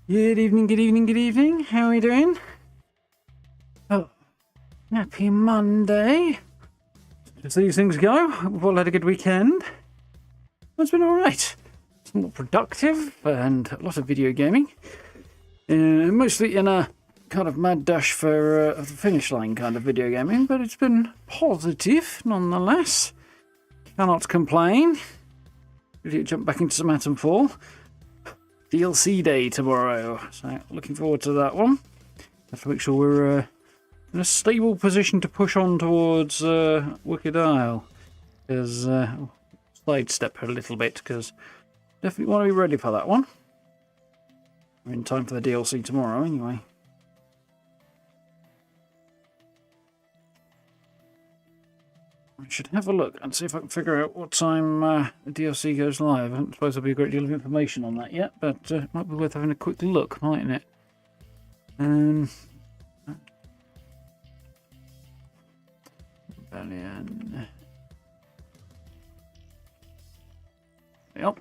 Good evening, good evening, good evening. How are we doing? Oh, happy Monday. As these things go, we've all had a good weekend. It's been alright. Somewhat productive and a lot of video gaming. Mostly in a kind of mad dash for the finish line kind of video gaming, but it's been positive nonetheless. Cannot complain. Ready to jump back into some Atomfall. DLC day tomorrow, so looking forward to that one. Have to make sure we're in a stable position to push on towards Wicked Isle. Because sidestep a little bit, because definitely want to be ready for that one. We're in time for the DLC tomorrow, anyway. I should have a look and see if I can figure out what time the DLC goes live. I don't suppose there'll be a great deal of information on that yet, but it might be worth having a quick look, mightn't it? Rebellion. Yep.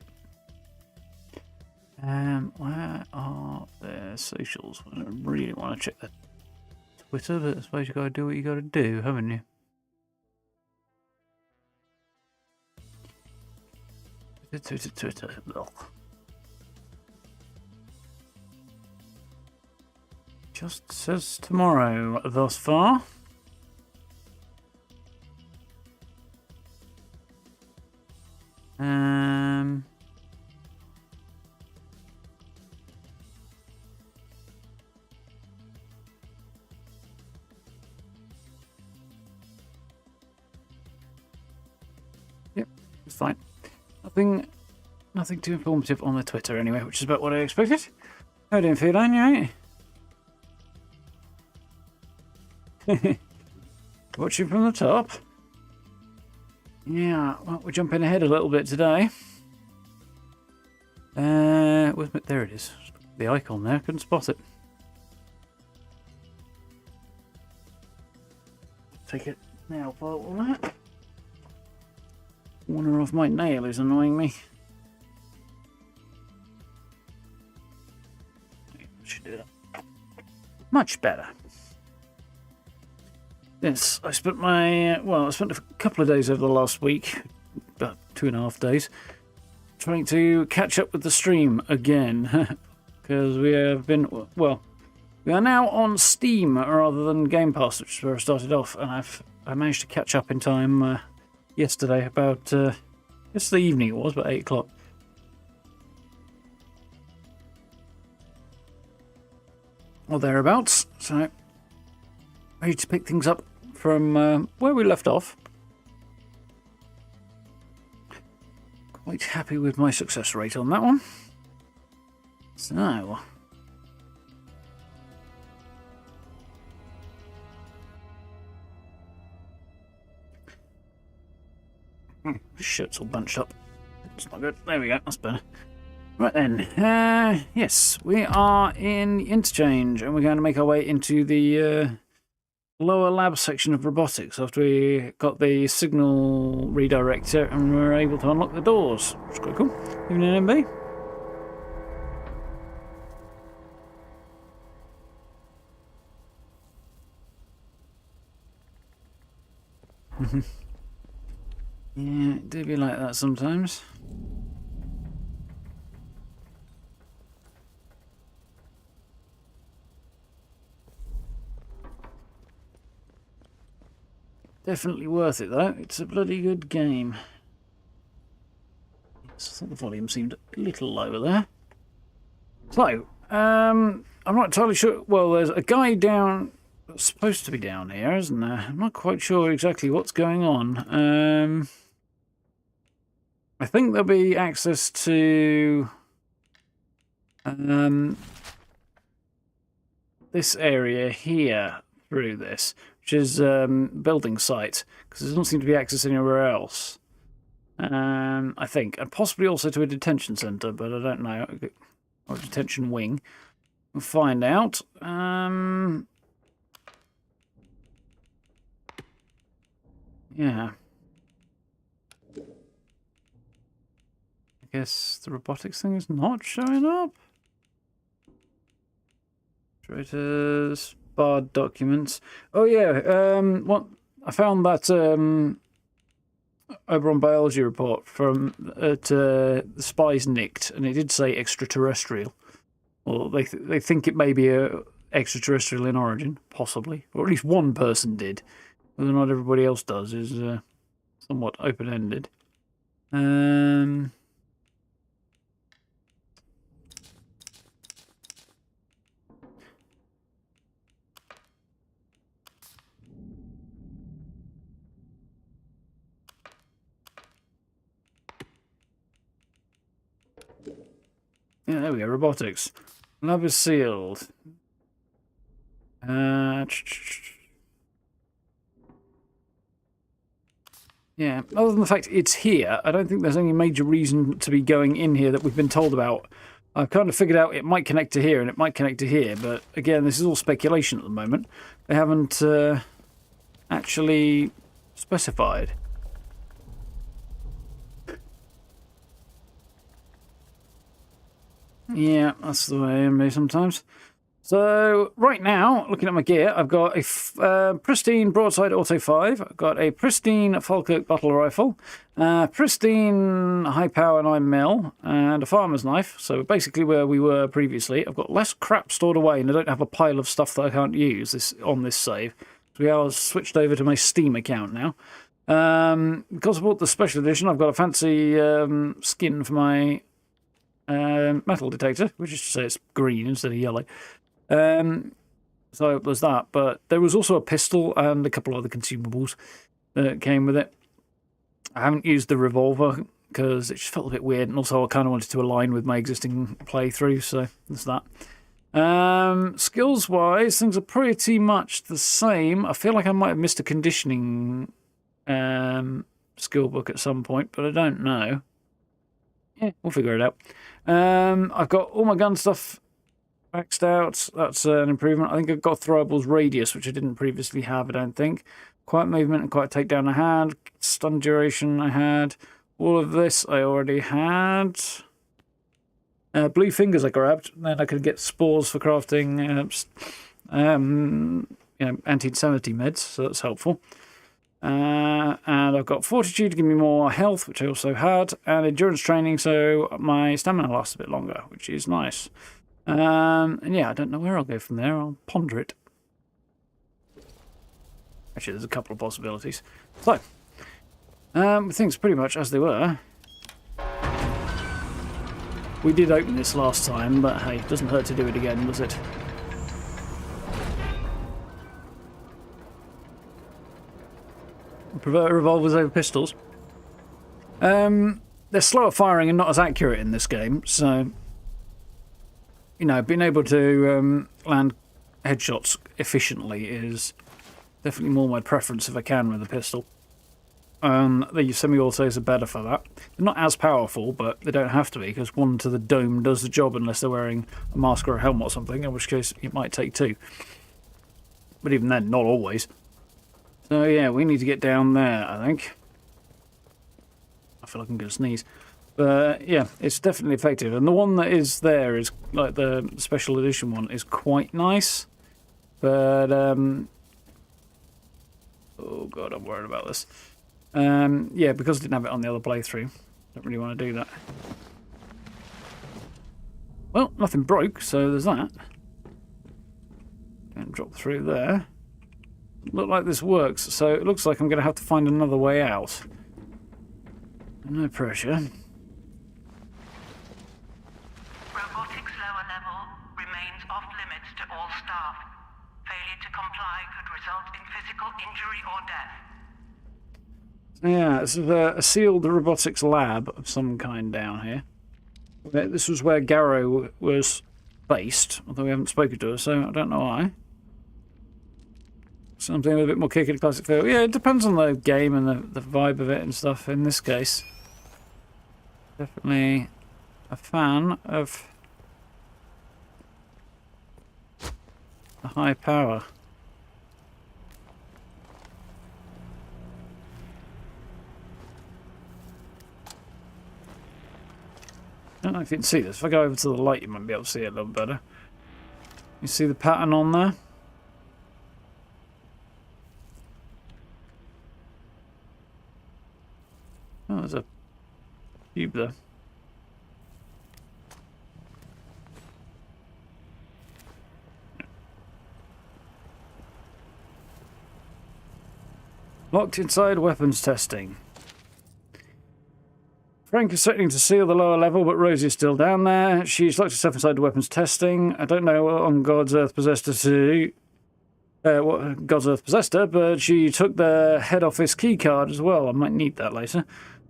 Where are their socials? I don't really want to check the Twitter, but I suppose you got to do what you got to do, haven't you? Twitter. Just says tomorrow thus far. Yep, it's fine. Nothing too informative on the Twitter anyway, which is about what I expected. How do you feel, you right? Watching from the top. Yeah, well, we're jumping ahead a little bit today. There it is. The icon there, couldn't spot it. Take it now, photo on that. Corner of my nail is annoying me. Should do that. Much better. Yes, I spent a couple of days over the last week, about 2.5 days, trying to catch up with the stream again, because we have been, we are now on Steam rather than Game Pass, which is where I started off, and I managed to catch up in time yesterday, about yesterday evening it was, about 8 o'clock. Or thereabouts, so ready to pick things up from where we left off. Quite happy with my success rate on that one. So, shirt's all bunched up. It's not good. There we go, that's better. Right then, yes, we are in interchange, and we're going to make our way into the lower lab section of robotics after we got the signal redirector and we were able to unlock the doors, which is quite cool. Evening, MB. Yeah, it do be like that sometimes. Definitely worth it though, it's a bloody good game. I thought the volume seemed a little lower there. So, I'm not entirely sure, well there's a guy down, that's supposed to be down here, isn't there? I'm not quite sure exactly what's going on. I think there'll be access to this area here through this, which is building site, because there doesn't seem to be access anywhere else. I think, and possibly also to a detention centre, but I don't know, or a detention wing. We'll find out. Yeah. I guess the robotics thing is not showing up. Operators, barred documents. Oh yeah, what I found that Oberon biology report from the spies nicked, and it did say extraterrestrial. Well, they think it may be a extraterrestrial in origin, possibly, or at least one person did. Whether or not everybody else does is somewhat open-ended. Yeah, there we go. Robotics. Lab is sealed. Yeah, other than the fact it's here, I don't think there's any major reason to be going in here that we've been told about. I've kind of figured out it might connect to here and it might connect to here, but again, this is all speculation at the moment. They haven't actually specified. Yeah, that's the way it may sometimes. So, right now, looking at my gear, I've got a pristine broadside auto 5, I've got a pristine Falkirk battle rifle, pristine high power 9mm, and a farmer's knife, so basically where we were previously. I've got less crap stored away, and I don't have a pile of stuff that I can't use on this save. So we are switched over to my Steam account now. Because I bought the special edition, I've got a fancy skin for my metal detector, which is to say it's green instead of yellow. So there's that, but there was also a pistol and a couple of other consumables that came with it. I haven't used the revolver because it just felt a bit weird, and also I kind of wanted to align with my existing playthrough, so there's that. Skills-wise, things are pretty much the same. I feel like I might have missed a conditioning skill book at some point, but I don't know. Yeah, we'll figure it out. I've got all my gun stuff maxed out. That's an improvement. I think I've got Throwable's radius, which I didn't previously have, I don't think. Quiet movement and quiet takedown I had. Stun duration I had. All of this I already had. Blue fingers I grabbed. Then I could get spores for crafting anti-insanity meds, so that's helpful. And I've got fortitude to give me more health, which I also had, and endurance training, so my stamina lasts a bit longer, which is nice. And yeah, I don't know where I'll go from there. I'll ponder it. Actually, there's a couple of possibilities. So, things pretty much as they were. We did open this last time, but hey, it doesn't hurt to do it again, does it? I prefer revolvers over pistols. They're slower firing and not as accurate in this game, so you know, being able to land headshots efficiently is definitely more my preference if I can with a pistol. The semi-autos are better for that. They're not as powerful, but they don't have to be, because one to the dome does the job unless they're wearing a mask or a helmet or something, in which case it might take two. But even then, not always. So yeah, we need to get down there, I think. I feel like I'm going to sneeze. But yeah, it's definitely effective. And the one that is there is, like the special edition one, is quite nice. But, oh god, I'm worried about this. Yeah, because I didn't have it on the other playthrough. Don't really want to do that. Well, nothing broke, so there's that. Don't drop through there. Look like this works, so it looks like I'm going to have to find another way out. No pressure. Robotics lower level remains off limits to all staff. Failure to comply could result in physical injury or death. Yeah, this is a sealed robotics lab of some kind down here. This was where Garrow was based, although we haven't spoken to her, so I don't know why. Something with a bit more kick and classic feel. Yeah, it depends on the game and the vibe of it and stuff in this case. Definitely a fan of the high power. I don't know if you can see this. If I go over to the light, you might be able to see it a little better. You see the pattern on there? Oh, there's a cube there. Locked inside weapons testing. Frank is threatening to seal the lower level, but Rosie is still down there. She's locked herself inside the weapons testing. I don't know what on God's earth possessed her to what God's earth possessed her, but she took the head office key card as well. I might need that later.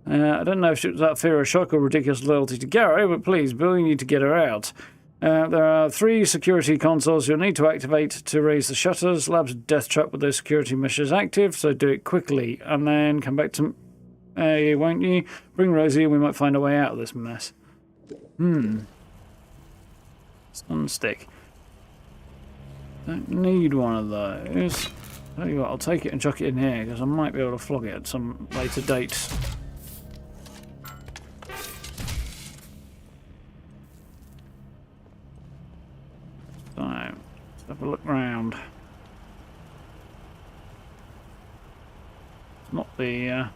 I don't know if it was out of fear of shock or ridiculous loyalty to Garo, but please, Bill, you need to get her out. There are 3 security consoles you'll need to activate to raise the shutters. Lab's death trap with those security measures active, so do it quickly. And then come back to won't you? Bring Rosie and we might find a way out of this mess. Stun stick. Don't need one of those. Tell you what, I'll take it and chuck it in here, because I might be able to flog it at some later date. So, let's have a look round. It's not the...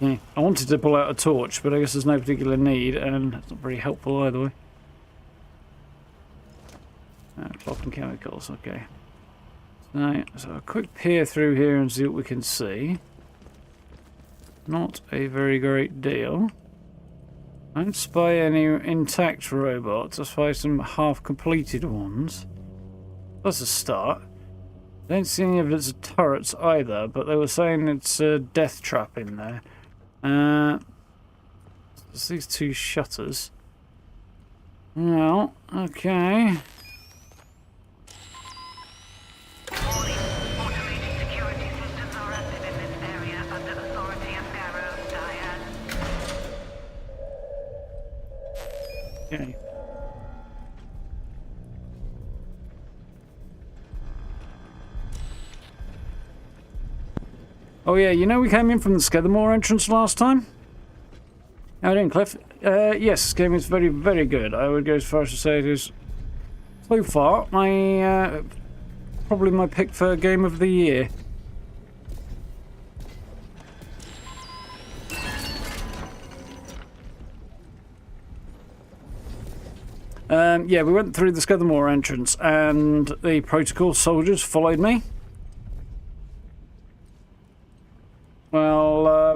Yeah, I wanted to pull out a torch, but I guess there's no particular need, and it's not very helpful either way. Cloth and chemicals, okay. So a quick peer through here and see what we can see. Not a very great deal. I don't spy any intact robots. I spy some half-completed ones. That's a start. I don't see any evidence of turrets either, but they were saying it's a death trap in there. There's these 2 shutters. Well, okay. Automated security systems are active in this area under authority of Garo, Diane. Okay. Oh yeah, you know we came in from the Skethermore entrance last time? How are you doing, Cliff? Yes, this game is very, very good. I would go as far as to say it is, so far, my probably my pick for game of the year. Yeah, we went through the Skethermore entrance and the protocol soldiers followed me. Well,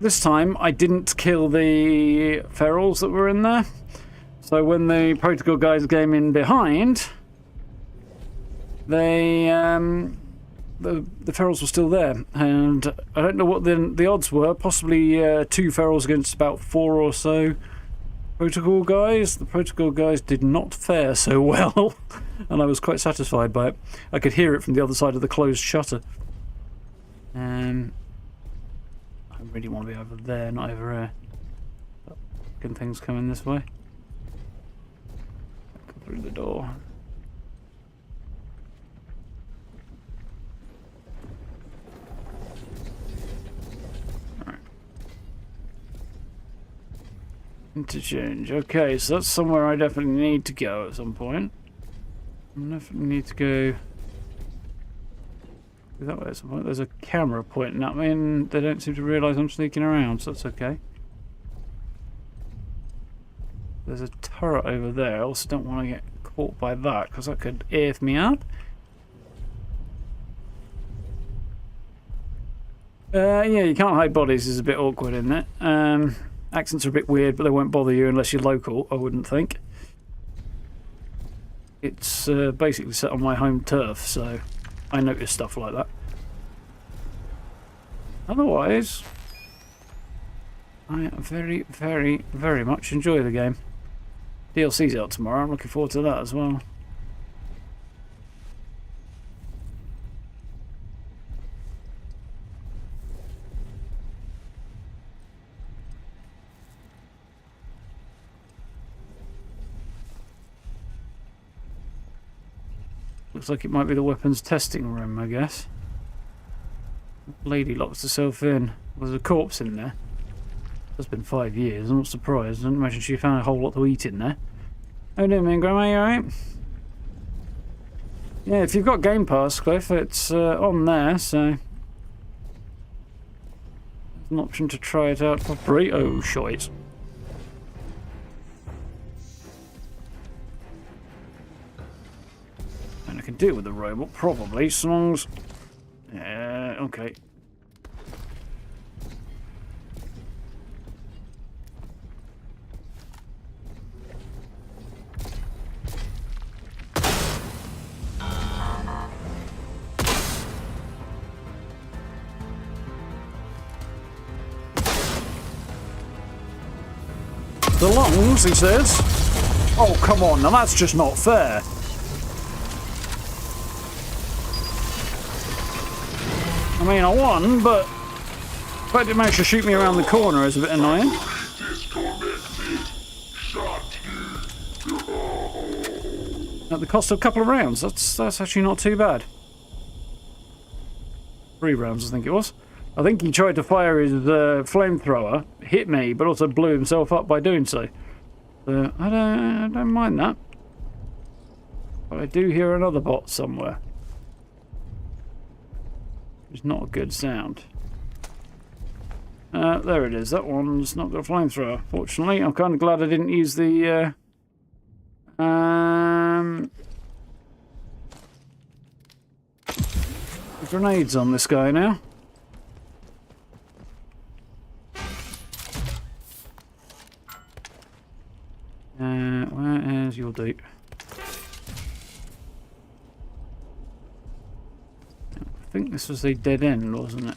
this time I didn't kill the ferals that were in there. So when the protocol guys came in behind, they the ferals were still there, and I don't know what the odds were. Possibly 2 ferals against about 4 or so protocol guys. The protocol guys did not fare so well, and I was quite satisfied by it. I could hear it from the other side of the closed shutter. I really want to be over there, not over here. Can things come in this way? Go through the door. Alright. Interchange. Okay, so that's somewhere I definitely need to go at some point. I definitely need to go that way at some point. There's a camera pointing at me and they don't seem to realise I'm sneaking around, so that's okay. There's a turret over there. I also don't want to get caught by that because that could earth me up. Yeah, you can't hide bodies is a bit awkward, isn't it? Accents are a bit weird, but they won't bother you unless you're local, I wouldn't think. It's basically set on my home turf, so I notice stuff like that. Otherwise, I very, very, very much enjoy the game. DLC's out tomorrow. I'm looking forward to that as well. Looks like it might be the weapons testing room, I guess. Lady locks herself in There's a corpse in there. It's been 5 years. I'm not surprised. I don't imagine she found a whole lot to eat in there. How you doing, man, Grandma? You alright? Yeah, if you've got Game Pass, Cliff, it's on there, so there's an option to try it out for free. Oh, shite. And I can deal with the robot, probably, as long as... Yeah, okay. The lungs, he says. Oh, come on, now that's just not fair. I mean, I won, but the fact it managed to shoot me around the corner is a bit annoying. At the cost of a couple of rounds, that's actually not too bad. 3 rounds, I think it was. I think he tried to fire his flamethrower, hit me, but also blew himself up by doing so. So I don't mind that. But I do hear another bot somewhere. It's not a good sound. There it is. That one's not got a flamethrower. Fortunately, I'm kind of glad I didn't use the grenades on this guy now. Where is your dupe? I think this was a dead end, wasn't it?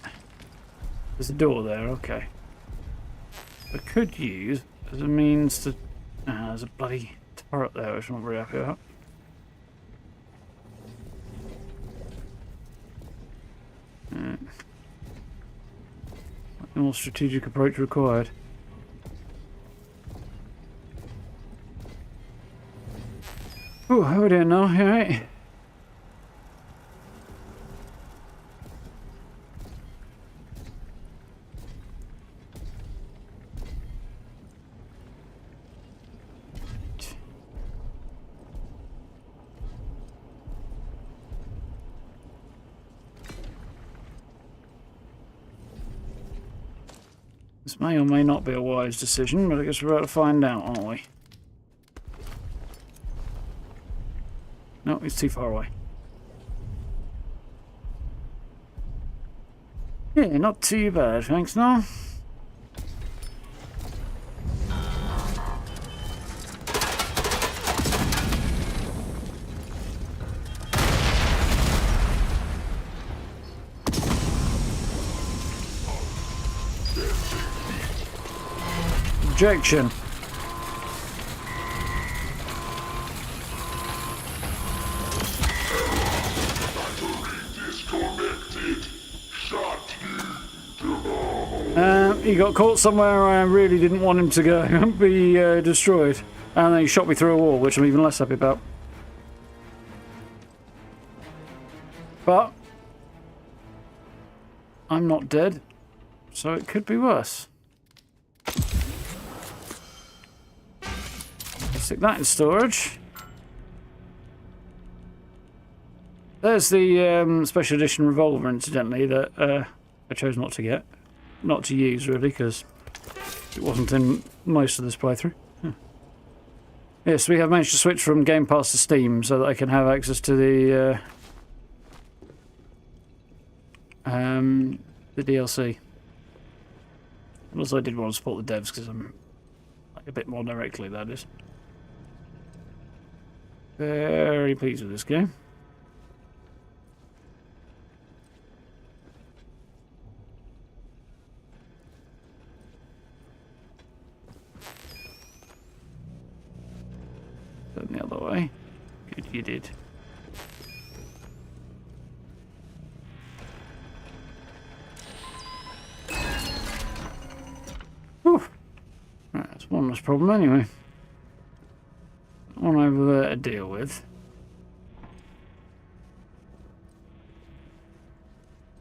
There's a door there, okay. I could use as a means to... there's a bloody turret there, which I'm not very happy about. More strategic approach required. Oh, how are we doing now? Alright. This may or may not be a wise decision, but I guess we're about to find out, aren't we? No, it's too far away. Yeah, not too bad, thanks, no. Objection. He got caught somewhere I really didn't want him to go, be destroyed. And then he shot me through a wall, which I'm even less happy about. But I'm not dead, so it could be worse. Stick that in storage. There's the special edition revolver, incidentally, that I chose not to get. Not to use, really, because it wasn't in most of this playthrough. Yes, we have managed to switch from Game Pass to Steam so that I can have access to the DLC. And also I did want to support the devs because I'm like a bit more directly, that is. Very pleased with this game. Turn the other way. Good, you did. Whew. Right, that's one less problem anyway. One over there to deal with.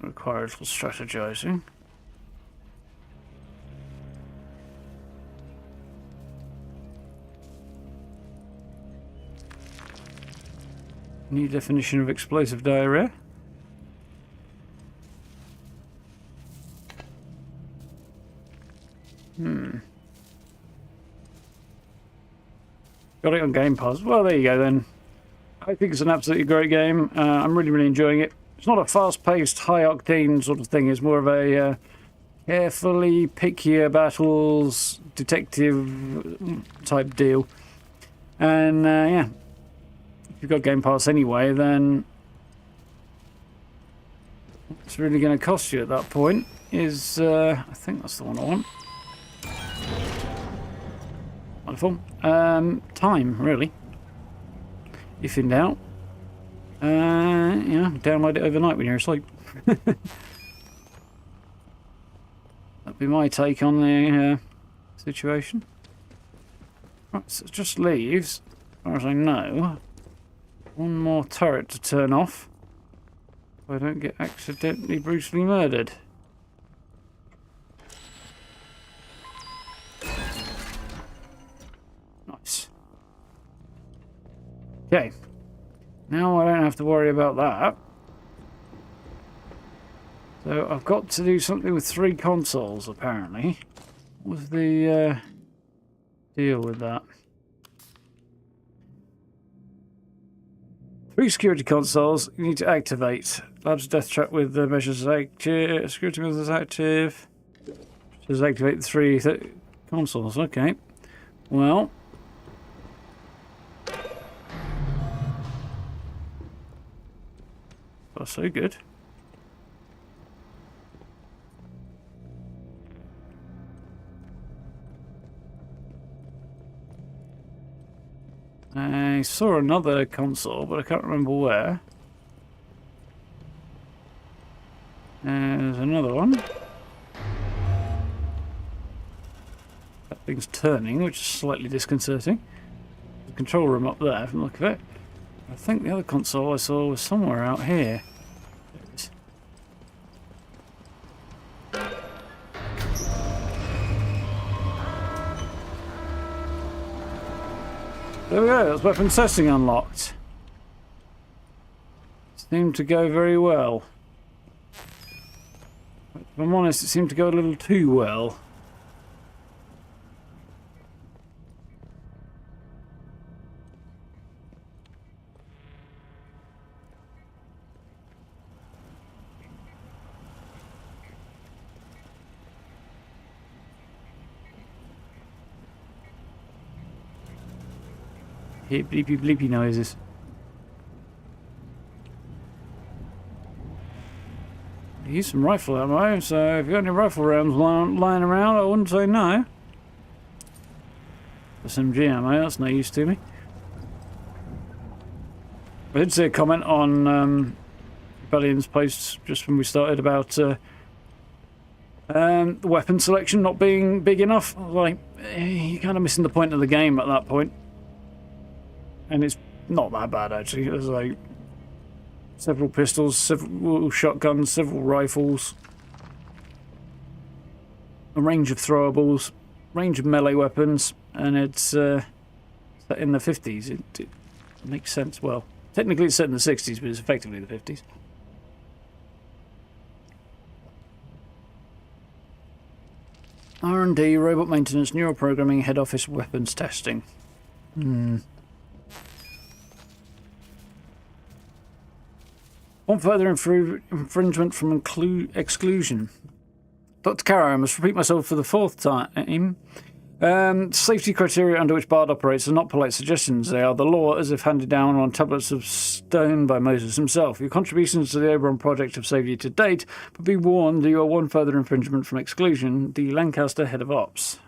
Requires little strategizing. New definition of explosive diarrhea. Got it on Game Pass. Well, there you go then. I think it's an absolutely great game. I'm really, really enjoying it. It's not a fast-paced, high-octane sort of thing. It's more of a carefully pick your battles, detective type deal. And yeah, if you've got Game Pass anyway, then what's really going to cost you at that point is, I think that's the one I want. Wonderful. Time, really. If in doubt, download it overnight when you're asleep. That'd be my take on the situation. Right, so it just leaves, as far as I know, one more turret to turn off so I don't get accidentally brutally murdered. Nice. Okay. Now I don't have to worry about that. So I've got to do something with 3 consoles, apparently. What was the deal with that? 3 security consoles you need to activate. Labs death trap with the measures active. Security measures active. Just activate the 3 consoles. Okay. Well. That's so good. I saw another console, but I can't remember where. There's another one. That thing's turning, which is slightly disconcerting. There's a control room up there from the look of it. I think the other console I saw was somewhere out here. There it is. There we go, that's weapons testing unlocked. Seemed to go very well. But if I'm honest, it seemed to go a little too well. Hear bleepy bleepy noises. Use some rifle ammo, so if you've got any rifle rounds lying around, I wouldn't say no. SMG ammo, that's no use to me. I did see a comment on Rebellion's posts just when we started about the weapon selection not being big enough. Like, you're kind of missing the point of the game at that point. And it's not that bad, actually. There's like several pistols, several shotguns, several rifles, a range of throwables, range of melee weapons, and it's set in the 50s. It makes sense. Well, technically it's set in the 60s, but it's effectively the 50s. R&D, robot maintenance, neural programming, head office, weapons testing. One further infringement from exclusion. Dr. Caro, I must repeat myself for the 4th time. Safety criteria under which BARD operates are not polite suggestions. They are the law as if handed down on tablets of stone by Moses himself. Your contributions to the Oberon project have saved you to date, but be warned you are one further infringement from exclusion. D. Lancaster, head of ops.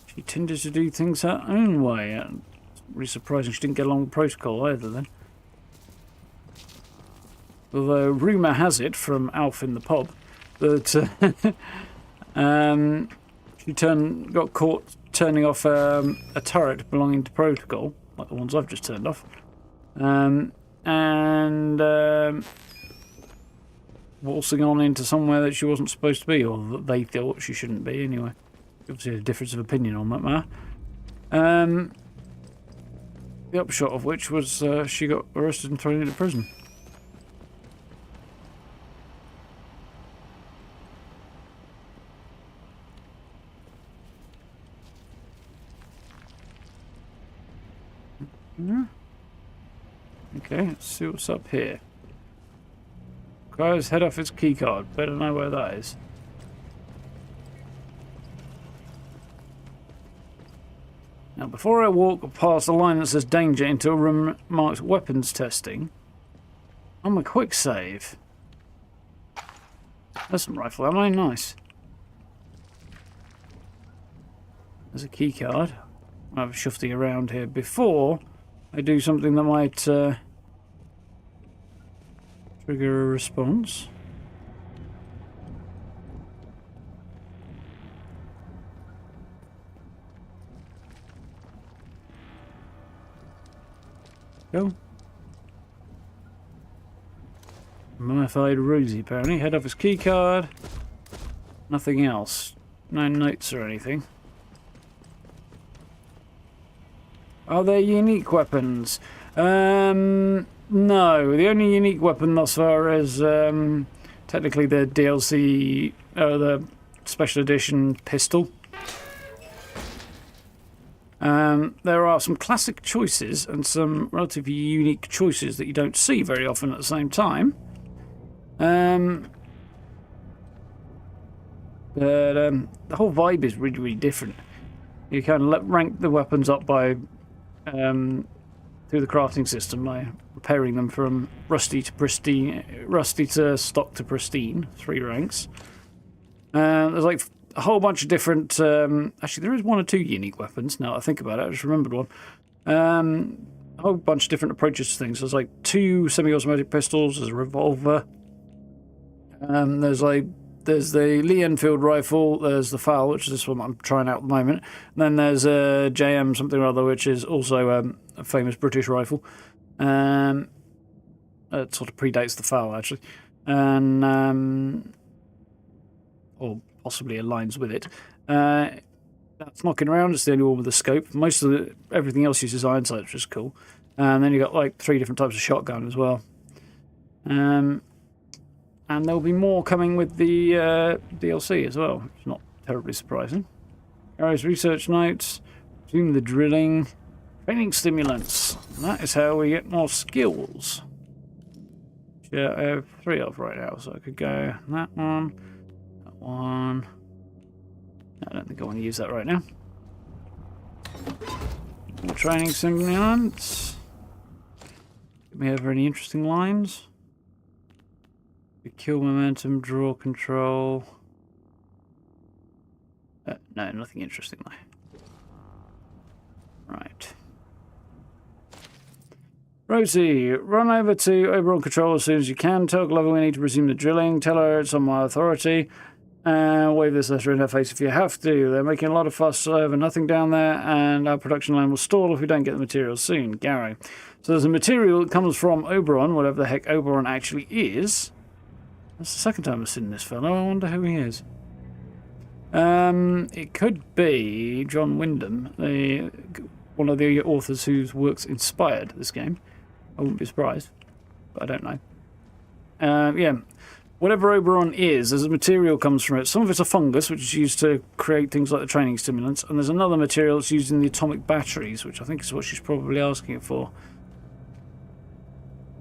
She tended to do things her own way. Really surprising she didn't get along with protocol either then. Although rumour has it from Alf in the pub that she got caught turning off a turret belonging to protocol, like the ones I've just turned off, and waltzing on into somewhere that she wasn't supposed to be, or that they thought she shouldn't be anyway. Obviously a difference of opinion on that matter. The upshot of which was she got arrested and thrown into prison. Okay, let's see what's up here. Requires head office keycard. Better know where that is. Now, before I walk past a line that says danger into a room marked weapons testing, I'm a quick save. There's some rifle ammo, nice. There's a keycard. I'll have shifty around here before I do something that might trigger a response. Go. Modified Rosie, apparently. Head office keycard. Nothing else. No notes or anything. Are there unique weapons? No. The only unique weapon thus far is technically the DLC, the special edition pistol. There are some classic choices and some relatively unique choices that you don't see very often at the same time. But the whole vibe is really, really different. You kind of rank the weapons up by through the crafting system by repairing them from rusty to pristine, rusty to stock to pristine, 3 ranks. There's like a whole bunch of different. Actually, there is 1 or 2 unique weapons. Now that I think about it, I just remembered one. A whole bunch of different approaches to things. There's like 2 semi-automatic pistols. There's a revolver. There's the Lee Enfield rifle, there's the FAL, which is this one I'm trying out at the moment. And then there's a JM something or other, which is also a famous British rifle. It sort of predates the FAL, actually. And, or possibly aligns with it. That's knocking around, it's the only one with a scope. Most of everything else uses iron sights, which is cool. And then you've got like 3 different types of shotgun as well. And there'll be more coming with the DLC as well. It's not terribly surprising. Arrow's research notes. Resume the drilling. Training stimulants. And that is how we get more skills. Yeah, I have 3 of right now, so I could go that one. That one. I don't think I want to use that right now. More training stimulants. Give me over any interesting lines. Kill momentum, draw control. No, nothing interesting though. Right. Rosie, run over to Oberon Control as soon as you can. Tell Glover we need to resume the drilling. Tell her it's on my authority. Wave this letter in her face if you have to. They're making a lot of fuss over nothing down there, and our production line will stall if we don't get the materials soon. Garrow. So there's a material that comes from Oberon, whatever the heck Oberon actually is. That's the second time I've seen this fellow. I wonder who he is. It could be John Wyndham, one of the authors whose works inspired this game. I wouldn't be surprised, but I don't know. Yeah, whatever Oberon is, there's a material comes from it. Some of it's a fungus, which is used to create things like the training stimulants, and there's another material that's used in the atomic batteries, which I think is what she's probably asking for.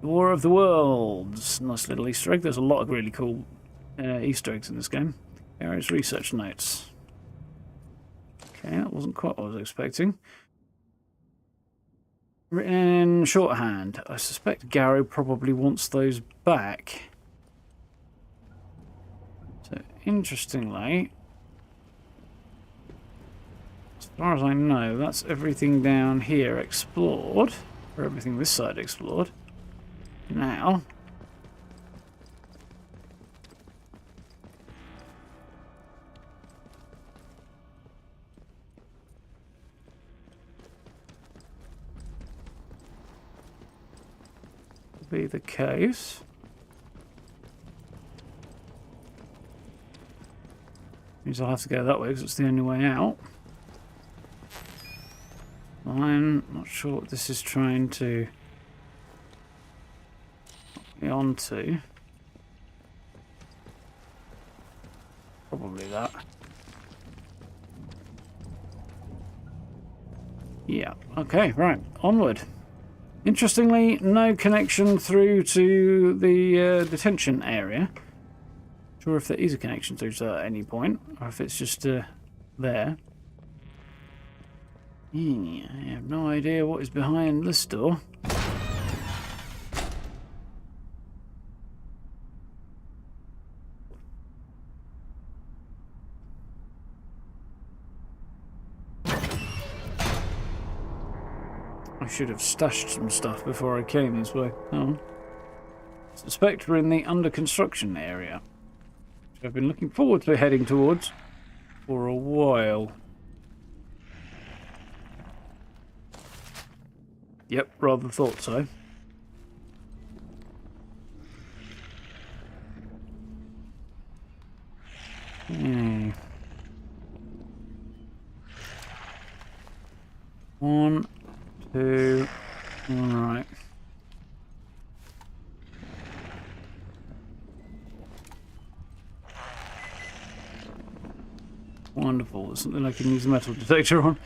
War of the Worlds. Nice little Easter egg. There's a lot of really cool Easter eggs in this game. Area's research notes. Okay, that wasn't quite what I was expecting. Written shorthand. I suspect Garrow probably wants those back. So, interestingly, as far as I know, that's everything down here explored. Or everything this side explored. Now, will be the case. Means I'll have to go that way because it's the only way out. fine. Not sure what this is trying to get onto. Probably that. Yeah, okay, right, onward. Interestingly, no connection through to the detention area. Not sure if there is a connection through to that at any point, or if it's just there. Yeah, I have no idea what is behind this door. I should have stashed some stuff before I came this way. Oh. Suspect we're in the under construction area, which I've been looking forward to heading towards for a while. Yep, rather thought so. Hmm. One, two, alright. Wonderful, there's something I can use a metal detector on.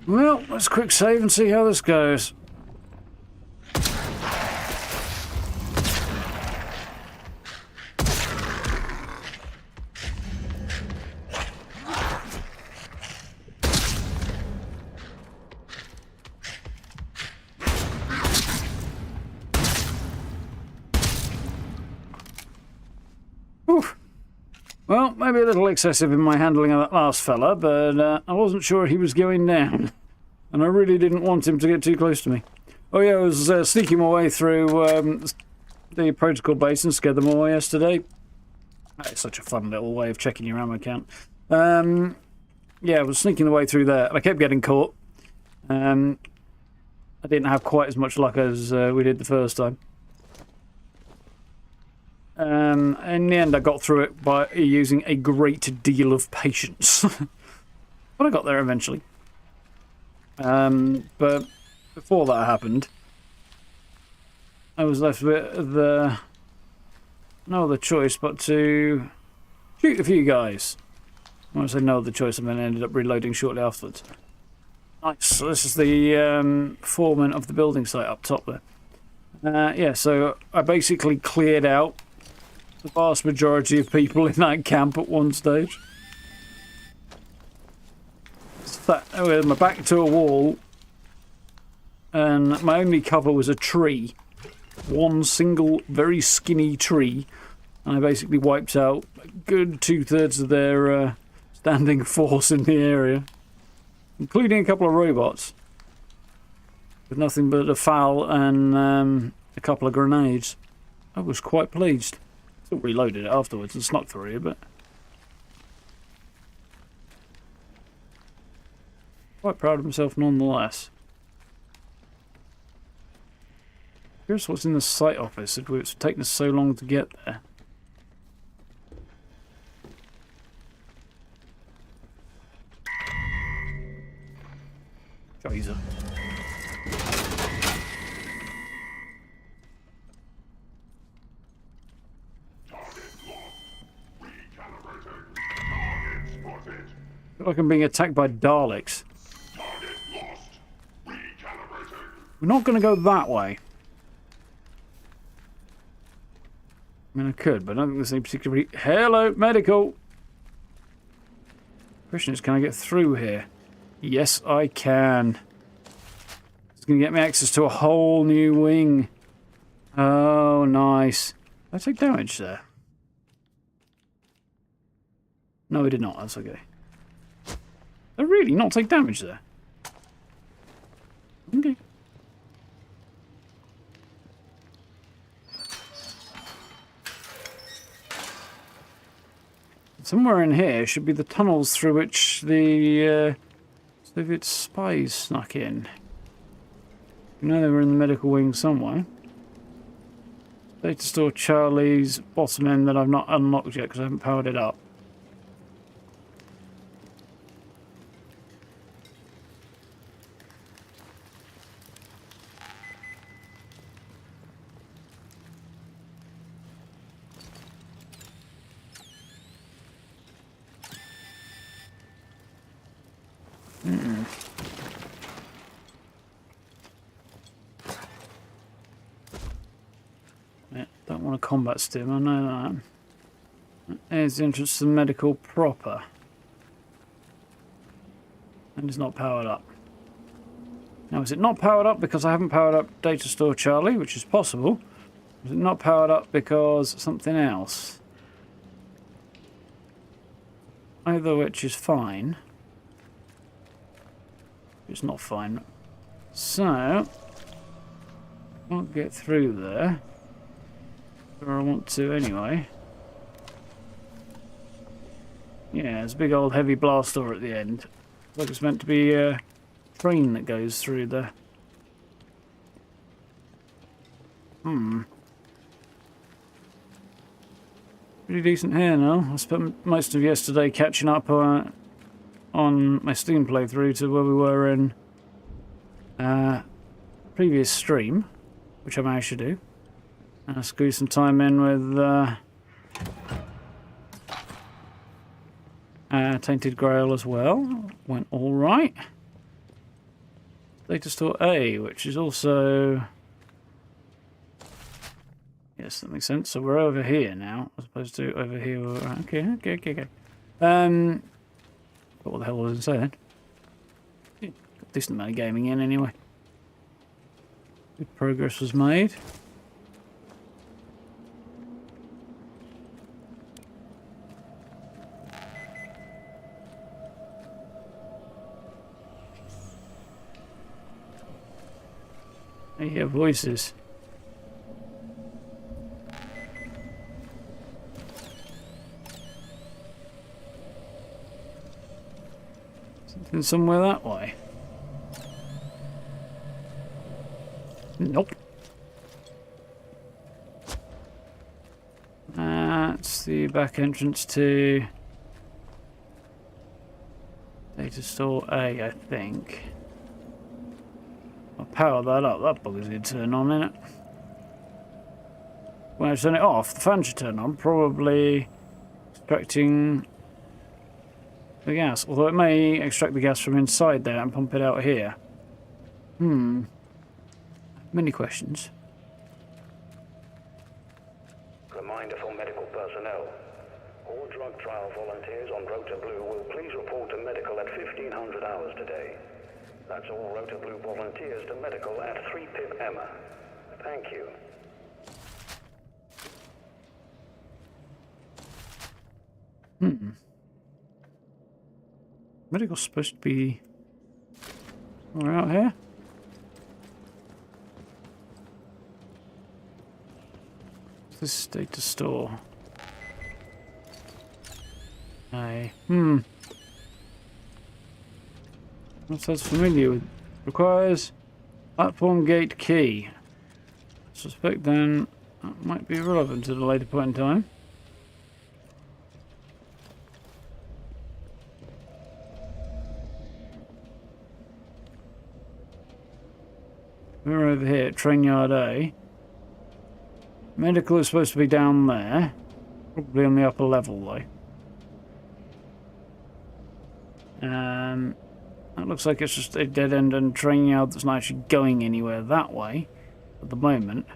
Well, let's quick save and see how this goes. Oof. Well, maybe a little excessive in my handling of that last fella, but I wasn't sure he was going down. And I really didn't want him to get too close to me. Oh yeah, I was sneaking my way through the protocol base and scared them away yesterday. It's such a fun little way of checking your ammo count. Yeah, I was sneaking the way through there, and I kept getting caught. I didn't have quite as much luck as we did the first time. In the end, I got through it by using a great deal of patience. But I got there eventually. But before that happened, I was left with no other choice but to shoot a few guys. When I say no other choice, I mean I ended up reloading shortly afterwards. Nice. So this is the foreman of the building site up top there. Yeah, so I basically cleared out the vast majority of people in that camp at one stage. With my back to a wall, and my only cover was a tree. One single, very skinny tree. And I basically wiped out a good 2/3 of their standing force in the area, including a couple of robots. With nothing but a FAL and a couple of grenades. I was quite pleased. Still reloaded it afterwards and snuck through here, but quite proud of myself nonetheless. Here's what's in the site office. It's taken us so long to get there. Jesus. I feel like I'm being attacked by Daleks. We're not going to go that way. I mean, I could, but I don't think there's any particularly... Hello, medical! Question is, can I get through here? Yes, I can. It's going to get me access to a whole new wing. Oh, nice. Did I take damage there? No, we did not. That's okay. Did I really not take damage there? Okay. Somewhere in here should be the tunnels through which the Soviet spies snuck in. You know they were in the medical wing somewhere. Data store Charlie's bottom end that I've not unlocked yet because I haven't powered it up. want a combat stim, I know that. There's the entrance to the medical proper. And it's not powered up. Now, is it not powered up because I haven't powered up Data Store Charlie, which is possible? Is it not powered up because something else? Either which is fine. It's not fine. So, can't get through there. Or I want to anyway. Yeah, there's a big old heavy blast door at the end. Like it's meant to be a train that goes through there. Pretty decent here now. I spent most of yesterday catching up on my Steam playthrough to where we were in previous stream, which I managed to do. And I squeezed some time in with Tainted Grail as well. Went all right. Data Store A, which is also... Yes, that makes sense. So we're over here now, as opposed to over here. Okay. What the hell was I saying? Got a decent amount of gaming in anyway. Good progress was made. I hear voices. Something somewhere that way. Nope. That's the back entrance to Data Store A, I think. I'll power that up. That bugger's going to turn on, innit? When I turn it off, the fan should turn on, probably extracting the gas. Although it may extract the gas from inside there and pump it out here. Many questions. Reminder for medical personnel. All drug trial volunteers on Rota Blue will please report to medical at 1500 hours today. That's all Rota Blue volunteers to medical at 3 Pip Emma. Thank you. Medical's supposed to be... We're out here? This is Data Store. That sounds familiar with. Requires platform gate key. I suspect then that might be relevant at a later point in time. We're over here at Train Yard A. Medical is supposed to be down there. Probably on the upper level though. That looks like it's just a dead end and train yard that's not actually going anywhere that way at the moment.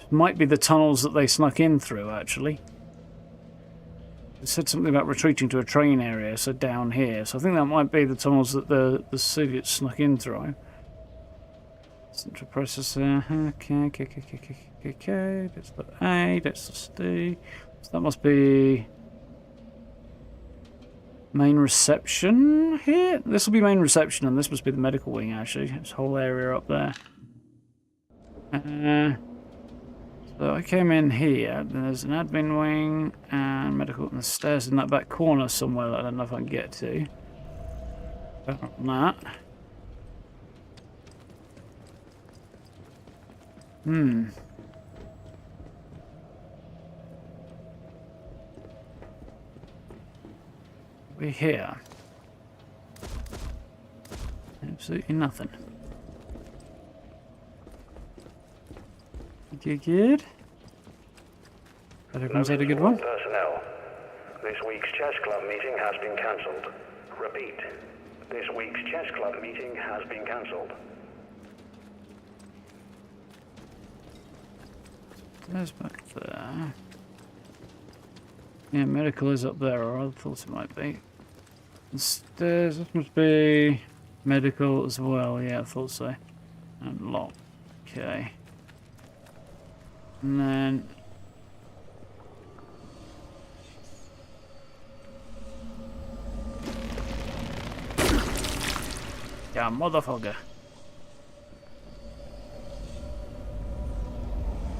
It might be the tunnels that they snuck in through actually. It said something about retreating to a train area, so down here. So I think that might be the tunnels that the Soviets snuck in through. Central processor. Okay. That's the A. That's the D. So that must be main reception here. This will be main reception, and this must be the medical wing. Actually, this whole area up there. So I came in here. Then there's an admin wing and medical, and the stairs in that back corner somewhere that I don't know if I can get to. Apart from that. We're here. Absolutely nothing. Good. That opens out a good one. Personnel. This week's chess club meeting has been cancelled. Repeat. This week's chess club meeting has been cancelled. There's back there. Yeah, medical is up there, or I thought it might be. The stairs, this must be medical as well. Yeah, I thought so. And lock. Okay. And then... yeah, motherfucker.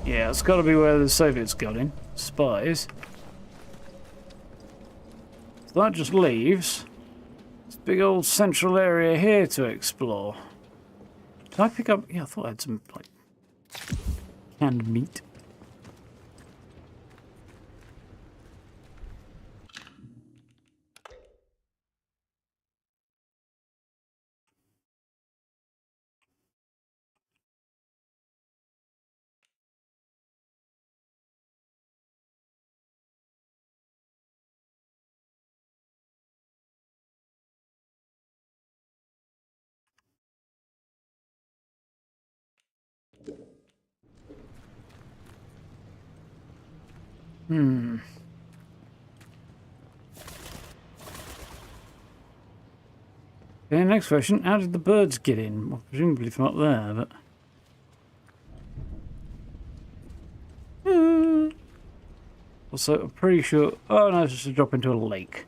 Yeah, it's got to be where the Soviets got in. Spies. So that just leaves this big old central area here to explore. Did I pick up... yeah, I thought I had some, like, canned meat. Okay, next question. How did the birds get in? Well, presumably from up there, but... also, I'm pretty sure... oh, no, it's just a drop into a lake.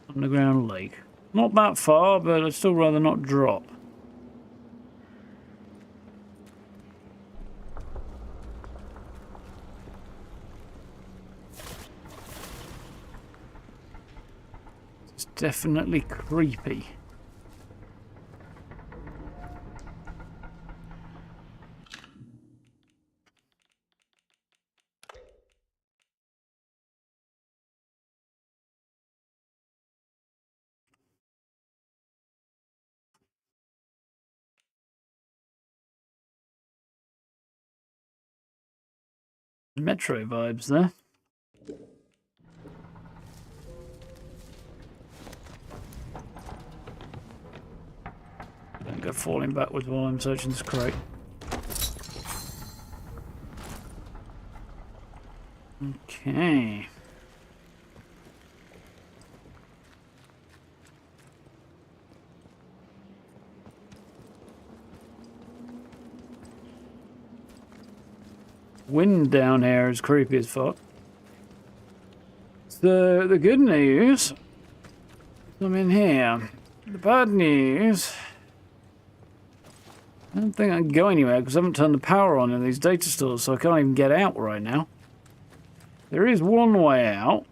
Underground lake. Not that far, but I'd still rather not drop. It's definitely creepy. Metro vibes there. Don't go falling backwards while I'm searching this crate. Okay. Wind down here is creepy as fuck. The good news, I'm in here. The bad news, I don't think I can go anywhere because I haven't turned the power on in these data stores, so I can't even get out right now. There is one way out,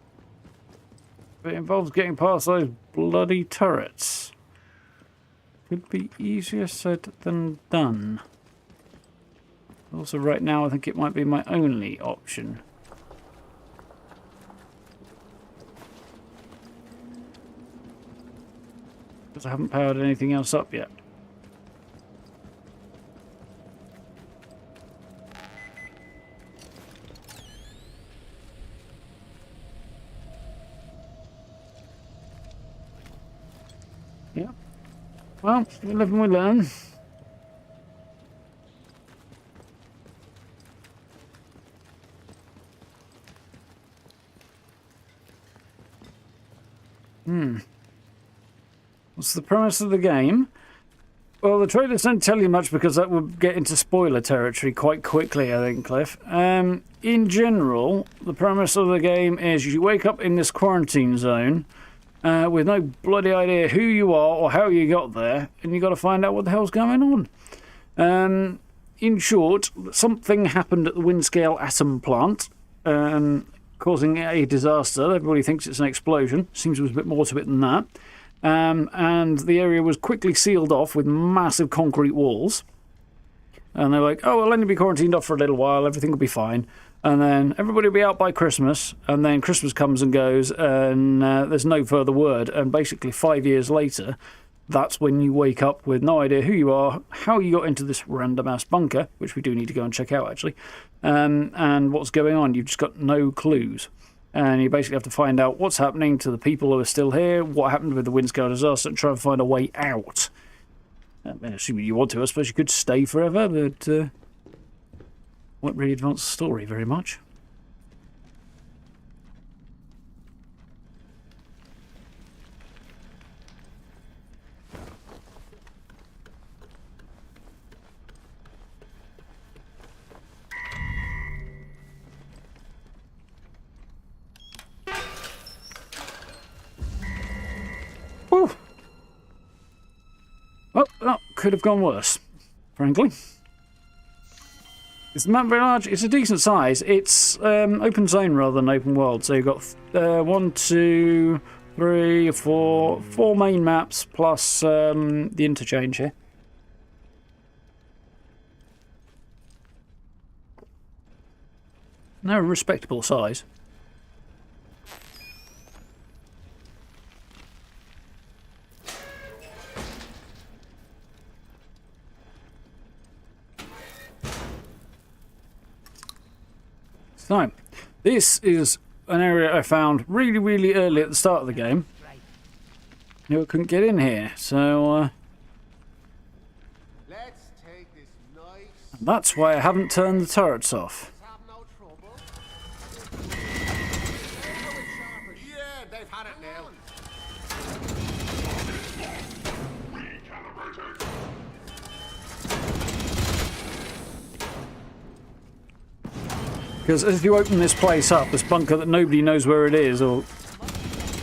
but it involves getting past those bloody turrets. Could be easier said than done. Also, right now, I think it might be my only option. Because I haven't powered anything else up yet. Yeah. Well, we live and we learn. What's the premise of the game? Well, the trailers don't tell you much because that would get into spoiler territory quite quickly, I think, Cliff. In general, the premise of the game is you wake up in this quarantine zone with no bloody idea who you are or how you got there, and you got to find out what the hell's going on. In short, something happened at the Windscale Atom Plant, causing a disaster. Everybody thinks it's an explosion. Seems there was a bit more to it than that. And the area was quickly sealed off with massive concrete walls. And they're like, oh, we'll only be quarantined off for a little while, everything will be fine. And then everybody will be out by Christmas, and then Christmas comes and goes, and there's no further word. And basically 5 years later, that's when you wake up with no idea who you are, how you got into this random-ass bunker, which we do need to go and check out, actually, and what's going on. You've just got no clues. And you basically have to find out what's happening to the people who are still here, what happened with the Windscale disaster, and try and find a way out. I mean, assuming you want to, I suppose you could stay forever, but... Won't really advance the story very much. Whew. Well, that could have gone worse, frankly. Is the map very large? It's a decent size. It's open zone rather than open world. So you've got 1, 2, 3, 4 main maps plus the interchange here. No, respectable size. So, this is an area I found really, really early at the start of the game. Knew I couldn't get in here, so Let's take this nice. that's why I haven't turned the turrets off. Have no trouble. Yeah, they've had it now. Because as you open this place up, this bunker that nobody knows where it is, or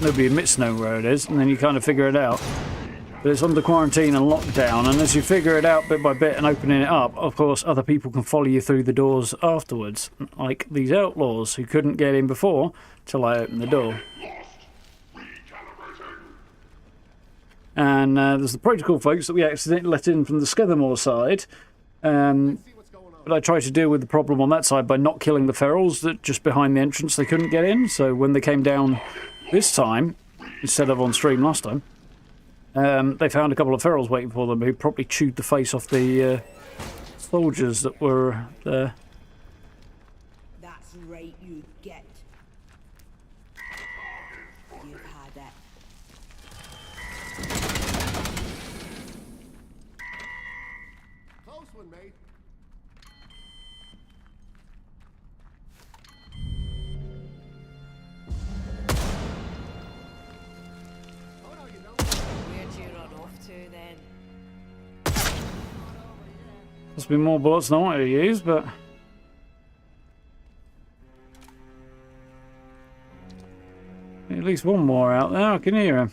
nobody admits to knowing where it is, and then you kind of figure it out. But it's under quarantine and lockdown, and as you figure it out bit by bit and opening it up, of course, other people can follow you through the doors afterwards. Like these outlaws who couldn't get in before till I opened the door. And there's the protocol folks that we accidentally let in from the Skethermore side. But I tried to deal with the problem on that side by not killing the ferals that just behind the entrance they couldn't get in. So when they came down this time, instead of on stream last time, they found a couple of ferals waiting for them who probably chewed the face off the soldiers that were there. That's right, you get. You've had it. Close one, mate. Oh no, you don't. Where'd you run off to then? Must be more bullets than I wanted to use, but at least one more out there. I can hear him.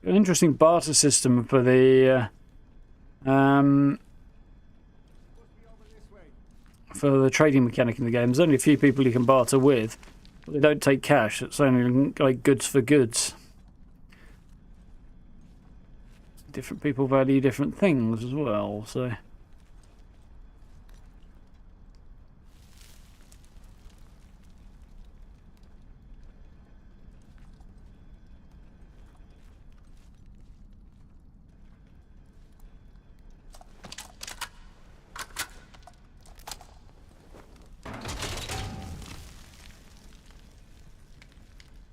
An interesting barter system for the trading mechanic in the game. There's only a few people you can barter with, but they don't take cash. It's only like goods for goods. Different people value different things as well, so.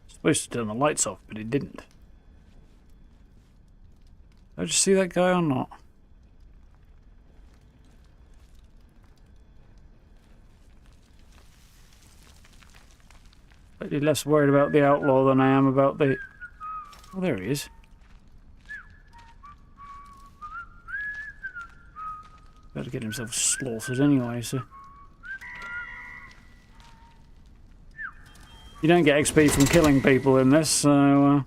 Supposed to turn the lights off, but it didn't. Did I just see that guy or not? Slightly less worried about the outlaw than I am about the... Oh, there he is. Better get himself slaughtered anyway, so... You don't get XP from killing people in this, so...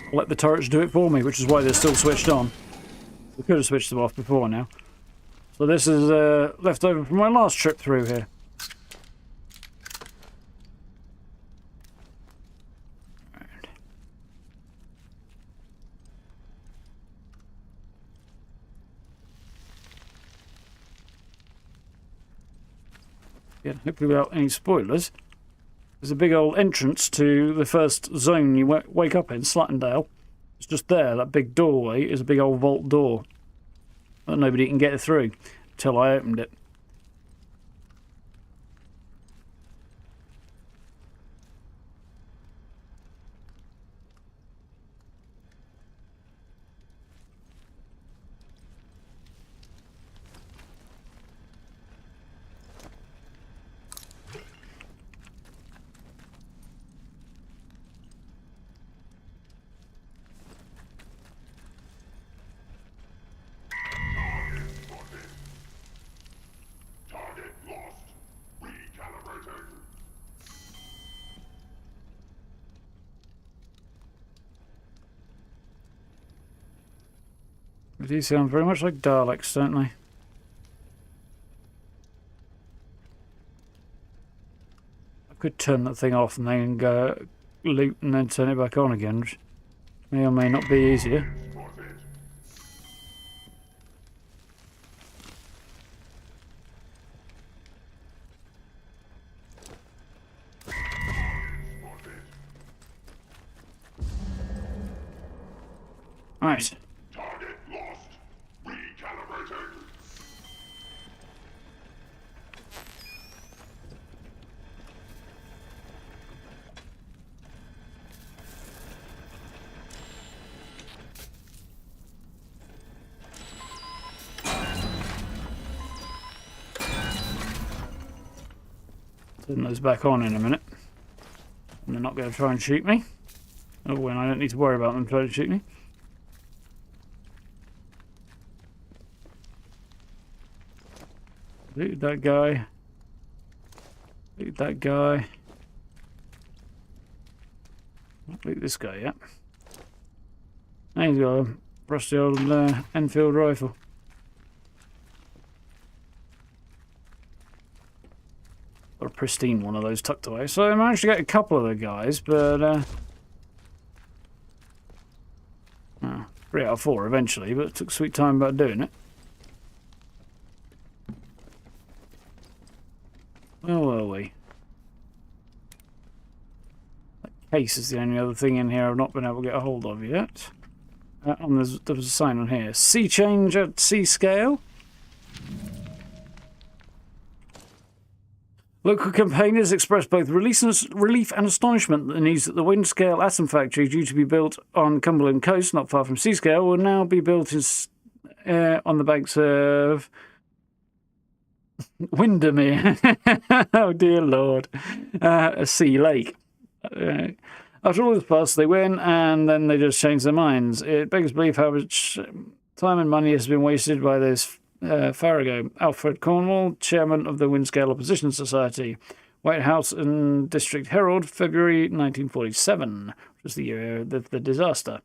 I'll let the turrets do it for me, which is why they're still switched on. We could have switched them off before now. So this is left over from my last trip through here. Right. Yeah, hopefully without any spoilers. There's a big old entrance to the first zone you wake up in, Slattendale. It's just there, that big doorway is a big old vault door that nobody can get through until I opened it. These sound very much like Daleks, don't they? I could turn that thing off and then go loot and then turn it back on again, which may or may not be easier. Right. Target lost. Recalibrating. Turn those back on in a minute. And they're not going to try and shoot me. Oh, when I don't need to worry about them trying to shoot me. Loot that guy. Loot that guy. Loot this guy, yeah. And he's got a rusty old Enfield rifle. Got a pristine one of those tucked away. So I managed to get a couple of the guys, but 3 out of 4 eventually, but it took sweet time about doing it. Where were we? That case is the only other thing in here I've not been able to get a hold of yet. There was a sign on here. Sea change at sea scale. Local campaigners expressed both relief and astonishment that the news that the Windscale Atom Factory, due to be built on Cumberland Coast, not far from Seascale, will now be built on the banks of Windermere. Oh dear Lord. A sea lake. After all this passed, they win, and then they just change their minds. It begs belief how much time and money has been wasted by this Farrago, Alfred Cornwall, chairman of the Windscale Opposition Society, White House and District Herald, February 1947, which was the year of the disaster.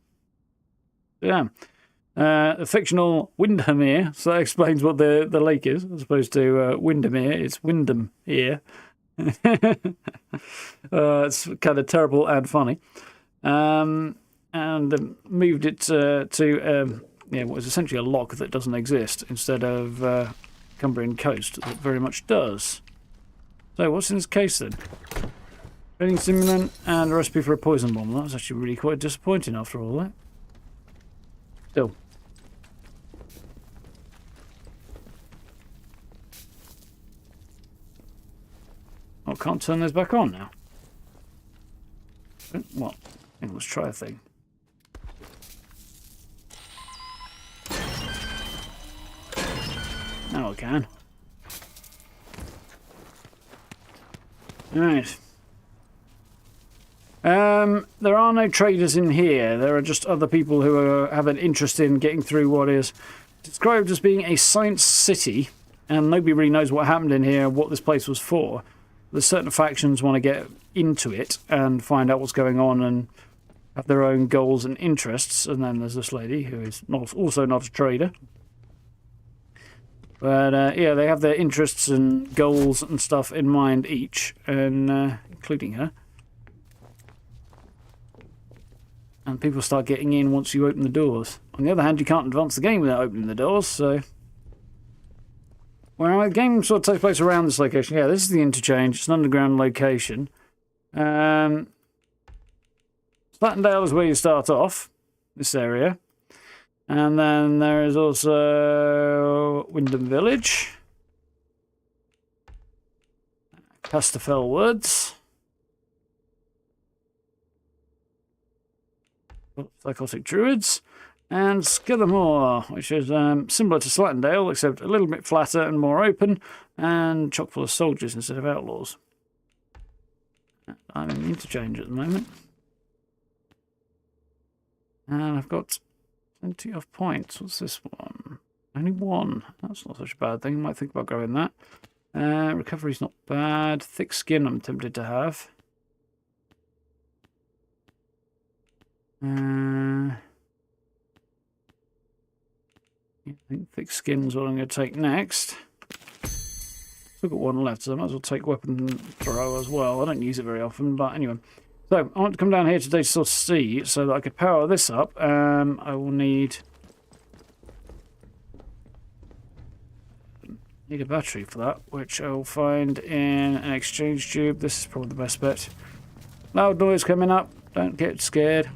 Yeah. The fictional Windermere, so that explains what the lake is, as opposed to Windermere. It's Wyndham here. It's kind of terrible and funny. And moved it to what was essentially a lock that doesn't exist instead of Cumbrian Coast that very much does. So what's in this case then? Training stimulant and a recipe for a poison bomb. That's actually really quite disappointing after all that. Still. Oh, can't turn those back on now. What? Let's try a thing. Now I can. Right. There are no traders in here. There are just other people who have an interest in getting through what is described as being a science city, and nobody really knows what happened in here, what this place was for. There's certain factions want to get into it and find out what's going on and have their own goals and interests. And then there's this lady who is also not a trader. But yeah, they have their interests and goals and stuff in mind each, and including her. And people start getting in once you open the doors. On the other hand, you can't advance the game without opening the doors, so... Well, the game sort of takes place around this location. Yeah, this is the interchange. It's an underground location. Slatendale is where you start off, this area. And then there is also Wyndham Village. Casterfell Woods. Psychotic Druids. And Skithermore, which is similar to Slatendale, except a little bit flatter and more open, and chock full of soldiers instead of outlaws. I'm in interchange at the moment. And I've got plenty of points. What's this one? Only one. That's not such a bad thing. I might think about going that. Recovery's not bad. Thick skin I'm tempted to have. I think thick skin's what I'm going to take next. Still got one left, so I might as well take weapon throw as well. I don't use it very often, but anyway. So, I want to come down here to data source C so that I could power this up. I will need a battery for that, which I'll find in an exchange tube. This is probably the best bet. Loud noise coming up. Don't get scared.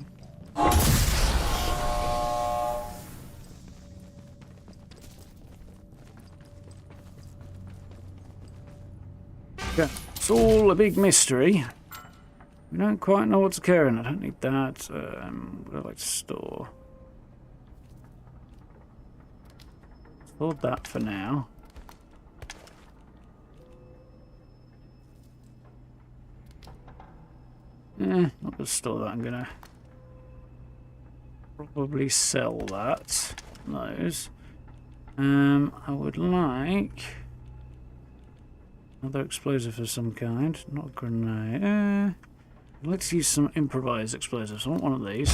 Okay. It's all a big mystery. We don't quite know what's occurring. I don't need that. What I'd like to store. Store that for now. Not going to store that. I'm going to probably sell that. Those. I would like another explosive of some kind. Not a grenade. I'd like to use some improvised explosives. I want one of these.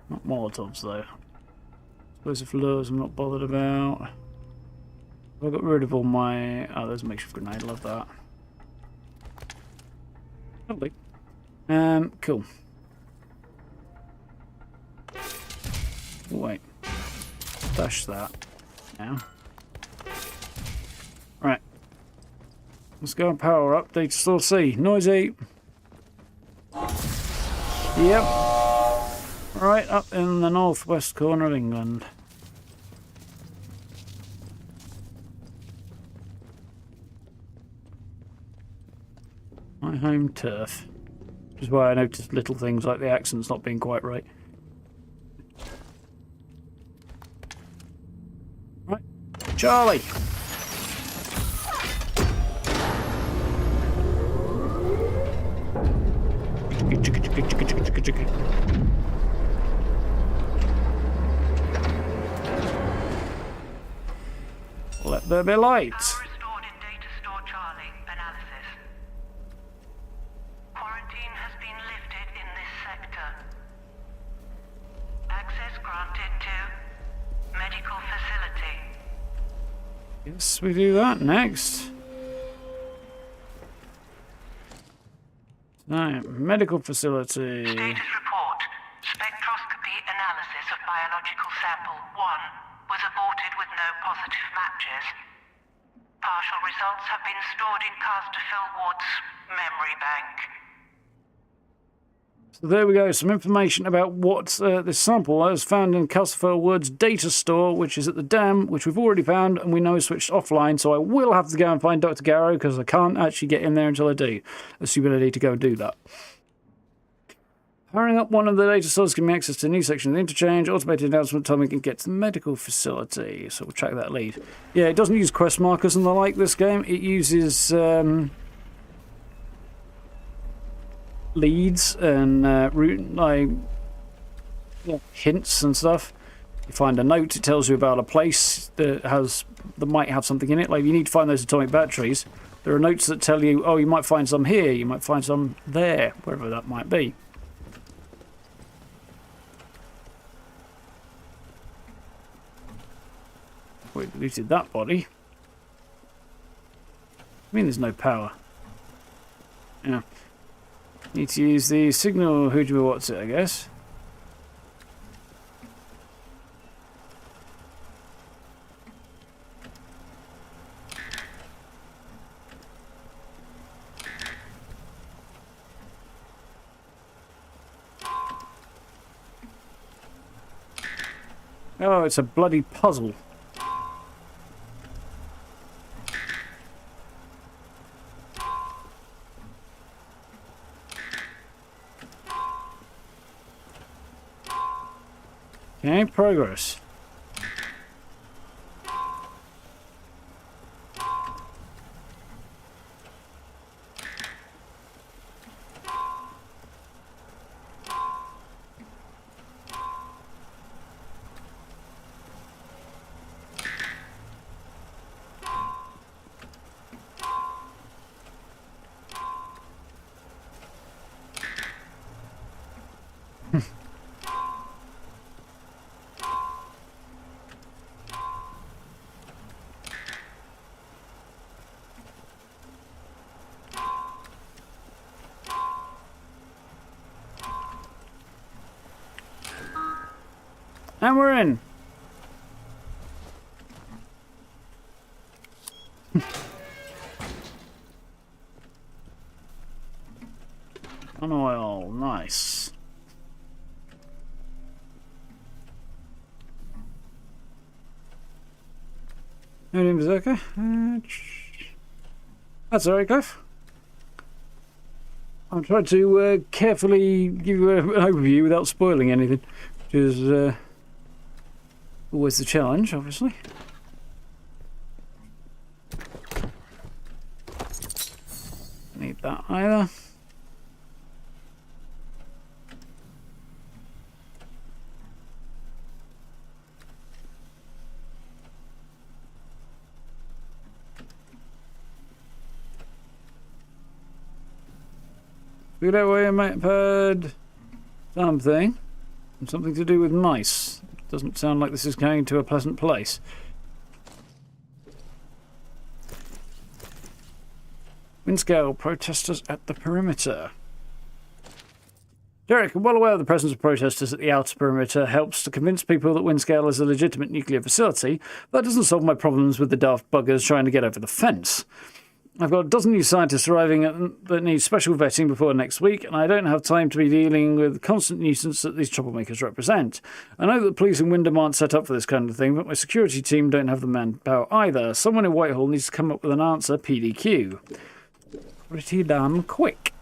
Not Molotovs though. Explosive lures I'm not bothered about. I got rid of all my... Oh, there's a makeshift grenade. Love that. Lovely. Cool. Wait. Dash that. Now. Right. Let's go and power up. Data source C. Noisy. Yep. Right up in the northwest corner of England. My home turf. Which is why I noticed little things like the accent's not being quite right. Right. Charlie! Let there be light. Power restored in data store Charlie. Analysis. Quarantine has been lifted in this sector. Access granted to medical facility. Yes, we do that next. Right, medical facility. Status report. Spectroscopy analysis of biological sample 1 was aborted with no positive matches. Partial results have been stored in Casterfield Ward's memory bank. So there we go, some information about what this sample was found in Casterfield Wood's data store, which is at the dam, which we've already found and we know is switched offline, so I will have to go and find Dr. Garrow because I can't actually get in there until I do, assuming I need to go and do that. Powering up one of the data stores can be access to a new section of the interchange, automated announcement time we can get to the medical facility, so we'll track that lead. Yeah, it doesn't use quest markers and the like this game, it uses leads and hints and stuff. You find a note, it tells you about a place that might have something in it. Like you need to find those atomic batteries. There are notes that tell you, oh, you might find some here, you might find some there, wherever that might be. We deleted that body. I mean, there's no power. Yeah. Need to use the signal who do we what's it, I guess. Oh, it's a bloody puzzle. Okay, progress. And we're in. On oil, nice. No name Berserker. That's alright, Cliff. I'll try to carefully give you an overview without spoiling anything, which is always the challenge, obviously. Need that either. Figured out where you might have heard something. Something to do with mice. Doesn't sound like this is going to a pleasant place. Windscale protesters at the perimeter. Derek, I'm well aware of the presence of protesters at the outer perimeter helps to convince people that Windscale is a legitimate nuclear facility, but that doesn't solve my problems with the daft buggers trying to get over the fence. I've got a dozen new scientists arriving that need special vetting before next week, and I don't have time to be dealing with the constant nuisance that these troublemakers represent. I know that police in Wyndham aren't set up for this kind of thing, but my security team don't have the manpower either. Someone in Whitehall needs to come up with an answer PDQ. Pretty damn quick.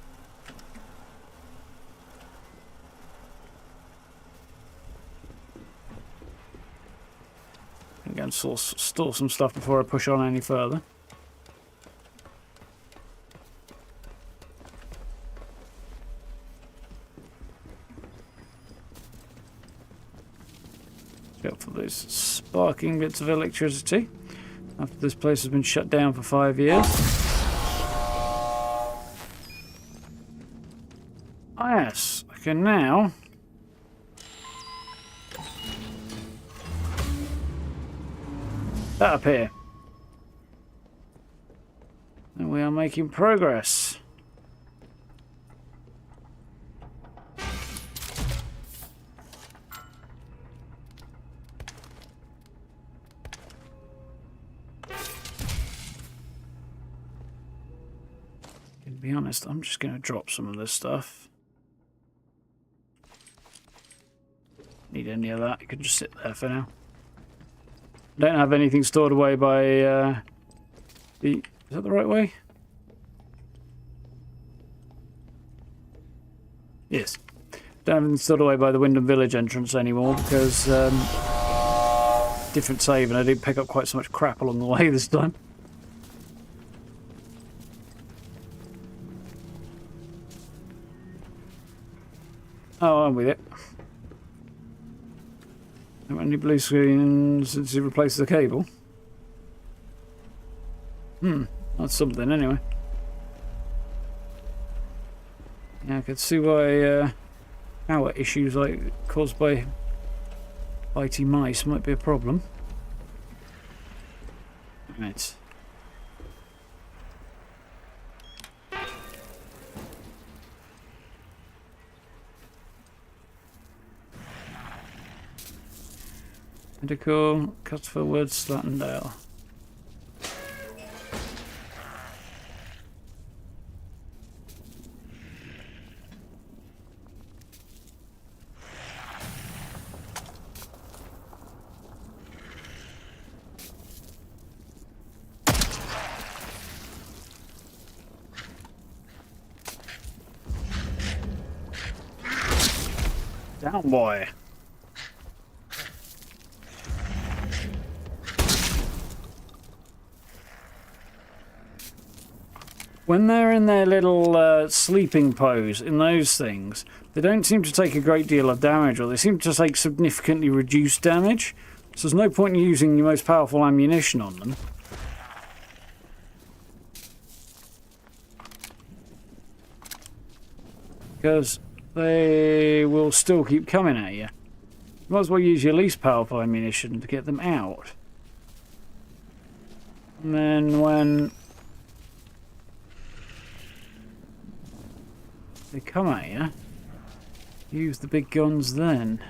I'm going to store some stuff before I push on any further. Go for those sparking bits of electricity after this place has been shut down for 5 years. Ah, yes, I can now that up here. And we are making progress. To be honest, I'm just going to drop some of this stuff. Need any of that? It could just sit there for now. Don't have anything stored away by the... Is that the right way? Yes. Don't have anything stored away by the Wyndham Village entrance anymore because different save and I didn't pick up quite so much crap along the way this time. Oh, I'm with it. Any blue screen since he replaced the cable? That's something anyway. Yeah, I could see why power issues like caused by bitey mice might be a problem. Right. Medical, Cutsforward, Slatendale. Down, boy. When they're in their little sleeping pose in those things, they don't seem to take a great deal of damage, or they seem to take significantly reduced damage. So there's no point in using your most powerful ammunition on them. Because they will still keep coming at you. You might as well use your least powerful ammunition to get them out. And then when they come at you, use the big guns then.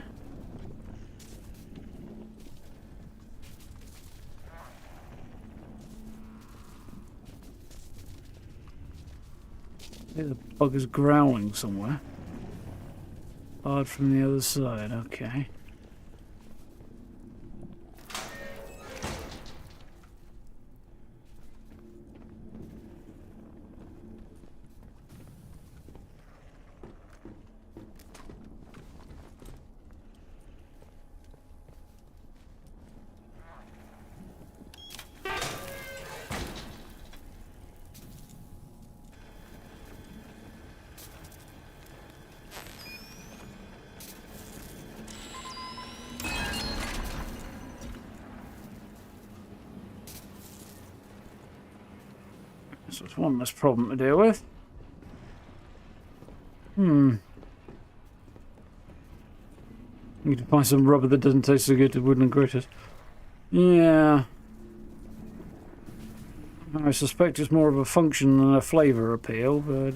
The bugger's growling somewhere. Hard from the other side, okay. So it's one less problem to deal with. Need to find some rubber that doesn't taste so good to wooden gritters. Yeah. I suspect it's more of a function than a flavour appeal, but...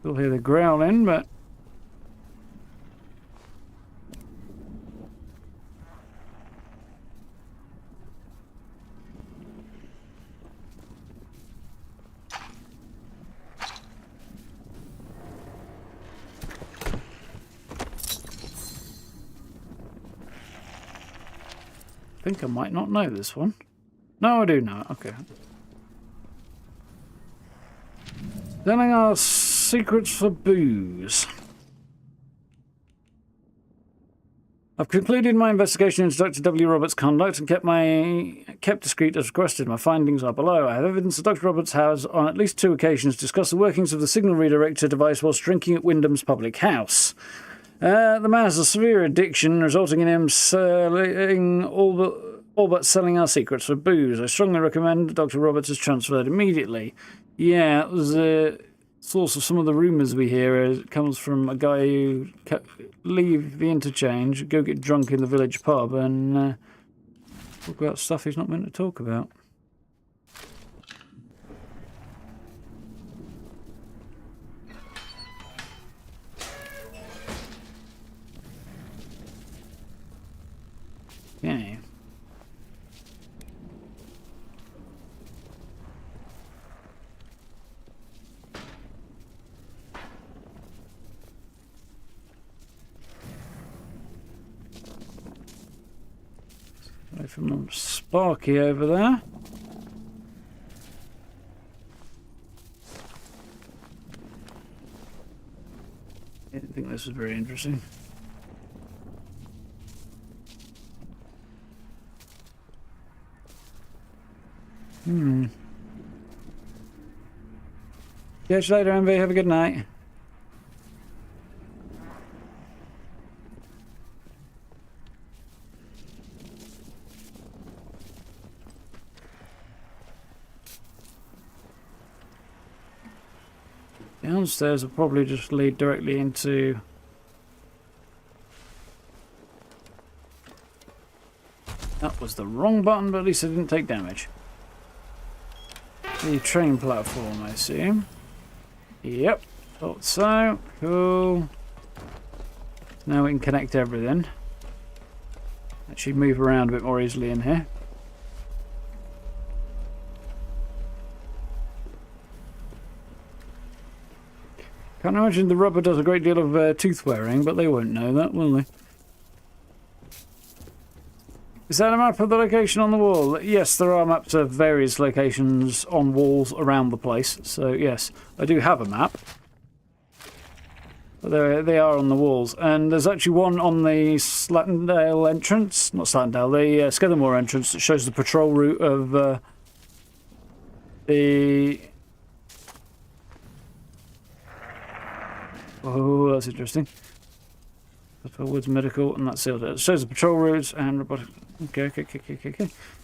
Still hear the growling, but... I think I might not know this one. No, I do know it. Okay. Selling our secrets for booze. I've concluded my investigation into Dr. W. Roberts' conduct and kept discreet as requested. My findings are below. I have evidence that Dr. Roberts has, on at least 2 occasions, discussed the workings of the signal redirector device whilst drinking at Wyndham's public house. The man has a severe addiction, resulting in him selling all but selling our secrets for booze. I strongly recommend Dr. Roberts is transferred immediately. Yeah, it was the source of some of the rumours we hear. It comes from a guy who leave the interchange, go get drunk in the village pub, and talk about stuff he's not meant to talk about. Okay. Away from Sparky over there. I didn't think this was very interesting. Catch you later, MV. Have a good night. Downstairs will probably just lead directly into... That was the wrong button, but at least I didn't take damage. The train platform, I assume. Yep, thought so. Cool. Now we can connect everything. Actually move around a bit more easily in here. Can't imagine the rubber does a great deal of tooth wearing, but they won't know that, will they? Is that a map of the location on the wall? Yes, there are maps of various locations on walls around the place. So yes, I do have a map. But they are on the walls. And there's actually one on the Slatendale entrance. Not Slatendale, the Skethermore entrance that shows the patrol route of the... Oh, that's interesting. Woods Medical, and that sealed it. It shows the patrol routes and robotic... Okay.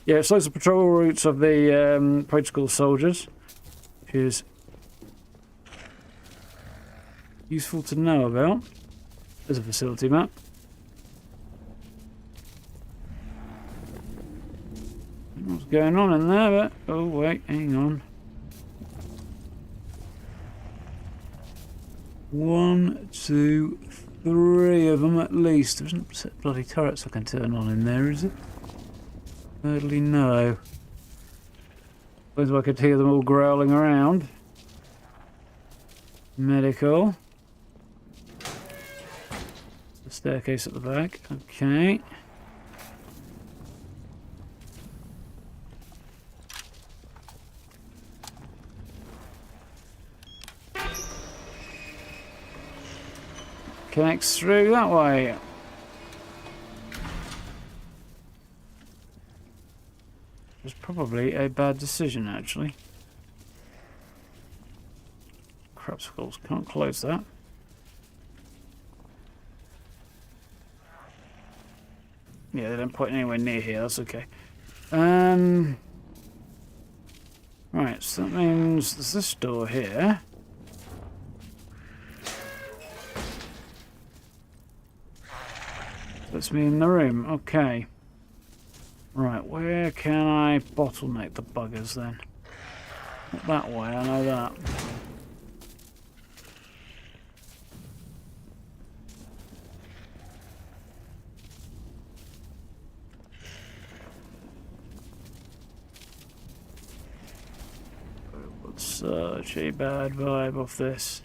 Yeah, it shows the patrol routes of the protocol soldiers, which is useful to know about. There's a facility map. What's going on in there, but... Oh, wait, hang on. 1, 2, 3 of them at least. There isn't bloody turrets I can turn on in there, is it? Thirdly, no. Suppose I could hear them all growling around. Medical. The staircase at the back. Okay. Connects through that way. It was probably a bad decision, actually. Crapsicles, can't close that. Yeah, they don't point anywhere near here, that's okay. Right, so that means there's this door here. That's me in the room, okay. Right, where can I bottleneck the buggers then? Not that way, I know that. Such a bad vibe off this.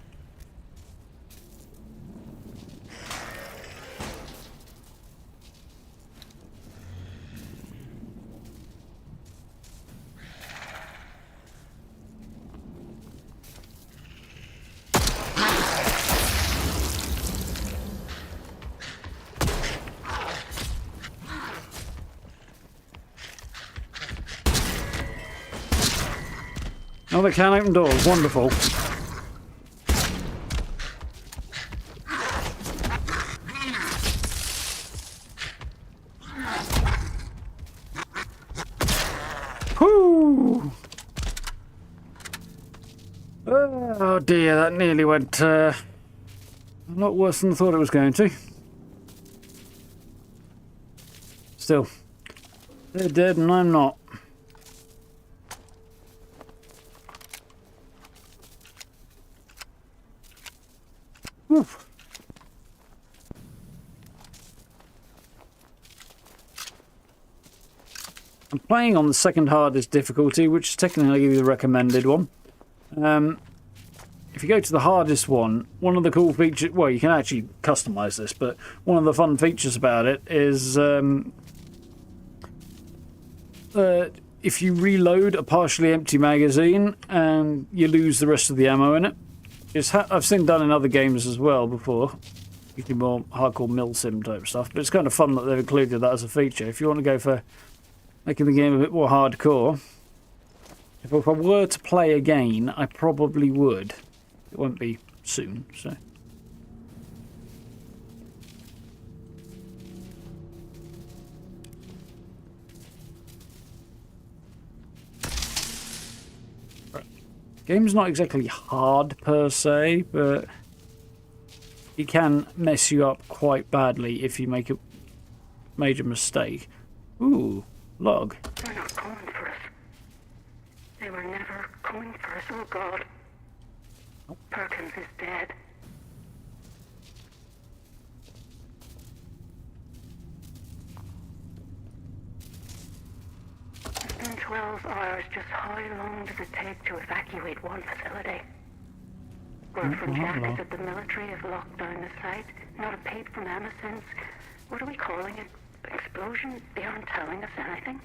Oh, they can't open doors. Wonderful. Whoo! Oh dear, that nearly went a lot worse than I thought it was going to. Still, they're dead and I'm not. Oof. I'm playing on the second hardest difficulty, which is technically the recommended one. If you go to the hardest one of the cool features, well, you can actually customize this, but one of the fun features about it is if you reload a partially empty magazine and you lose the rest of the ammo in it. I've seen done in other games as well before, usually more hardcore milsim type stuff, but it's kind of fun that they've included that as a feature. If you want to go for making the game a bit more hardcore, if I were to play again, I probably would. It won't be soon, so. Game's not exactly hard per se, but it can mess you up quite badly if you make a major mistake. Ooh, log. They're not coming for us. They were never coming for us, oh God. Perkins is dead. It's been 12 hours. Just how long does it take to evacuate one facility? Word from Jack is that the military have locked down the site. Not a peep from Emma since... What are we calling it? Explosion? They aren't telling us anything.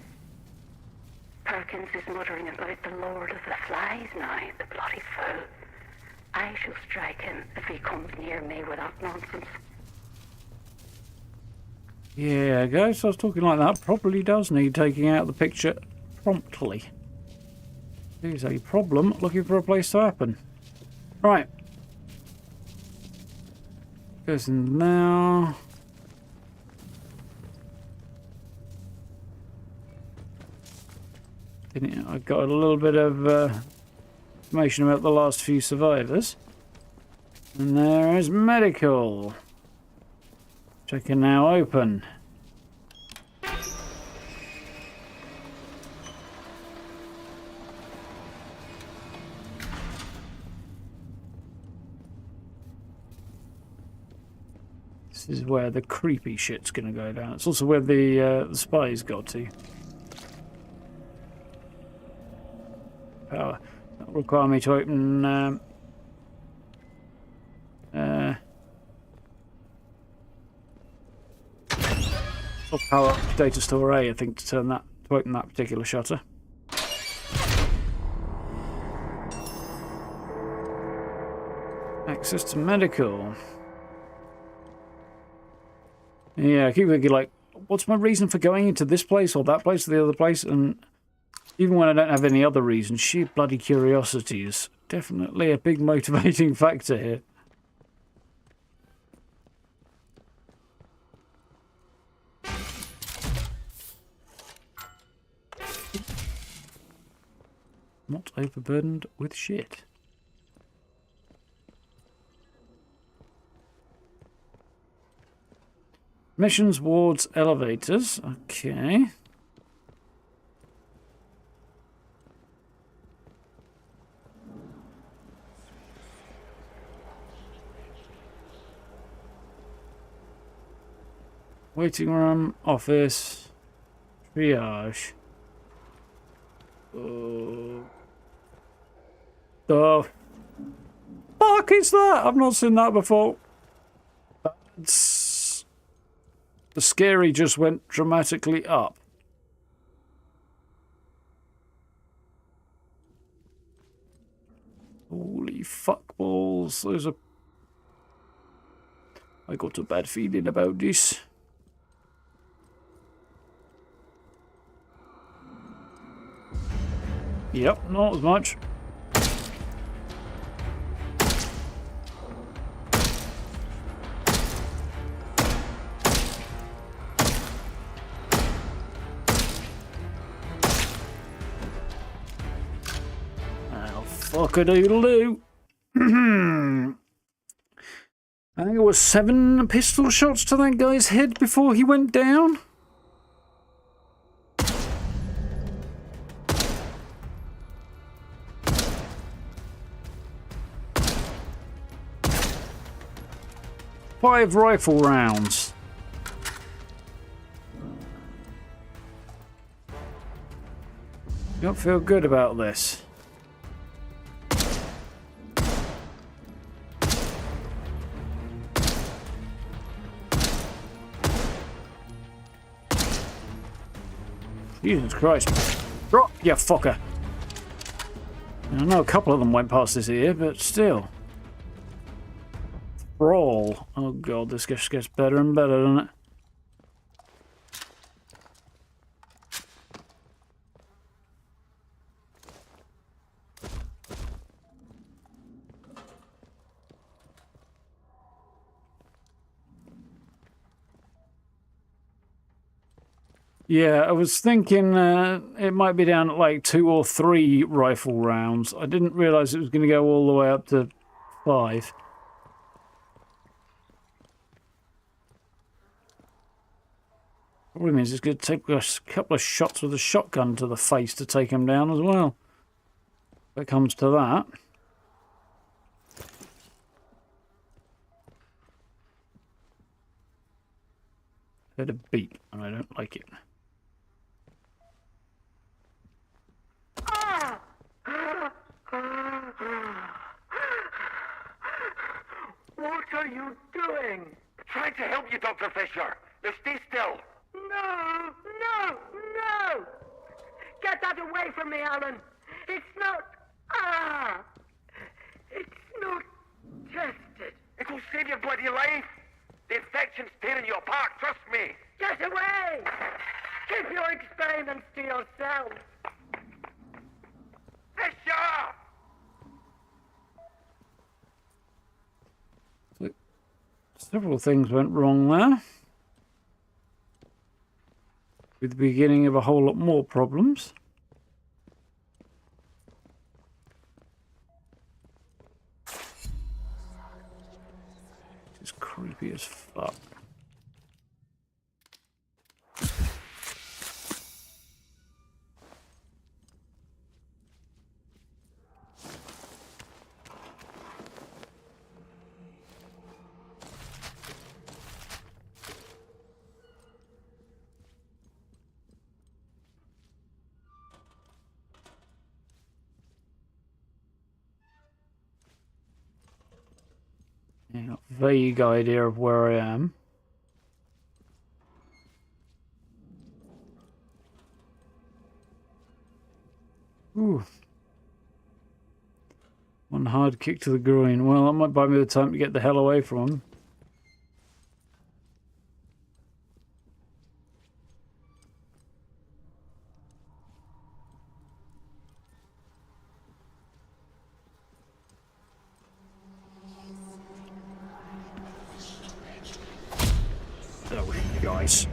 Perkins is muttering about the Lord of the Flies now, the bloody fool. I shall strike him if he comes near me with that nonsense. Yeah, guys, I was talking like that. Probably does need taking out of the picture promptly. There's a problem looking for a place to happen. Right. Goes in now. I got a little bit of information about the last few survivors. And there is medical, which I can now open. This is where the creepy shit's gonna go down. It's also where the spies got to. require me to open or power up data store A, I think, to open that particular shutter. Access to medical. Yeah, I keep thinking, like, what's my reason for going into this place or that place or the other place? And even when I don't have any other reason, sheer bloody curiosity is definitely a big motivating factor here. Not overburdened with shit. Missions, wards, elevators. Okay. Waiting room, office, triage. The fuck is that? I've not seen that before. The scary just went dramatically up. Holy fuck balls. I got a bad feeling about this. Yep, not as much. Fuck-a-doodle-doo. I think it was 7 pistol shots to that guy's head before he went down. Five rifle rounds. Don't feel good about this. Jesus Christ. Drop, you fucker. I know a couple of them went past this ear, but still. Brawl. Oh god, this just gets better and better, doesn't it? Yeah, I was thinking it might be down at like 2 or 3 rifle rounds. I didn't realise it was going to go all the way up to 5. Probably means it's going to take a couple of shots with a shotgun to the face to take him down as well. If it comes to that. Heard a beep, and I don't like it. What are you doing? Trying to help you, Dr. Fisher. Now stay still. No, no, no! Get that away from me, Alan. It's not... It's not tested. It'll save your bloody life. The infection's tearing you apart, trust me. Get away! Keep your experiments to yourself. Fisher! Several things went wrong there. With the beginning of a whole lot more problems. It's creepy as fuck. Yeah, got a vague idea of where I am. Ooh. One hard kick to the groin. Well, that might buy me the time to get the hell away from him. Oh, guys.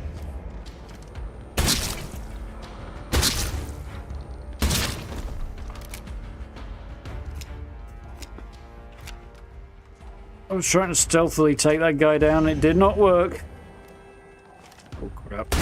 I was trying to stealthily take that guy down. It did not work. Oh, crap.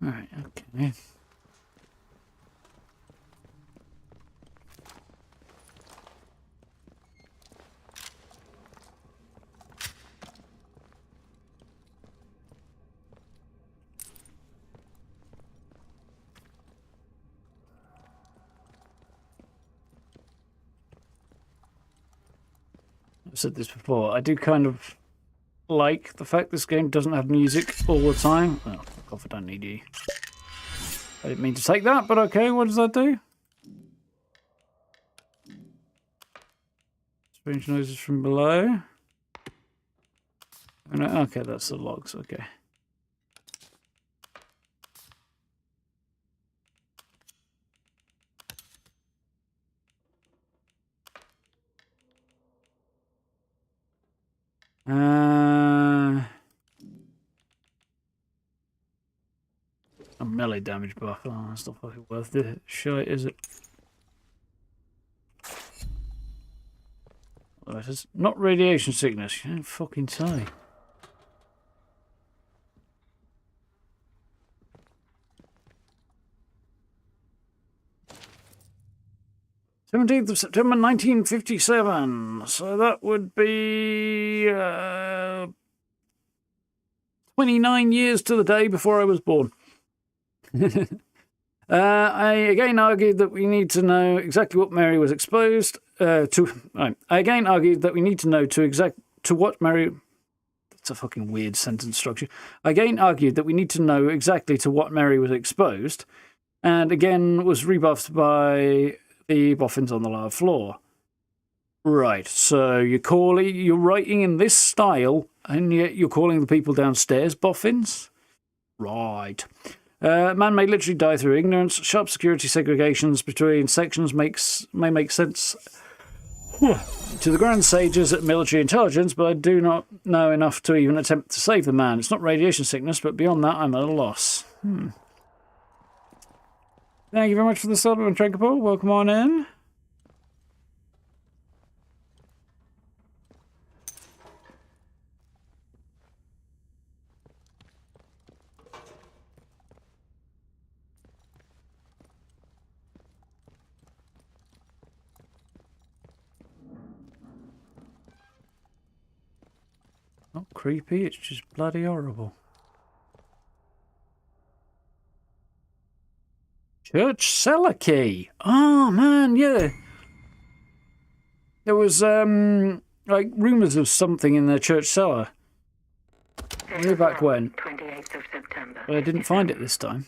Alright, okay. I've said this before, I do kind of like the fact this game doesn't have music all the time. Oh, fuck off, I don't need you. I didn't mean to take that, but okay, what does that do? Strange noises from below. Oh, no, okay, that's the logs, okay. A melee damage buff. Oh, that's not fucking worth the shit, is it? Oh, it's not radiation sickness. You don't fucking say. th of September 1957. So that would be 29 years to the day before I was born. I again argued that we need to know exactly what Mary was exposed to. I again argued that we need to know to what Mary. That's a fucking weird sentence structure. I again argued that we need to know exactly to what Mary was exposed, and again was rebuffed by the boffins on the lower floor. Right, so you're writing in this style, and yet you're calling the people downstairs boffins? Right. Man may literally die through ignorance. Sharp security segregations between sections may make sense to the grand sages at military intelligence, but I do not know enough to even attempt to save the man. It's not radiation sickness, but beyond that, I'm at a loss. Thank you very much for the sub, and Tranquil. Welcome on in. Not creepy, it's just bloody horrible. Church cellar key. Oh man, yeah. There was like rumours of something in the church cellar. Way back when. 28th of September. But I didn't find it this time.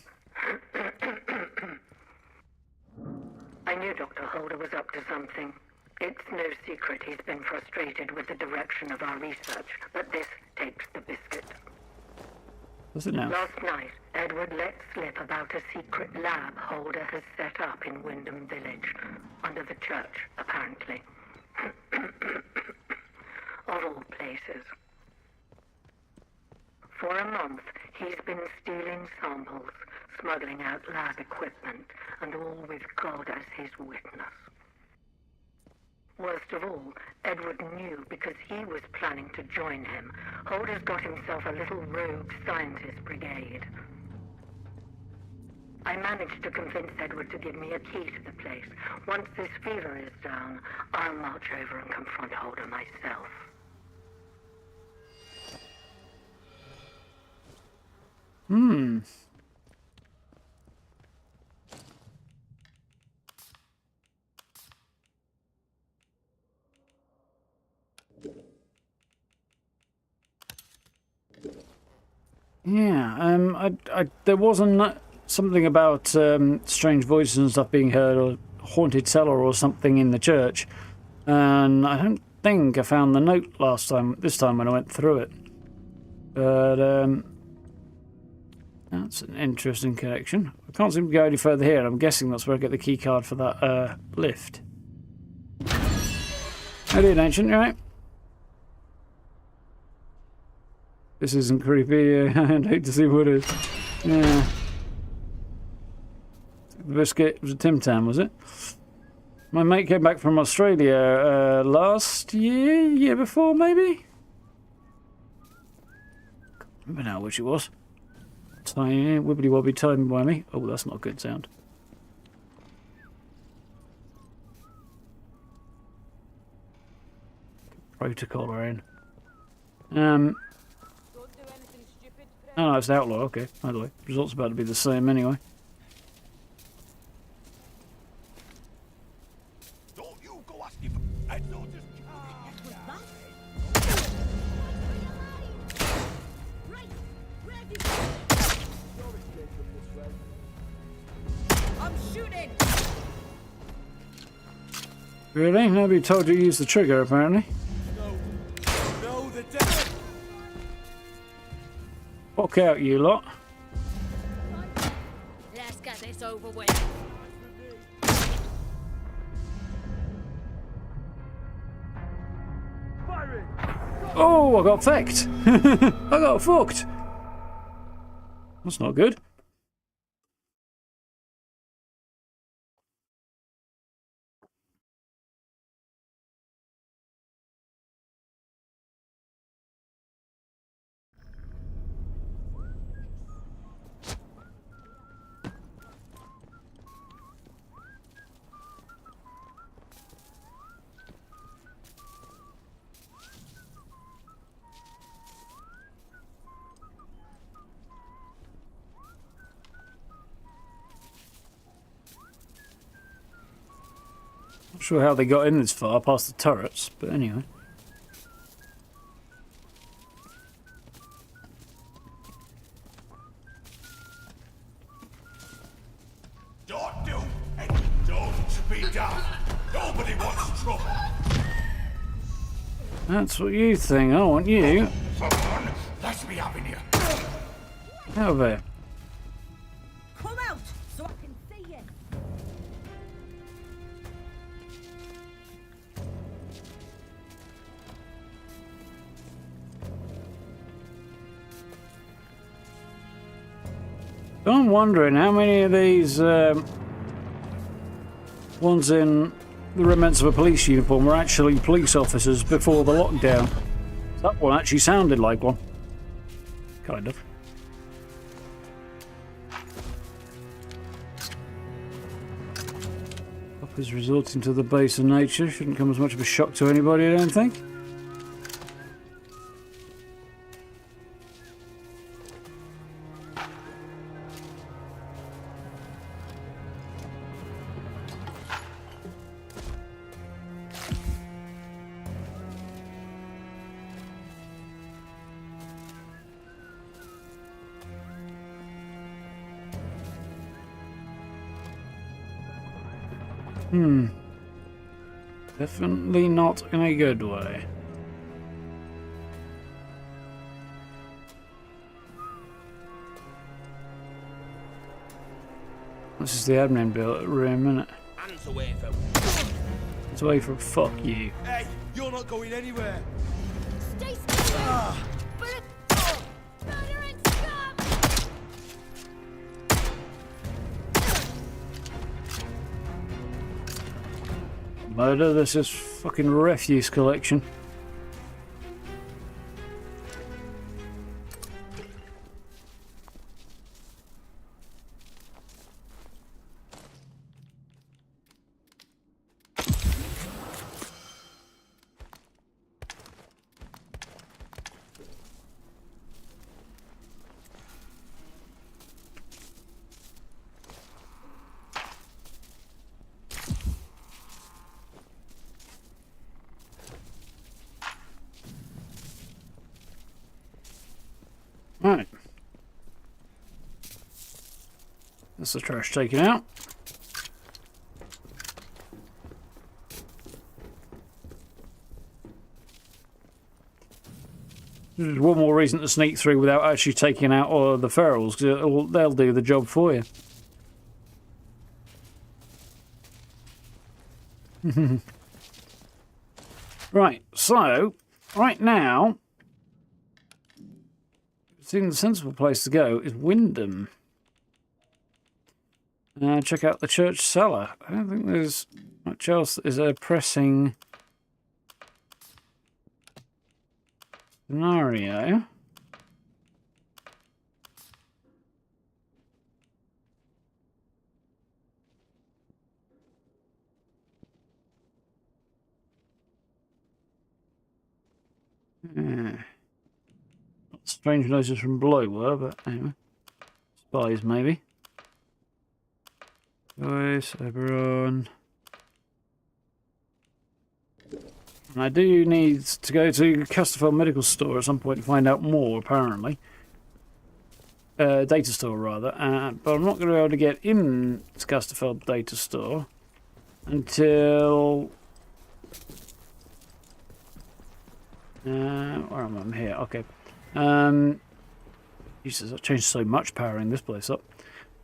I knew Dr. Holder was up to something. It's no secret he's been frustrated with the direction of our research, but this takes the biscuit. What's it now? Last night, Edward let slip about a secret lab Holder has set up in Wyndham Village, under the church, apparently. Of all places. For a month, he's been stealing samples, smuggling out lab equipment, and all with God as his witness. Worst of all, Edward knew because he was planning to join him. Holder's got himself a little rogue scientist brigade. I managed to convince Edward to give me a key to the place. Once this fever is down, I'll march over and confront Holder myself. Yeah, there wasn't something about strange voices and stuff being heard, or haunted cellar or something in the church, and I don't think I found the note this time when I went through it. But that's an interesting connection. I can't seem to go any further here, and I'm guessing that's where I get the key card for that lift. How do you, Ancient? You right? This isn't creepy. I'd hate to see what it is. Yeah. The biscuit was a Tim Tam, was it? My mate came back from Australia last year before, maybe? Can't remember now which it was. Tiny, wibbly wobbly, timey-wimey. Oh, that's not a good sound. Protocoler in. Oh, it's the outlaw, okay. By the way, results about to be the same anyway. Don't you go asking for... I don't just... I'm shooting! Really? Nobody told you to use the trigger, apparently. No, the devil! Fuck out, you lot. Let's get this over with. Oh, I got fecked. I got fucked. That's not good. Not sure how they got in this far past the turrets, but anyway. Don't do it! Don't be daft! Nobody wants trouble! That's what you think. I want you Come on, let's be having you! out there. Come out so I can see you. So I'm wondering how many of these ones in the remnants of a police uniform were actually police officers before the lockdown. That one actually sounded like one. Kind of. Is resorting to the base of nature. Shouldn't come as much of a shock to anybody, I don't think. Definitely not in a good way. This is the admin room, isn't it? Hands away from... It's away from fuck you. Hey, you're not going anywhere! Stay still! Murder and scum! Murder, this is fucking refuse collection. That's the trash taken out. There's one more reason to sneak through without actually taking out all of the ferals, because they'll do the job for you. Right, so, right now, it seems the sensible place to go is Wyndham. Check out the church cellar. I don't think there's much else that is a pressing scenario. Strange noises from below were, but anyway. Spies, maybe. Boys, Oberon. And I do need to go to Casterfell Medical Store at some point to find out more, apparently. Data Store, rather. But I'm not going to be able to get in to Casterfell Data Store until... where am I? I'm here. Okay. Jesus, I've changed so much powering this place up.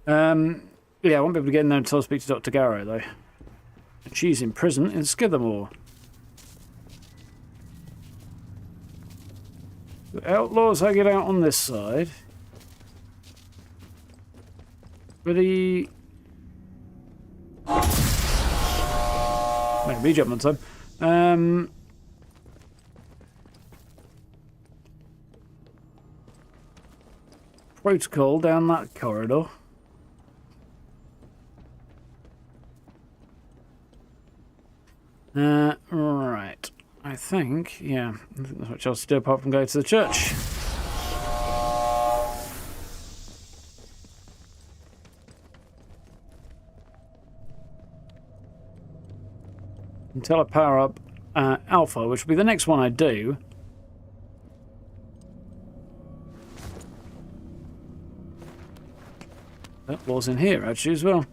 Yeah, I won't be able to get in there until I speak to Dr. Garrow, though. And she's in prison in Skithermore. The outlaws hanging out on this side. Ready? Maybe jump on time. Protocol down that corridor. Right. I think, yeah, I think there's much else to do apart from go to the church. Until I power up Alpha, which will be the next one I do. That was in here actually as well.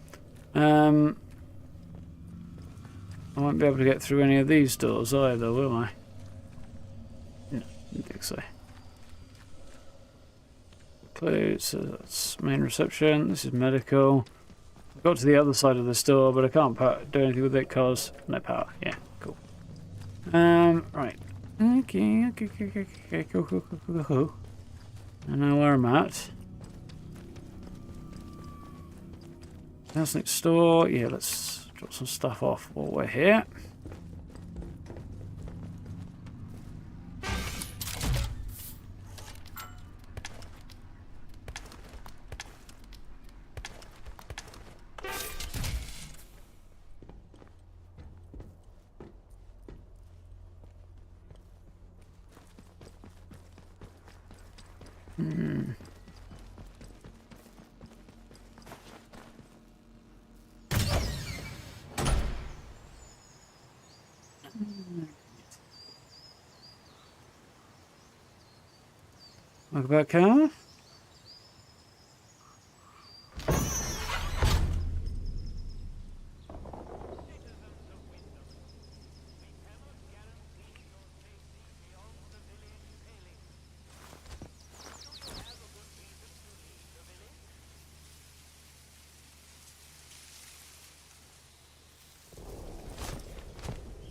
I won't be able to get through any of these doors either, will I? No, I don't think so. Close, so that's main reception. This is medical. I've got to the other side of the store, but I can't do anything with it because no power. Yeah, cool. Right. Okay, cool. I know where I'm at. House next door. Yeah, let's drop some stuff off while we're here. Look about car.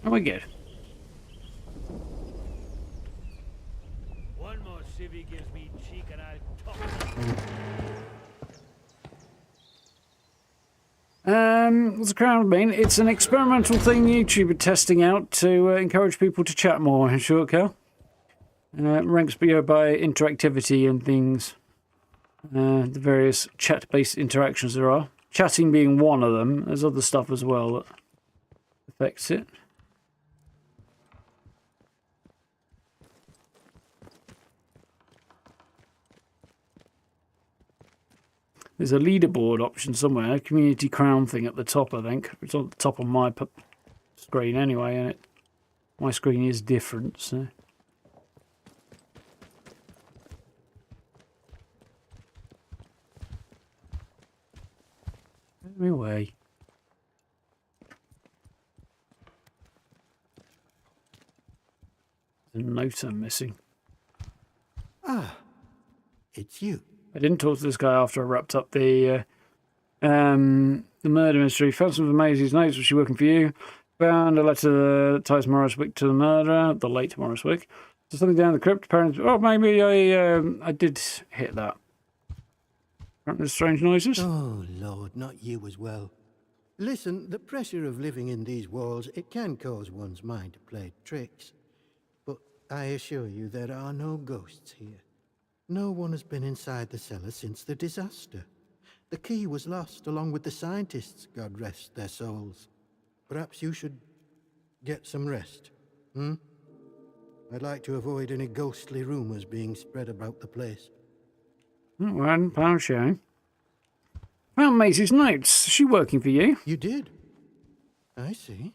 Oh, we good. One more civvy gives me cheek and I'll talk. What's the crown mean? It's an experimental thing YouTube are testing out to encourage people to chat more, in short, Cal. Ranks by interactivity and things. The various chat-based interactions there are. Chatting being one of them. There's other stuff as well that affects it. There's a leaderboard option somewhere, a community crown thing at the top, I think. It's on the top of my screen anyway, and my screen is different, so... me away. There's a note I'm missing. Ah, it's you. I didn't talk to this guy after I wrapped up the murder mystery. Found some of Maisie's notes. Was she working for you? Found a letter that ties Morris Wick to the murder, the late Morris Wick. There's something down the crypt. Apparently, oh, maybe I did hit that. Apparently, there's strange noises. Oh, Lord, not you as well. Listen, the pressure of living in these walls, it can cause one's mind to play tricks. But I assure you there are no ghosts here. No one has been inside the cellar since the disaster. The key was lost along with the scientists, God rest their souls. Perhaps you should get some rest, hmm? I'd like to avoid any ghostly rumors being spread about the place. Well, pound shame. Found Maisie's notes. Is she working for you? You did? I see.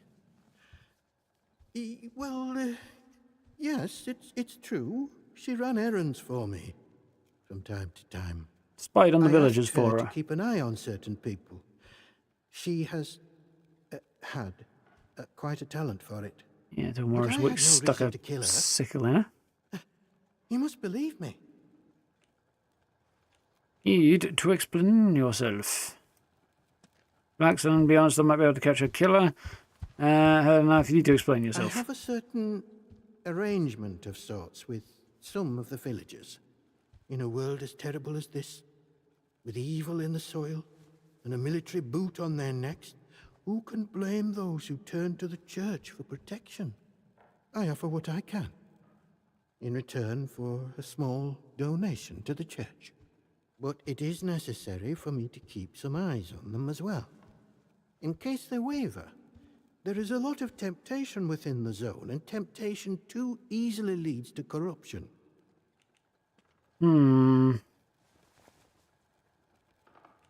Well, yes, it's true. She ran errands for me from time to time. Spied on the villagers for her. To keep an eye on certain people. She has had quite a talent for it. Yeah, the Morris Wick stuck a sickle in her. You must believe me. Need to explain yourself. Relax and be honest, I might be able to catch a killer. Now, if you need to explain yourself. I have a certain arrangement of sorts with some of the villagers. In a world as terrible as this, with evil in the soil and a military boot on their necks, who can blame those who turn to the church for protection? I offer what I can, in return for a small donation to the church. But it is necessary for me to keep some eyes on them as well. In case they waver, there is a lot of temptation within the zone, and temptation too easily leads to corruption. Could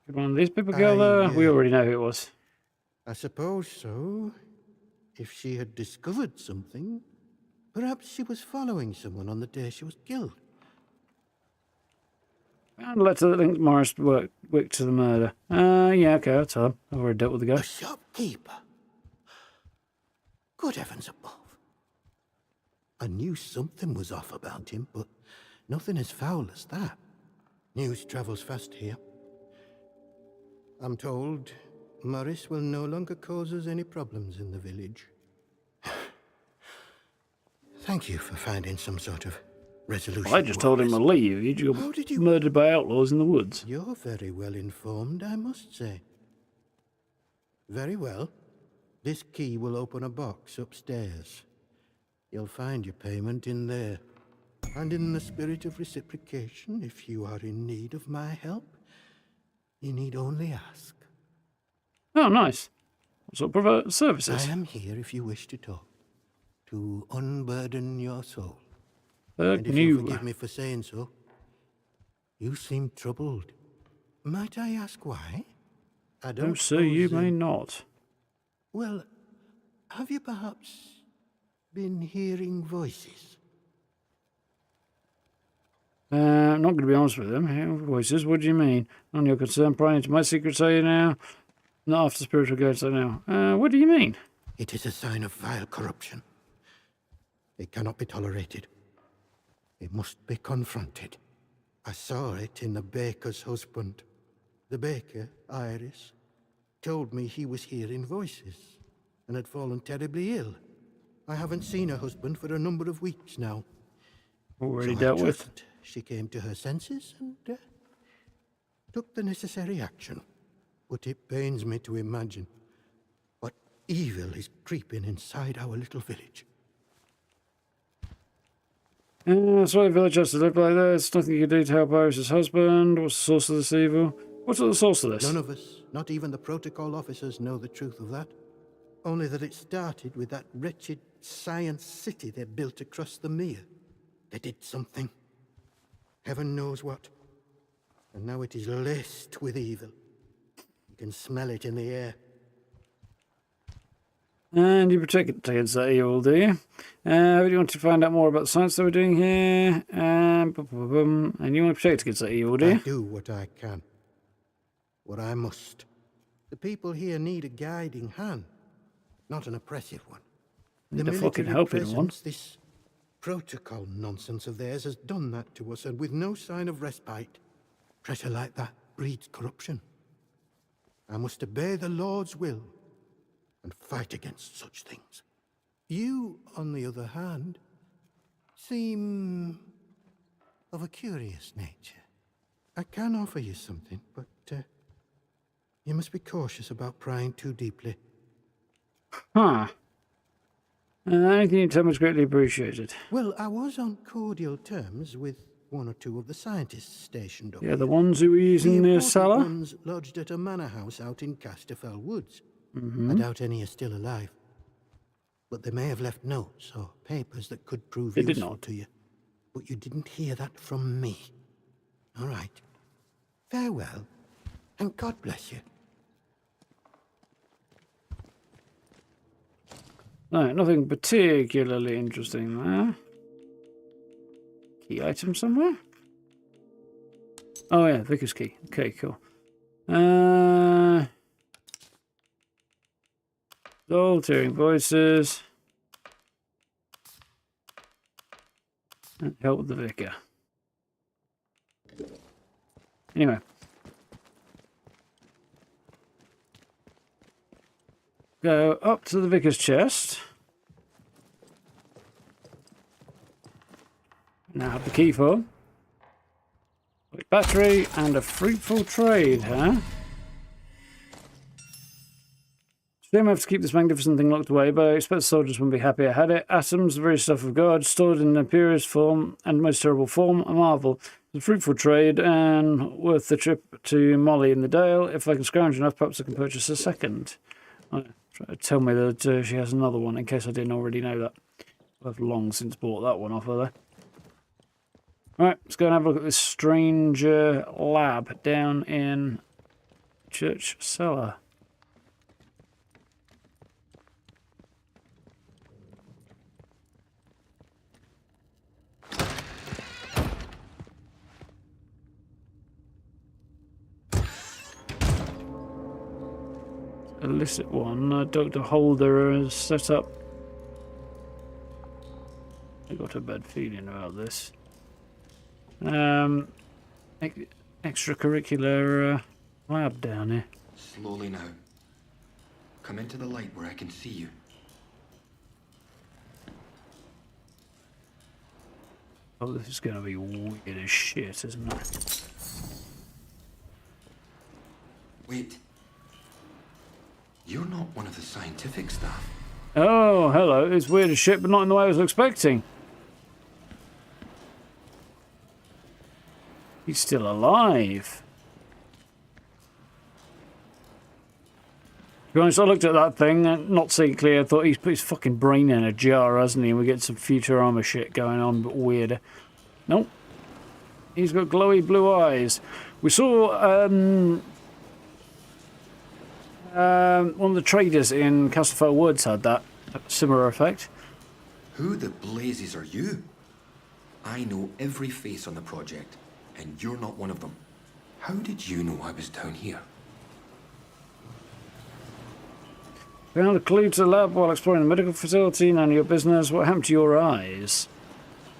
one of these people go there? We already know who it was. I suppose so. If she had discovered something, perhaps she was following someone on the day she was killed. Found a letter that linked Morris Wick to the murder. Yeah, okay, I'll tell him. I've already dealt with the guy. A shopkeeper? Good heavens above. I knew something was off about him, but nothing as foul as that. News travels fast here. I'm told Morris will no longer cause us any problems in the village. Thank you for finding some sort of resolution. Well, I just told him to leave. He got murdered by outlaws in the woods. You're very well informed, I must say. Very well. This key will open a box upstairs. You'll find your payment in there. And in the spirit of reciprocation, if you are in need of my help, you need only ask. Oh, nice. What sort of services? I am here if you wish to talk. To unburden your soul. And if you forgive me for saying so, you seem troubled. Might I ask why? I don't sir, you may not. Well, have you perhaps been hearing voices? I'm not going to be honest with them. Hearing voices, what do you mean? None of your concern, prying into my secrets, are you now? Not after spiritual guides, I know. What do you mean? It is a sign of vile corruption. It cannot be tolerated. It must be confronted. I saw it in the baker's husband. The baker, Iris, told me he was hearing voices and had fallen terribly ill. I haven't seen her husband for a number of weeks now. Already dealt with. She came to her senses and took the necessary action. But it pains me to imagine what evil is creeping inside our little village. That's why the village has to live like that. There's nothing you can do to help Iris' husband. What's the source of this evil? What's the source of this? None of us, not even the protocol officers, know the truth of that. Only that it started with that wretched science city they built across the mere. They did something. Heaven knows what. And now it is laced with evil. You can smell it in the air. And you protect it against that evil, do you? But you want to find out more about the science that we're doing here. And you want to protect against that evil, do you? I do what I can. What I must. The people here need a guiding hand, not an oppressive one. Need a fucking helping one. This protocol nonsense of theirs has done that to us, and with no sign of respite, pressure like that breeds corruption. I must obey the Lord's will and fight against such things. You, on the other hand, seem of a curious nature. I can offer you something, but you must be cautious about prying too deeply. Huh. Anything you tell me is greatly appreciated. Well, I was on cordial terms with one or two of the scientists stationed up Yeah, here. the ones who were using the cellar? Ones lodged at a manor house out in Casterfell Woods. I doubt any are still alive. But they may have left notes or papers that could prove useful to you. But you didn't hear that from me. All right. Farewell, and God bless you. No, nothing particularly interesting there. Key item somewhere? Oh yeah, Vicar's key. Okay, cool. Altering voices. Help the vicar. Anyway. Go up to the vicar's chest. Now have the key for. Battery and a fruitful trade, huh? Shame I have to keep this magnificent thing locked away, but I expect the soldiers wouldn't be happy I had it. Atoms, the very stuff of God, stored in the purest form and most terrible form, a marvel. It's a fruitful trade and worth the trip to Molly in the Dale. If I can scrounge enough, perhaps I can purchase a second. Try to tell me that she has another one, in case I didn't already know that. I've long since bought that one off of her. Alright, let's go and have a look at this stranger lab down in Church Cellar. Illicit one. Dr. Holder has set up. I got a bad feeling about this. Extracurricular lab down here. Slowly now. Come into the light where I can see you. Oh, this is going to be weird as shit, isn't it? Wait. You're not one of the scientific staff. Oh, hello. It's weird as shit, but not in the way I was expecting. He's still alive. To be honest, I looked at that thing and not seeing clear. I thought he's put his fucking brain in a jar, hasn't he? And we get some Futurama shit going on, but weirder. Nope. He's got glowy blue eyes. We saw one of the traders in Castlefell Woods had that similar effect. Who the blazes are you? I know every face on the project, and you're not one of them. How did you know I was down here? Found a clue to the lab while exploring the medical facility. None of your business. What happened to your eyes?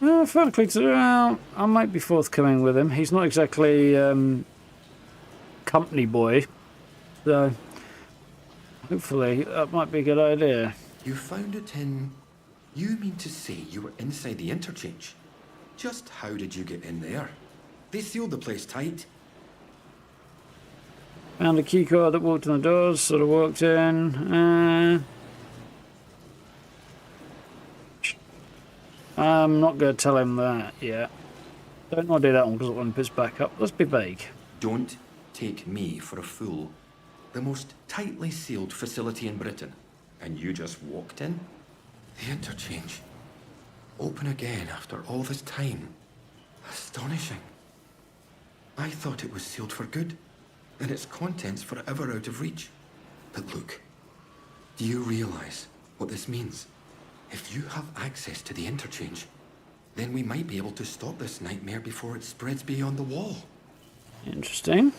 I found a clue to... I might be forthcoming with him. He's not exactly company boy. So... hopefully, that might be a good idea. You found it in... You mean to say you were inside the interchange? Just how did you get in there? They sealed the place tight. Found a key card that walked in the doors, sort of walked in. I'm not going to tell him that yet. Don't want to do that one because it won't piss back up. Let's be vague. Don't take me for a fool. The most tightly sealed facility in Britain. And you just walked in? The interchange. Open again after all this time. Astonishing. I thought it was sealed for good, and its contents forever out of reach. But look, do you realize what this means? If you have access to the interchange, then we might be able to stop this nightmare before it spreads beyond the wall. Interesting.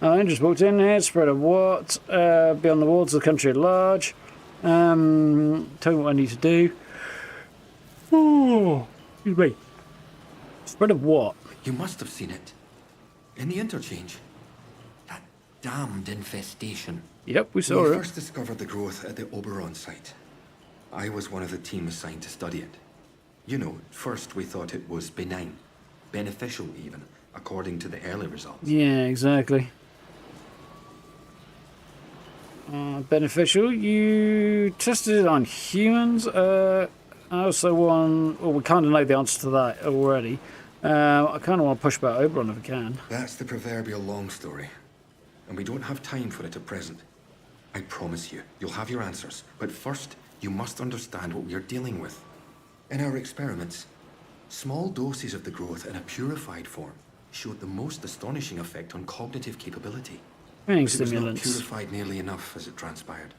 I just walked in here, spread of what? Beyond the walls of the country at large. Tell me what I need to do. Oh, excuse me. Spread of what? You must have seen it. In the interchange. That damned infestation. Yep, we saw We it. first discovered the growth at the Oberon site. I was one of the team assigned to study it. You know, at first we thought it was benign. Beneficial even, according to the early results. Yeah, exactly. Beneficial. You tested it on humans. I also want... Well, we kind of know the answer to that already. I kind of want to push back Oberon if I can. That's the proverbial long story. And we don't have time for it at present. I promise you, you'll have your answers. But first, you must understand what we are dealing with. In our experiments, small doses of the growth in a purified form showed the most astonishing effect on cognitive capability. Brain But it was not stimulants. purified nearly enough, as it transpired.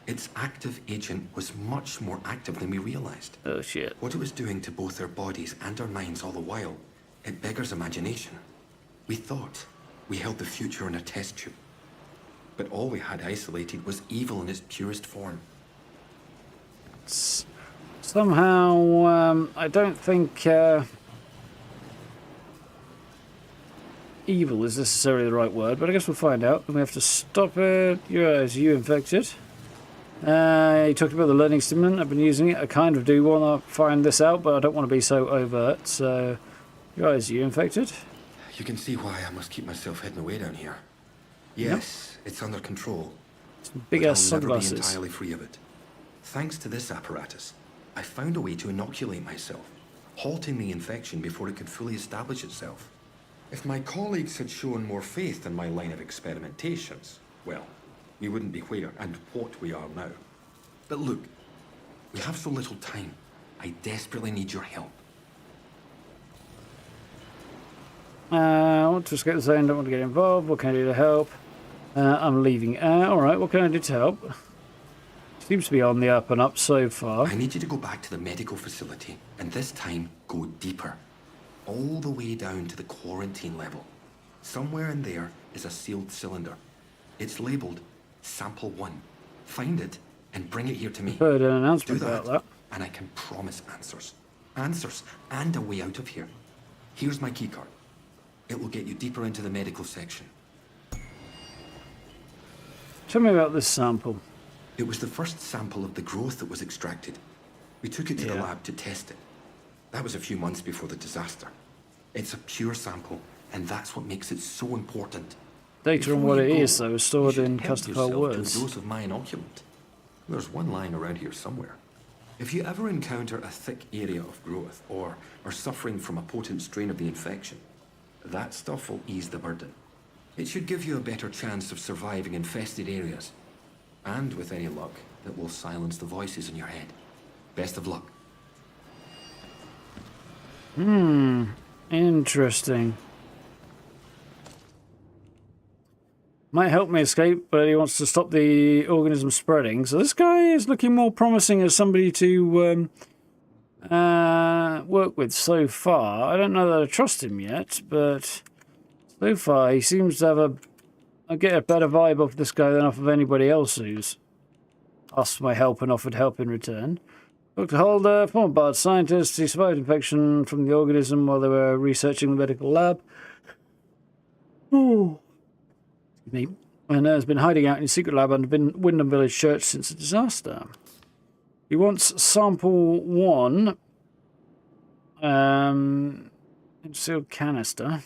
Its active agent was much more active than we realized. Oh, shit. What it was doing to both our bodies and our minds all the while, it beggars imagination. We thought we held the future in a test tube. But all we had isolated was evil in its purest form. Somehow, I don't think evil is necessarily the right word, but I guess we'll find out. We have to stop it. You infected. You talked about the learning stimulant. I've been using it. I kind of do want to find this out, but I don't want to be so overt. So, you infected? You can see why I must keep myself hidden away down here. Yes, it's under control. Big but ass I'll never be sunglasses. entirely free of it. Thanks to this apparatus, I found a way to inoculate myself, halting the infection before it could fully establish itself. If my colleagues had shown more faith in my line of experimentations, well, we wouldn't be where and what we are now. But look, we have so little time. I desperately need your help. I want to escape the zone, don't want to get involved. What can I do to help? I'm leaving. Alright, what can I do to help? Seems to be on the up and up so far. I need you to go back to the medical facility, and this time, go deeper. All the way down to the quarantine level. Somewhere in there is a sealed cylinder. It's labeled Sample 1. Find it, and bring it here to me. Heard an announcement Do about that. and I can promise answers. Answers, and a way out of here. Here's my keycard. It will get you deeper into the medical section. Tell me about this sample. It was the first sample of the growth that was extracted. We took it to the Yeah. lab to test it. That was a few months before the disaster. It's a pure sample, and that's what makes it so important. Data on Before what you it go, is, though, is stored you should in help Custopher yourself words. to a dose of my inoculant. There's one lying around here somewhere. If you ever encounter a thick area of growth, or are suffering from a potent strain of the infection, that stuff will ease the burden. It should give you a better chance of surviving infested areas. And with any luck, it will silence the voices in your head. Best of luck. Interesting. Might help me escape, but he wants to stop the organism spreading. So this guy is looking more promising as somebody to work with so far. I don't know that I trust him yet, but so far he seems to have I get a better vibe off this guy than off of anybody else who's asked for my help and offered help in return. Dr. Holder, former Bard scientist, he survived infection from the organism while they were researching the medical lab. Oh. Excuse me. And has been hiding out in a secret lab under Wyndham Village Church since the disaster. He wants sample 1 in sealed canister.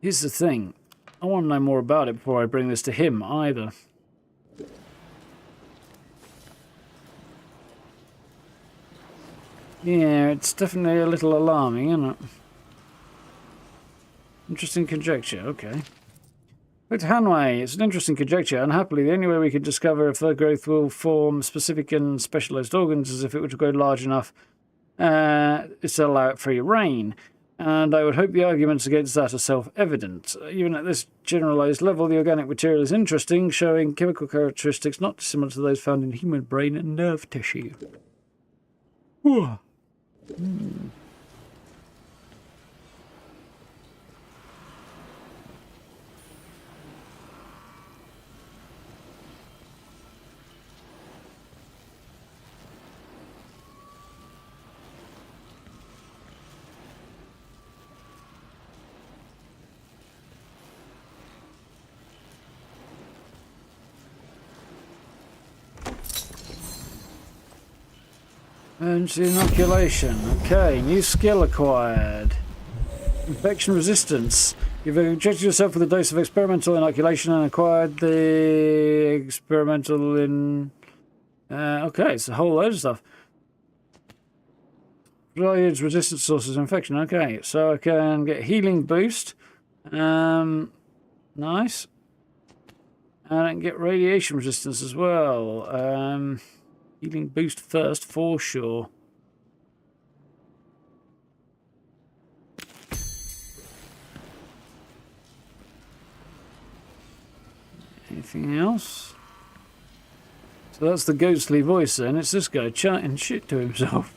Here's the thing. I want to know more about it before I bring this to him either. Yeah, it's definitely a little alarming, isn't it? Interesting conjecture, okay. Dr. Hanway, it's an interesting conjecture. Unhappily, the only way we could discover if the growth will form specific and specialized organs is if it were to grow large enough is to allow it free reign. And I would hope the arguments against that are self-evident. Even at this generalized level, the organic material is interesting, showing chemical characteristics not dissimilar to those found in human brain and nerve tissue. Emergency inoculation. Okay, new skill acquired. Infection resistance. You've injected yourself with a dose of experimental inoculation and acquired the experimental in... okay, it's a whole load of stuff. Foliage resistant sources of infection. Okay, so I can get healing boost. Nice. And I can get radiation resistance as well. Healing boost first, for sure. Anything else? So that's the ghostly voice then. It's this guy chatting shit to himself.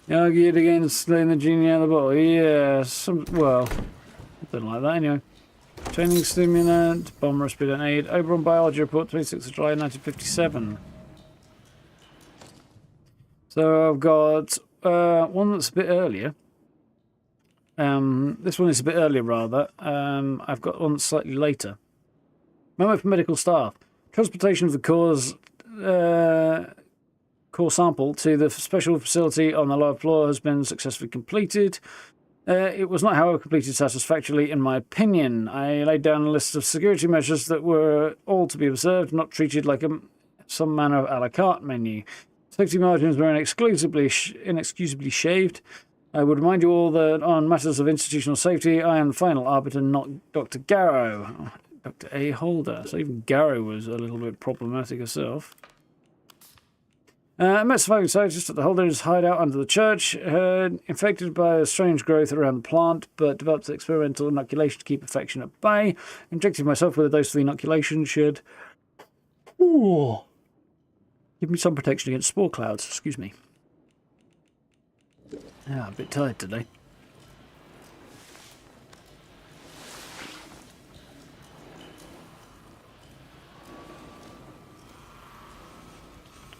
You argued against slaying the genie out of the bottle. Yeah, well, something like that anyway. Training stimulant, bomb respirant aid. Oberon Biology Report, 26th of July 1957. So I've got one that's a bit earlier. This one is a bit earlier, rather. I've got one that's slightly later. Memo for medical staff. Transportation of the core sample to the special facility on the lower floor has been successfully completed. It was not, however, completed satisfactorily, in my opinion. I laid down a list of security measures that were all to be observed, not treated like some manner of a la carte menu. Safety margins were inexcusably shaved. I would remind you all that on matters of institutional safety, I am the final arbiter, not Dr. Garrow. Dr. A. Holder. So even Garrow was a little bit problematic herself. I met surviving scientists at the Holder's hideout under the church, infected by a strange growth around the plant, but developed experimental inoculation to keep infection at bay. Injected myself with a dose of the inoculation should give me some protection against spore clouds. Excuse me. Yeah, a bit tired today.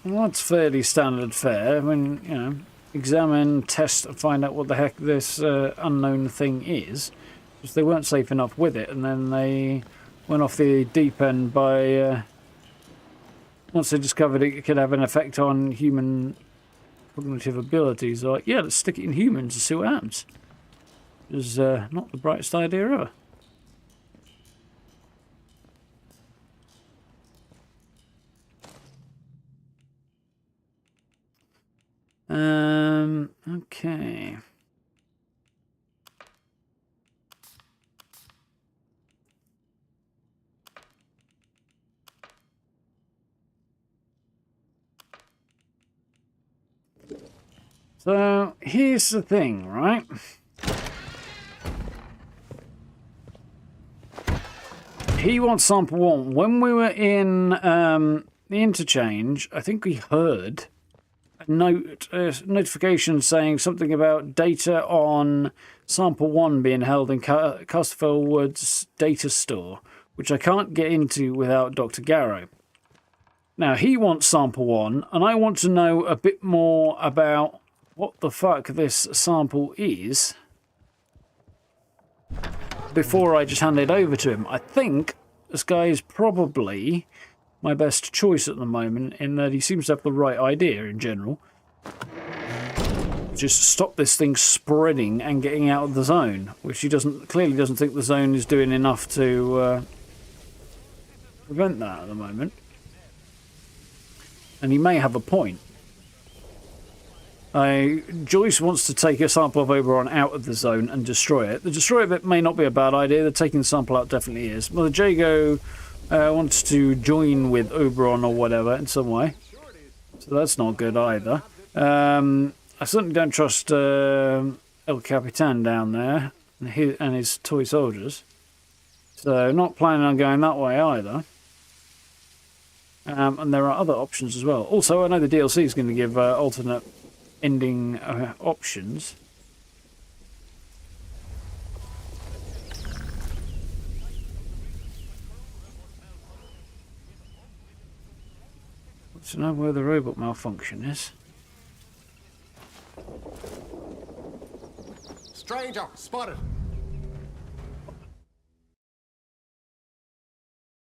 Well, that's fairly standard fare. I mean, you know, examine, test, and find out what the heck this unknown thing is. Because they weren't safe enough with it, and then they went off the deep end by... once they discovered it could have an effect on human cognitive abilities, they're like, yeah, let's stick it in humans and see what happens. It was not the brightest idea ever. Okay. So here's the thing, right? He wants sample one. When we were in the interchange, I think we heard notification saying something about data on sample one being held in Casterfell Woods data store, which I can't get into without Dr. Garrow. Now, he wants sample one, and I want to know a bit more about what the fuck this sample is before I just hand it over to him. I think this guy is probably my best choice at the moment, in that he seems to have the right idea in general. Just stop this thing spreading and getting out of the zone, which he clearly doesn't think the zone is doing enough to prevent that at the moment. And he may have a point. Joyce wants to take a sample of Oberon out of the zone and destroy it. The destroy bit may not be a bad idea. The taking the sample out definitely is. Mother Jago wants to join with Oberon or whatever in some way. So that's not good either. I certainly don't trust El Capitan down there and his toy soldiers. So not planning on going that way either. And there are other options as well. Also, I know the DLC is going to give alternate ending options. To know where the robot malfunction is. Stranger, spotted.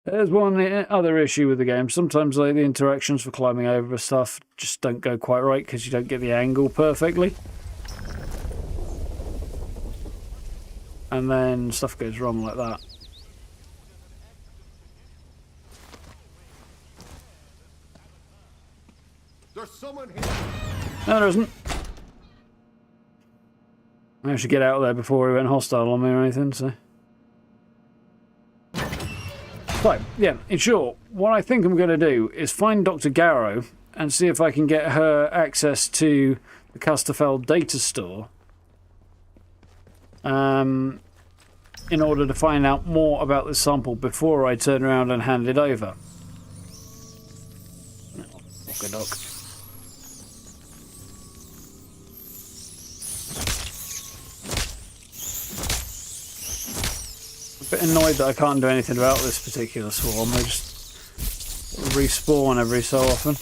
There's one other issue with the game. Sometimes like the interactions for climbing over stuff just don't go quite right because you don't get the angle perfectly. And then stuff goes wrong like that. There's someone here. No, there isn't. I should get out of there before he went hostile on me or anything, so... Right, yeah, in short, what I think I'm going to do is find Dr. Garrow and see if I can get her access to the Casterfell data store in order to find out more about this sample before I turn around and hand it over. Good dog. A bit annoyed that I can't do anything about this particular swarm. They just respawn every so often.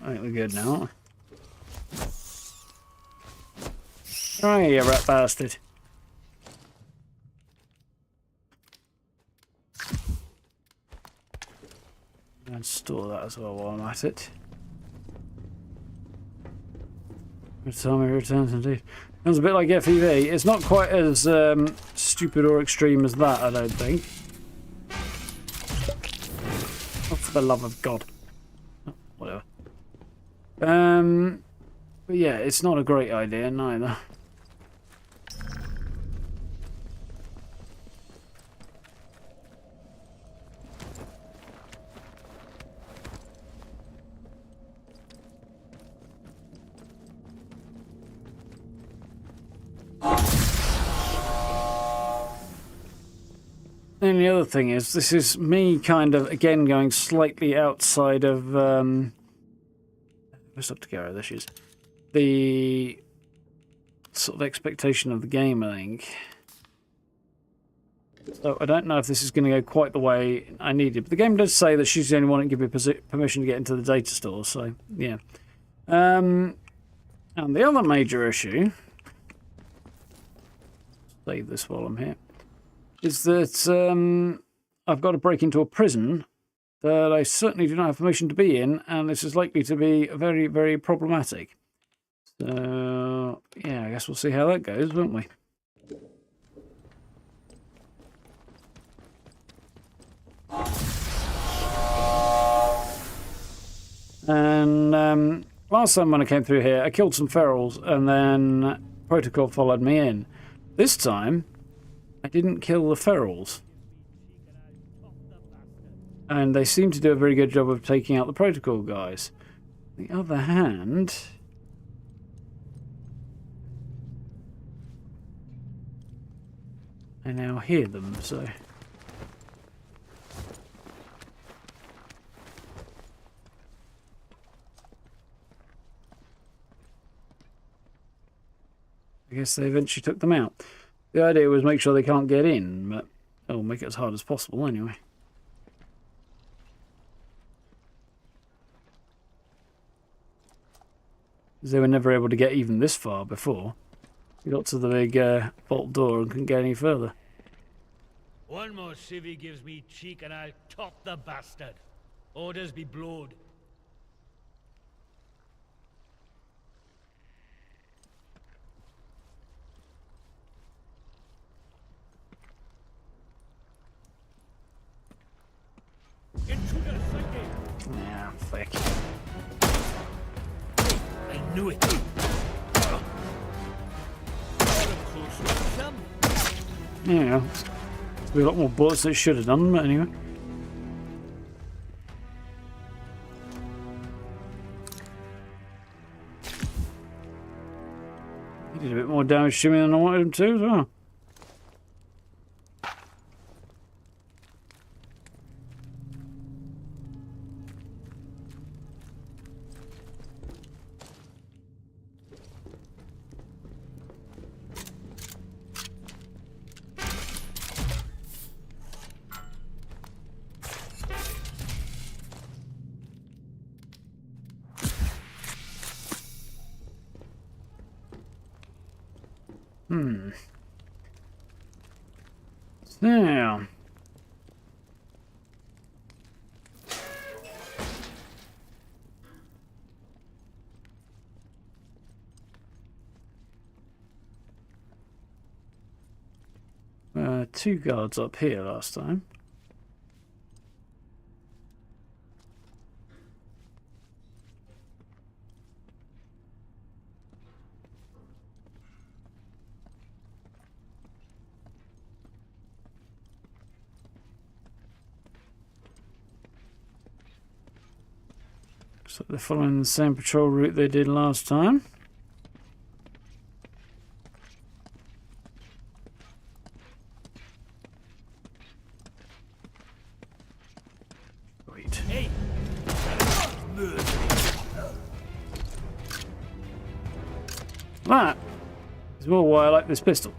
I think we're good now. Oh, you rat bastard. And store that as well while I'm at it. Time returns indeed. Sounds a bit like FEV. It's not quite as stupid or extreme as that, I don't think. Oh, for the love of God. Oh, whatever. But yeah, it's not a great idea neither. And the other thing is, this is me kind of, again, going slightly outside of, where's Dr. Garrow? There she is. The sort of expectation of the game, I think. So I don't know if this is going to go quite the way I needed. But the game does say that she's the only one that can give me permission to get into the data store, so, yeah. And the other major issue, save this while I'm here, is that I've got to break into a prison that I certainly do not have permission to be in, and this is likely to be very, very problematic. So, yeah, I guess we'll see how that goes, won't we? And last time when I came through here, I killed some ferals, and then Protocol followed me in. This time, I didn't kill the ferals. And they seem to do a very good job of taking out the Protocol guys. On the other hand, I now hear them, so... I guess they eventually took them out. The idea was make sure they can't get in, but it'll make it as hard as possible anyway. Because they were never able to get even this far before. We got to the big vault door and couldn't get any further. One more civvy gives me cheek and I'll top the bastard. Orders be blowed. Yeah, fuck. I knew it. Yeah. There's a lot more bullets than it should have done, but anyway. He did a bit more damage to me than I wanted him to as well. So. Two guards up here last time. So they're following the same patrol route they did last time. Wait. Hey! That is more why I like this pistol.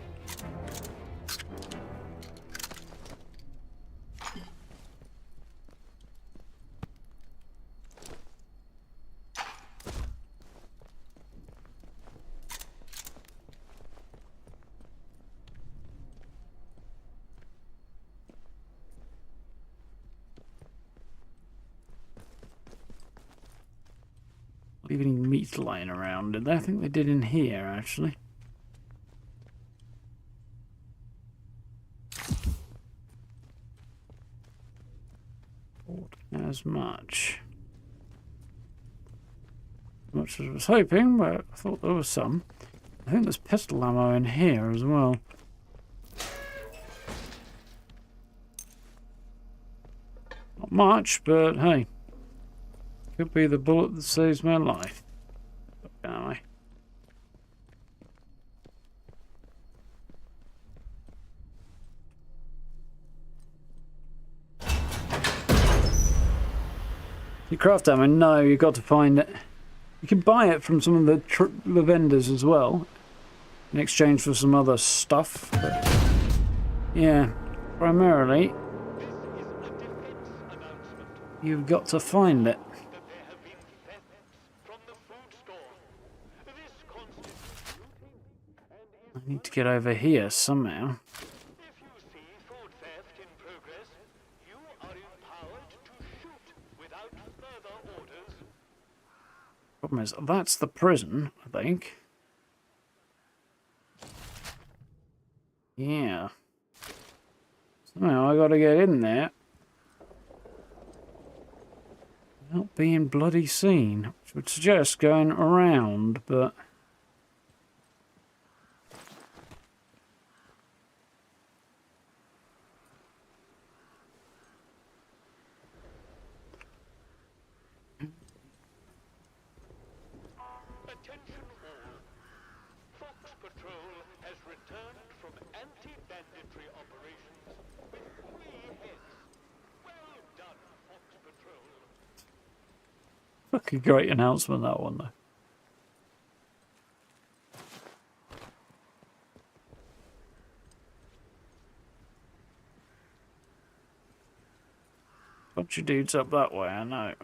Leave any meat lying around, did they? I think they did in here, actually. As much as I was hoping, but I thought there was some. I think there's pistol ammo in here as well. Not much, but hey. Could be the bullet that saves my life. Anyway. You craft ammo? No, you've got to find it. You can buy it from some of the vendors as well, in exchange for some other stuff. But yeah, primarily, you've got to find it. I need to get over here somehow. Problem is, that's the prison, I think. Yeah. Somehow I gotta get in there without being bloody seen, which would suggest going around, but fucking great announcement, that one, though. Bunch of dudes up that way, I know.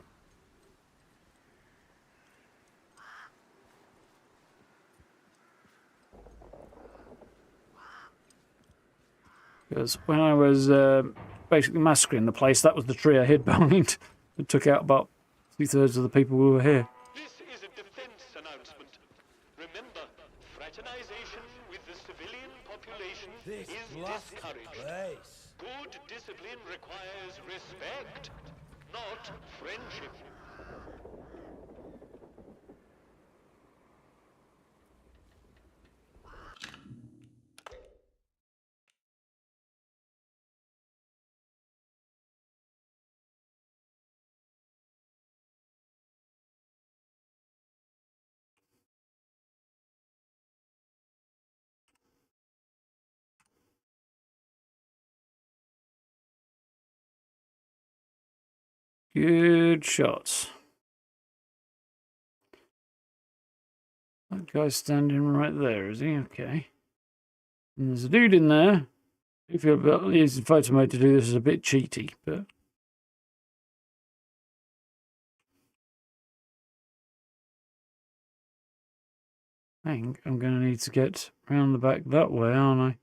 Because when I was basically massacring the place, that was the tree I hid behind. It took out about 2/3 of the people who were here. This is a defense announcement. Remember, fraternization with the civilian population is discouraged. Good discipline requires respect, not friendship. Good shots. That guy's standing right there, is he? Okay. And there's a dude in there. I feel about using photo mode to do this is a bit cheaty, but I think I'm going to need to get round the back that way, aren't I?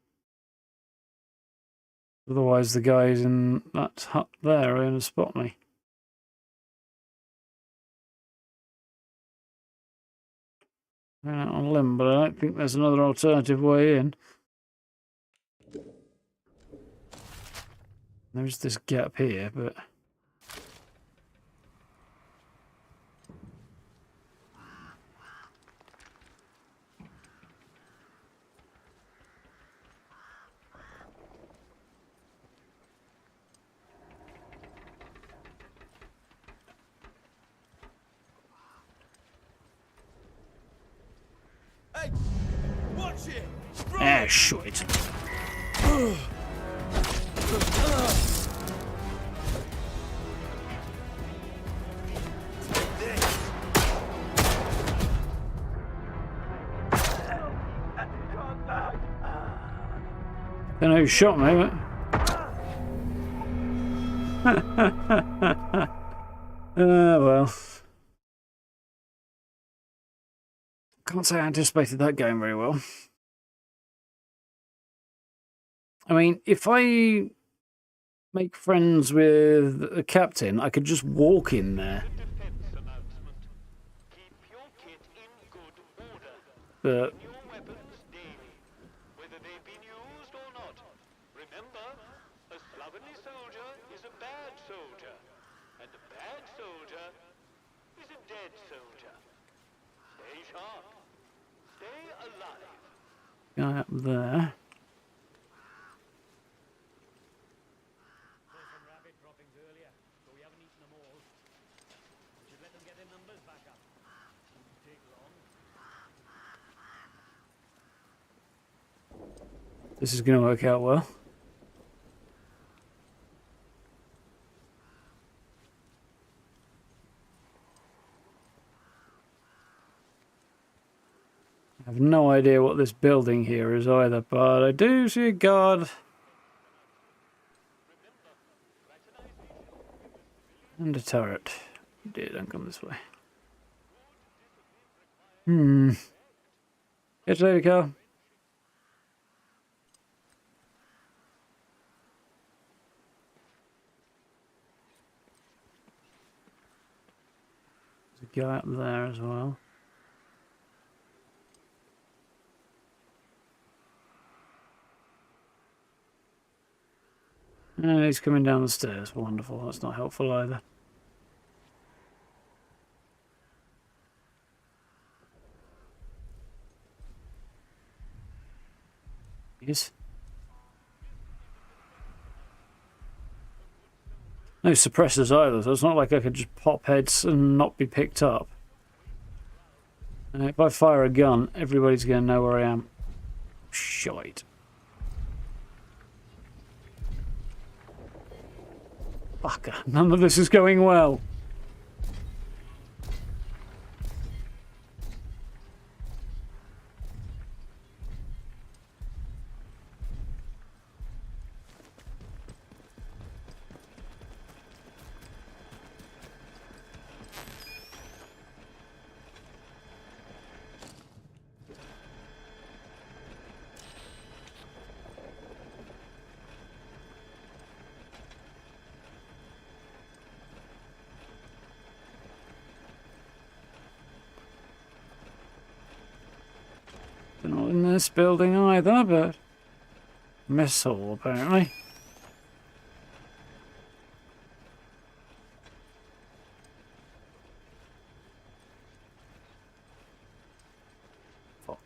Otherwise the guys in that hut there are going to spot me. I'm out on a limb, but I don't think there's another alternative way in. There's this gap here, but... Hey! Watch it! Ah, shit. Don't know who shot me, but... well. Can't say I anticipated that going very well. I mean, if I make friends with the captain, I could just walk in there. But... guy up there. This is going to work out well. I have no idea what this building here is either, but I do see a guard. And a turret. Dear, don't come this way. Catch you later, Carl. There's a guy up there as well. And he's coming down the stairs. Wonderful. That's not helpful either. Yes. No suppressors either, so it's not like I could just pop heads and not be picked up. If I fire a gun, everybody's going to know where I am. Shite. Fucker, none of this is going well. They're not in this building either, but mess hall apparently. Fuck.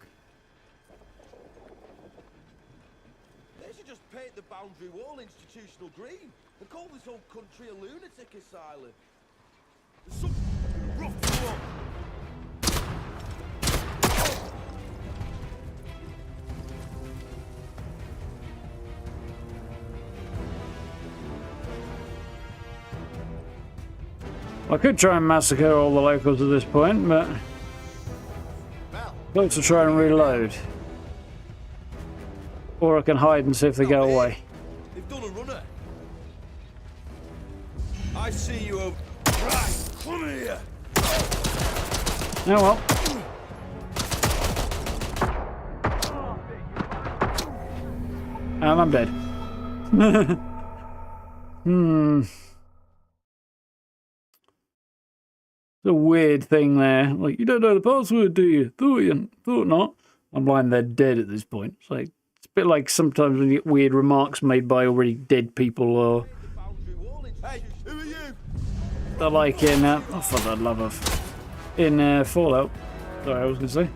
They should just paint the boundary wall institutional green and call this whole country a lunatic asylum. There's some rough one. I could try and massacre all the locals at this point, but I'd like to try and reload. Or I can hide and see if they go away. They've done a runner. I see you over. Right, come here. Oh well. And I'm dead. Hmm. It's a weird thing there. Like, you don't know the password, do you? Thought not. I'm blind, they're dead at this point. It's like, it's a bit like sometimes when you get weird remarks made by already dead people, or Hey, who are you? they're like in, oh, for the love of, in Fallout. Sorry, I was going to say.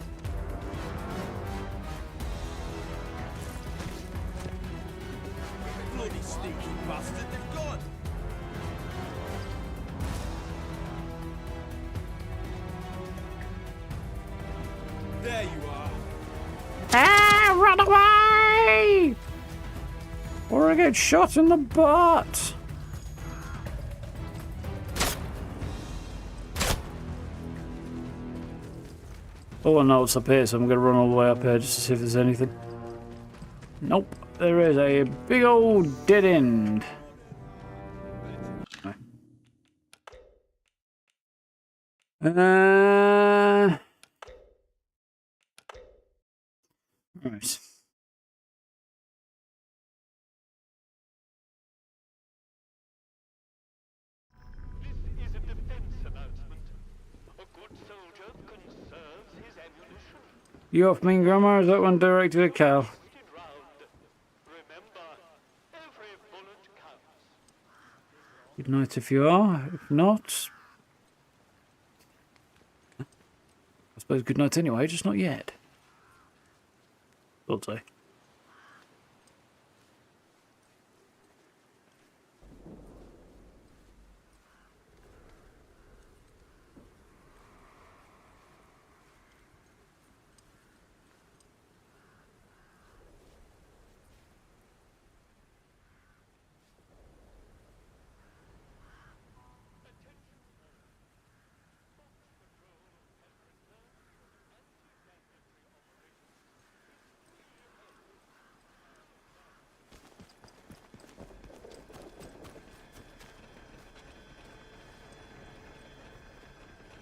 Bloody sneaky bastard, they've gone. There you are. Ah, run away! Or I get shot in the butt. Oh, I know it's up here, so I'm going to run all the way up here just to see if there's anything. Nope, there is a big old dead end. Right. This is a defense announcement. A good soldier conserves his ammunition. You off me, Grandma? Is that one directed at Cal? Remember, every bullet counts. Good night if you are. If not, I suppose good night anyway, just not yet. Thought so.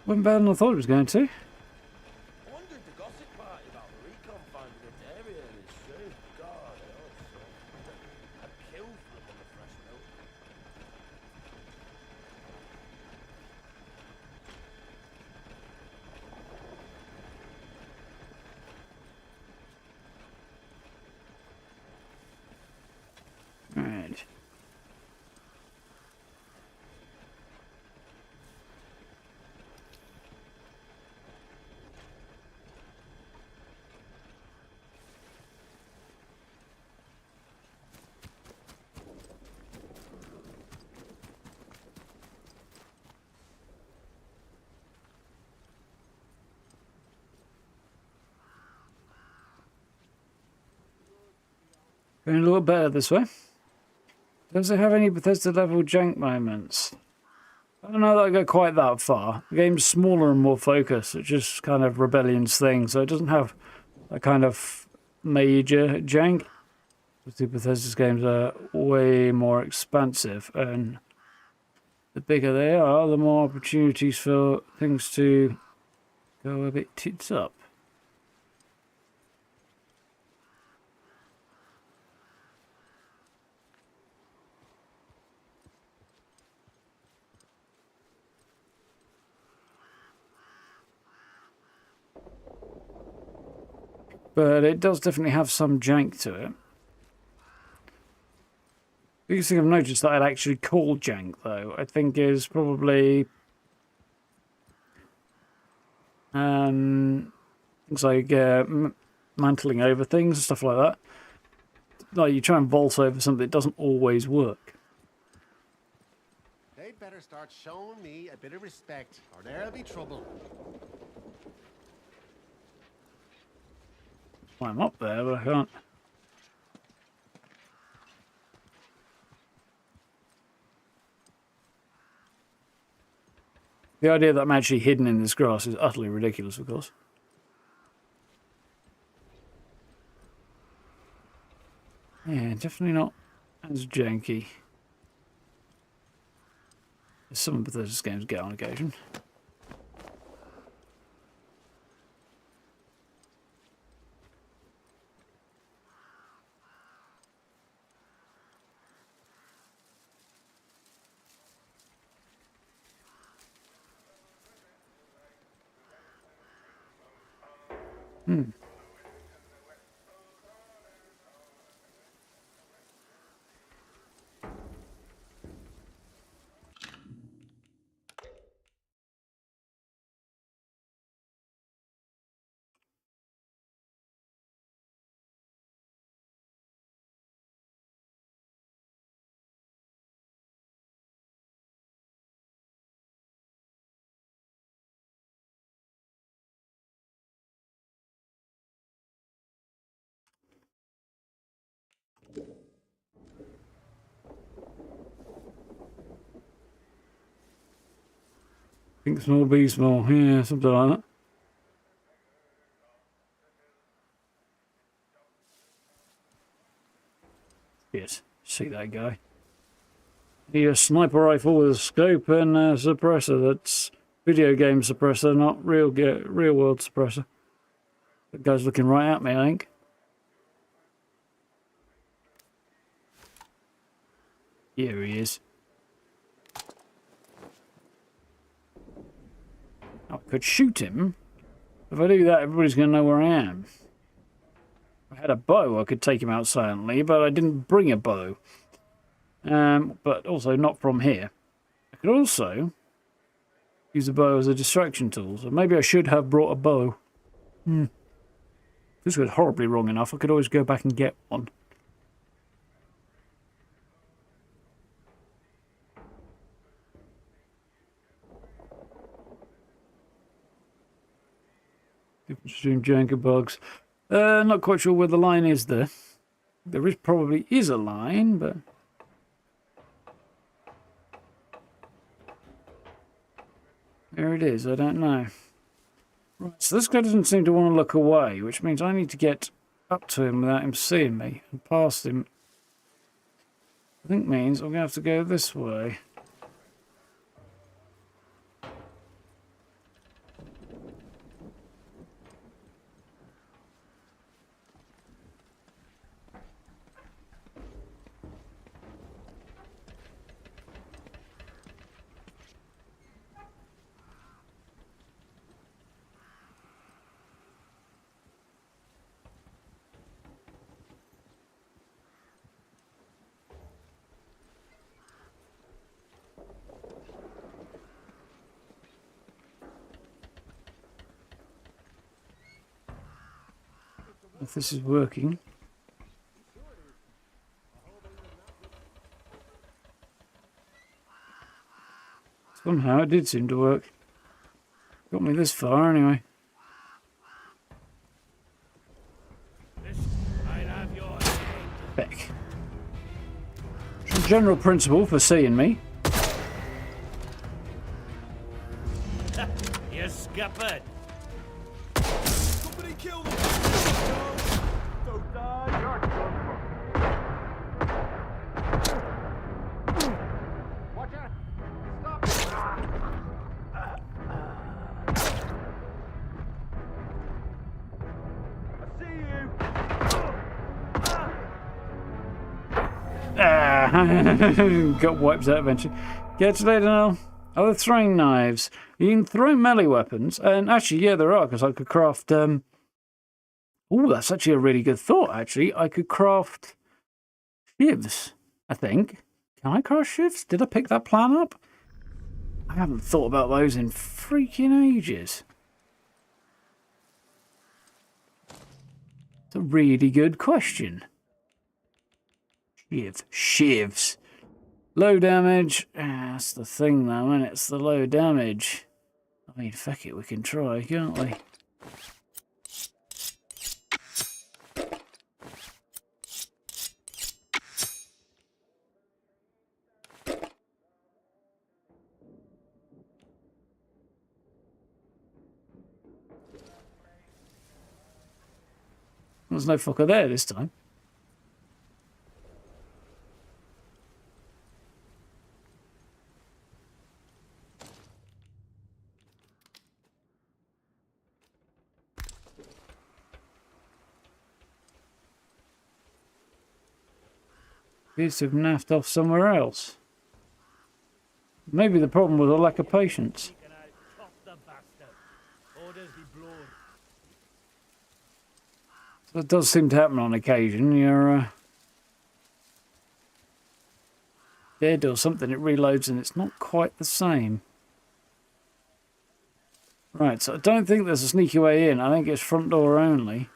Went better than I thought it was going to. I wondered the gossip party about the recon finding a dairy early soon. God, I hope so. I'd kill for a bit of fresh milk. Right. Going a little better this way. Does it have any Bethesda level jank moments? I don't know that I go quite that far. The game's smaller and more focused. It's just kind of Rebellion's thing, so it doesn't have a kind of major jank. The Bethesda's games are way more expansive, and the bigger they are, the more opportunities for things to go a bit tits up. But it does definitely have some jank to it. The biggest thing I've noticed that I'd actually call jank, though, I think is probably things like mantling over things and stuff like that. Like you try and vault over something, it doesn't always work. They'd better start showing me a bit of respect, or there'll be trouble. I'm up there, but I can't. The idea that I'm actually hidden in this grass is utterly ridiculous, of course. Yeah, definitely not as janky as some of Bethesda's games get on occasion. Think small, be small. Yeah, something like that. Yes, see that guy. Need a sniper rifle with a scope and a suppressor. That's video game suppressor, not real world suppressor. That guy's looking right at me, I think. Here he is. I could shoot him. If I do that, everybody's going to know where I am. If I had a bow, I could take him out silently, but I didn't bring a bow. But also not from here. I could also use a bow as a distraction tool, so maybe I should have brought a bow. If this was horribly wrong enough, I could always go back and get one. Difference between jank bugs. Not quite sure where the line is there. There probably is a line, but... There it is, I don't know. Right, so this guy doesn't seem to want to look away, which means I need to get up to him without him seeing me and past him. I think means I'm going to have to go this way. If this is working. Somehow it did seem to work. Got me this far anyway. Beck. General principle for seeing me. You scuppered. Somebody kill them! Don't die! You're done for. Watch out! Stop! I see you! Got wiped out eventually. Get to later now. Are there throwing knives? You can throw melee weapons, and actually, yeah, there are, because I could craft. Oh, that's actually a really good thought. Actually, I could craft shivs. I think. Can I craft shivs? Did I pick that plan up? I haven't thought about those in freaking ages. It's a really good question. Shivs. Low damage. That's the thing though, and it's the low damage. I mean, fuck it, we can try, can't we? There's no fucker there this time. Appears to have naffed off somewhere else. Maybe the problem was a lack of patience. So it does seem to happen on occasion. You're dead or something, it reloads and it's not quite the same. Right, so I don't think there's a sneaky way in. I think it's front door only.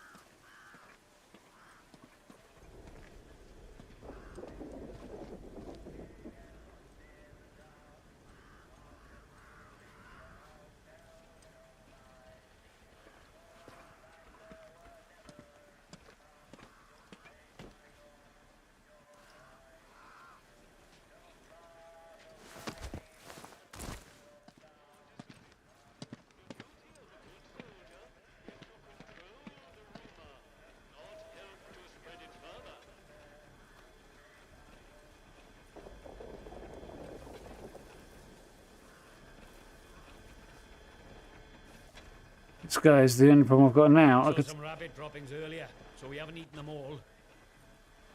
This guy's the only problem I've got now. I saw some rabbit droppings earlier, so we haven't eaten them all.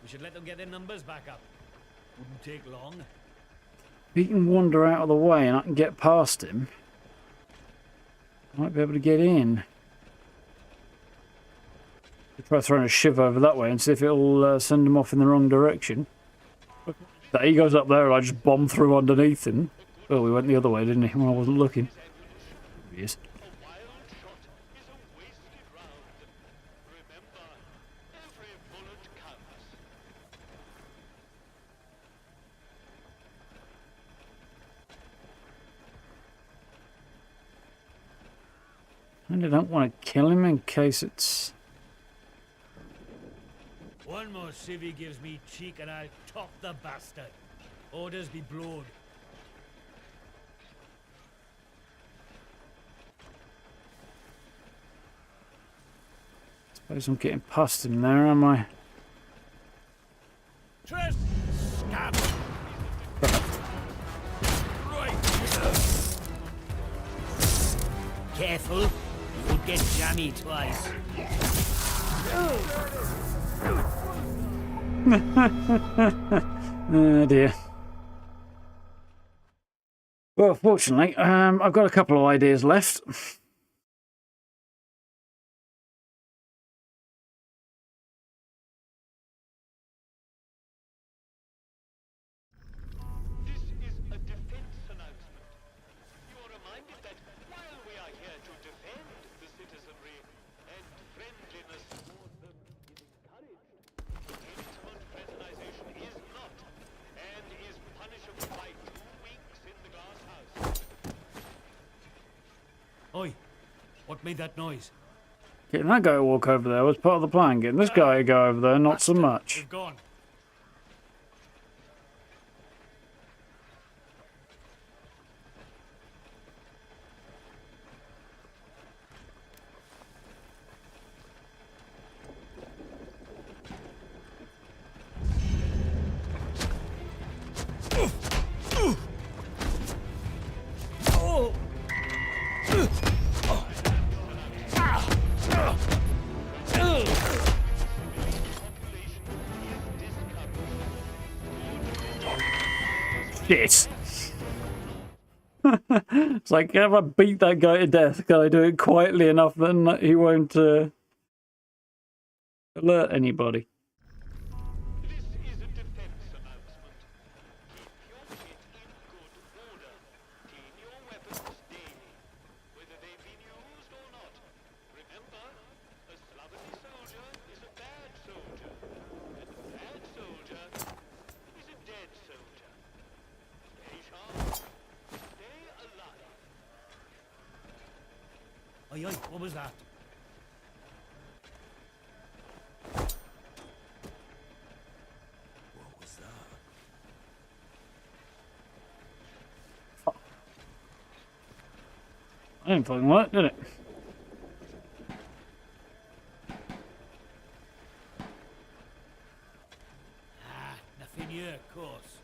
We should let them get their numbers back up. Wouldn't take long. If he can wander out of the way and I can get past him, I might be able to get in. I'll try throwing a shiv over that way and see if it'll send him off in the wrong direction. He goes up there and I just bomb through underneath him. Oh, we went the other way, didn't he, when I wasn't looking. There he is. And I don't want to kill him in case it's... One more civvy gives me cheek and I'll top the bastard. Orders be blowed. Suppose I'm getting past him there, am I? Trust! Stab! Right! Careful, you'll get jammy twice. Oh dear. Well, fortunately, I've got a couple of ideas left. Oi, what made that noise? Getting that guy to walk over there was part of the plan. Getting this guy to go over there, not so much. They've gone. Shit. It's like, if I beat that guy to death, can I do it quietly enough that he won't alert anybody? This is a defense announcement. Keep your kit in good order. Clean your weapons daily, whether they've been used or not. Remember, a slovenly soldier is a bad soldier, and a bad soldier is a dead soldier. Stay sharp. Stay alive. Oi, oi, what was that? What was that? I didn't fucking work, did it? Ah, nothing here, of course.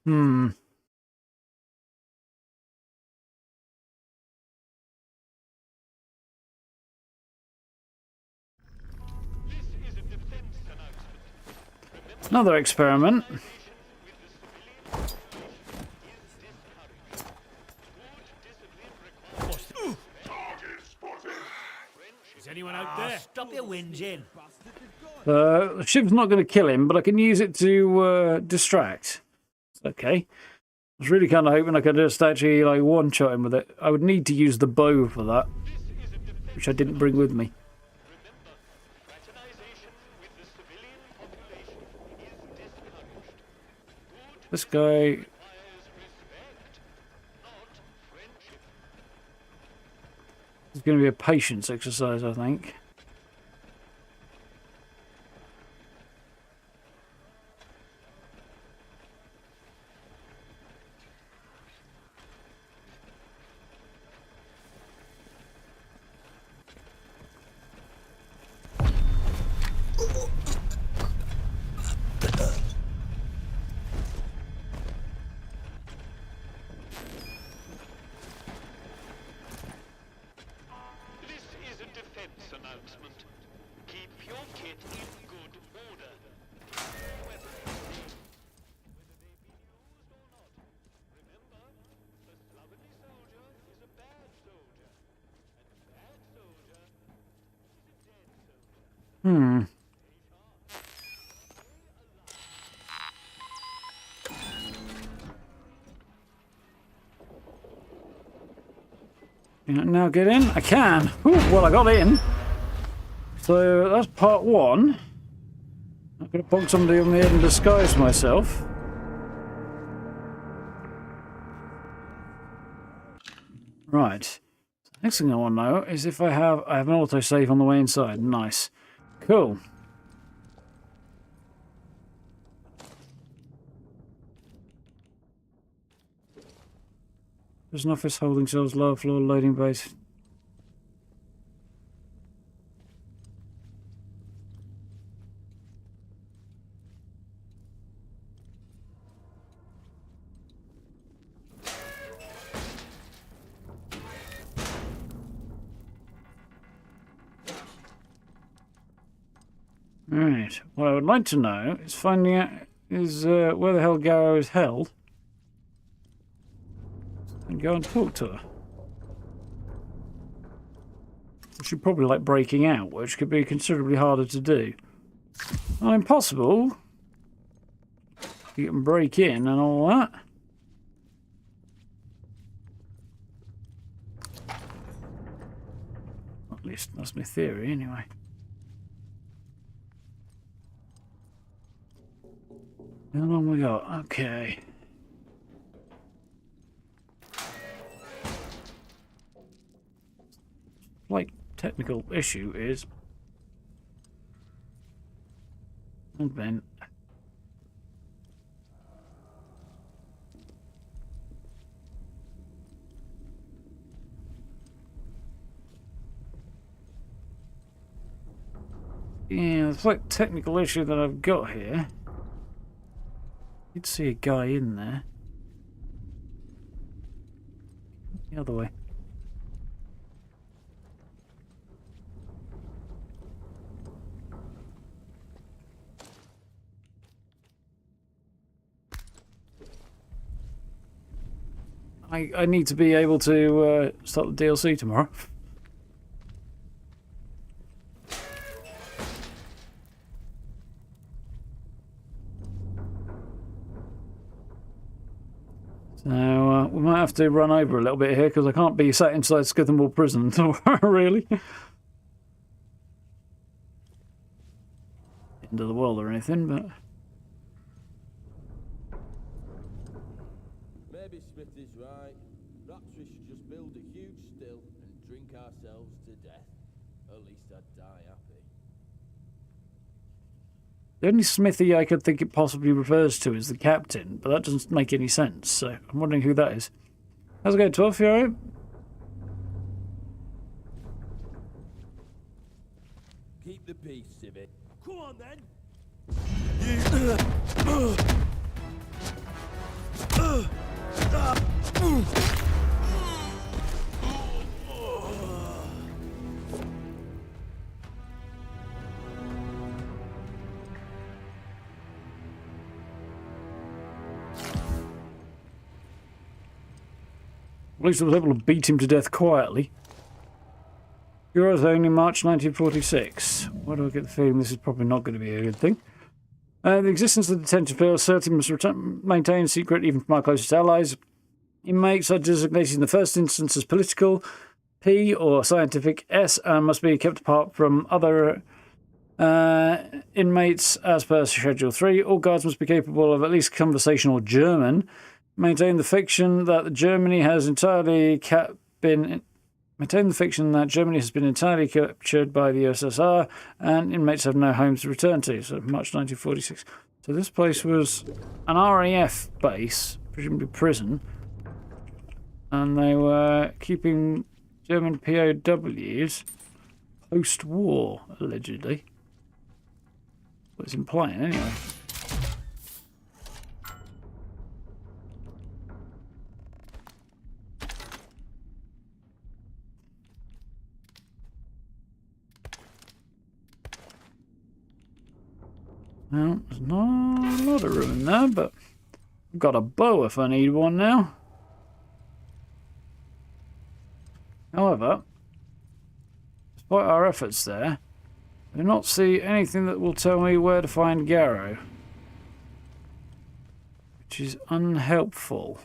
Hmm. This is a defense announcement. Remember, Another experiment. with the civilian population is discouraged. Good discipline requires Is anyone out there? There, stop your whinging. The ship's not going to kill him, but I can use it to distract. Okay. I was really kind of hoping I could just actually like one-shot him with it. I would need to use the bow for that, which I didn't bring with me. This guy... It's going to be a patience exercise, I think. Can I now get in? I can. Ooh, well, I got in. So that's part one. I'm going to bonk somebody on the head and disguise myself. Right. Next thing I want to know is if I have an autosave on the way inside. Nice. Cool. There's an office, holding cells, lower floor, loading base. Right. What I would like to know is finding out where the hell Garrow is held. And go and talk to her. She's probably like breaking out, which could be considerably harder to do. Not impossible. You can break in and all that. At least that's my theory, anyway. How long we got? Okay. Like technical issue is and then yeah, the slight technical issue that I've got here. You'd see a guy in there. The other way. I need to be able to start the DLC tomorrow. So we might have to run over a little bit here because I can't be sat inside Skithenwall Prison, really. End of the world or anything, but... Maybe Smith is right. Perhaps we should just build a huge still and drink ourselves to death. At least I'd die happy. The only smithy I could think it possibly refers to is the captain, but that doesn't make any sense, so I'm wondering who that is. How's it going, Tuff? You alright? Keep the peace, Civic. Come on then. At least I was able to beat him to death quietly. Euros only March 1946. Why do I get the feeling this is probably not going to be a good thing? The existence of the detention facility must maintain secret even from our closest allies. Inmates are designated in the first instance as political, P, or scientific, S, and must be kept apart from other inmates as per Schedule 3. All guards must be capable of at least conversational German. Maintain the fiction that Germany has been entirely captured by the USSR, and inmates have no homes to return to. So March 1946. So this place was an RAF base, presumably prison, and they were keeping German POWs post-war, allegedly. What it's implying, anyway. Well, there's not a lot of room in there, but I've got a bow if I need one now. However, despite our efforts there, I do not see anything that will tell me where to find Garrow, which is unhelpful.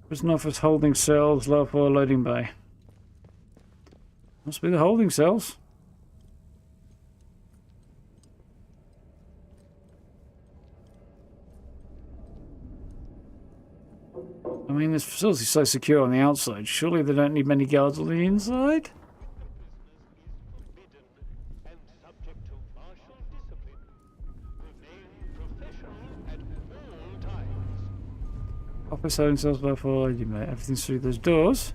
Prison office holding cells, lower floor loading bay. Must be the holding cells. I mean, this facility's so secure on the outside, surely they don't need many guards on the inside? Office holding cells, lower floor loading bay. Everything's through those doors.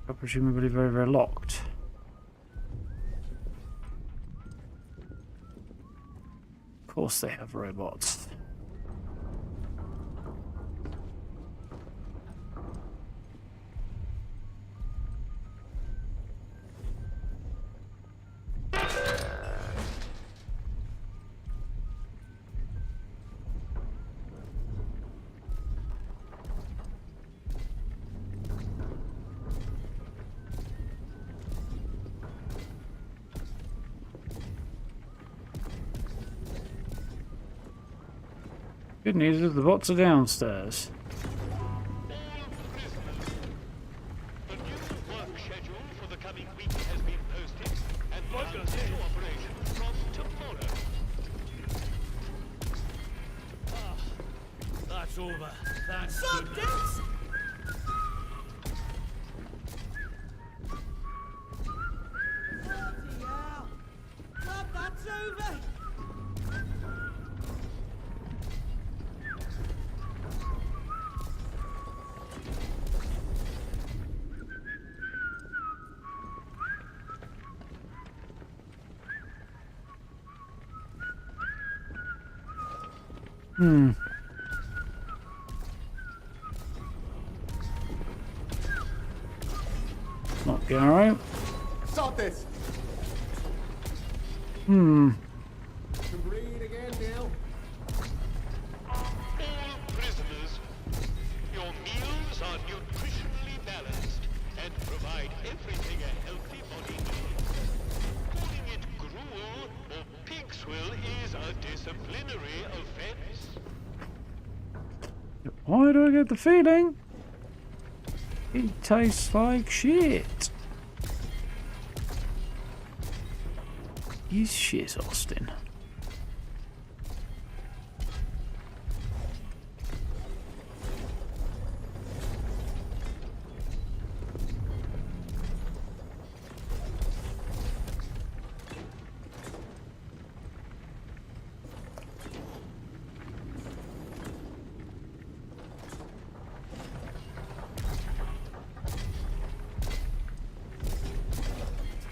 Are presumably very, very locked. Of course they have robots. Good news is the bots are downstairs. The new work schedule for the coming week has been posted, and begins into operation from tomorrow. Ah, that's over. That's Stop good. this! Bloody hell! Glad that's over! Not Garrow. Stop this! Hmm. To breathe again, Neil. All prisoners, your meals are nutritionally balanced and provide everything a healthy body needs. Calling it gruel or pig swill is a disciplinary offense. Why do I get the feeling it tastes like shit? Is shit, Austin.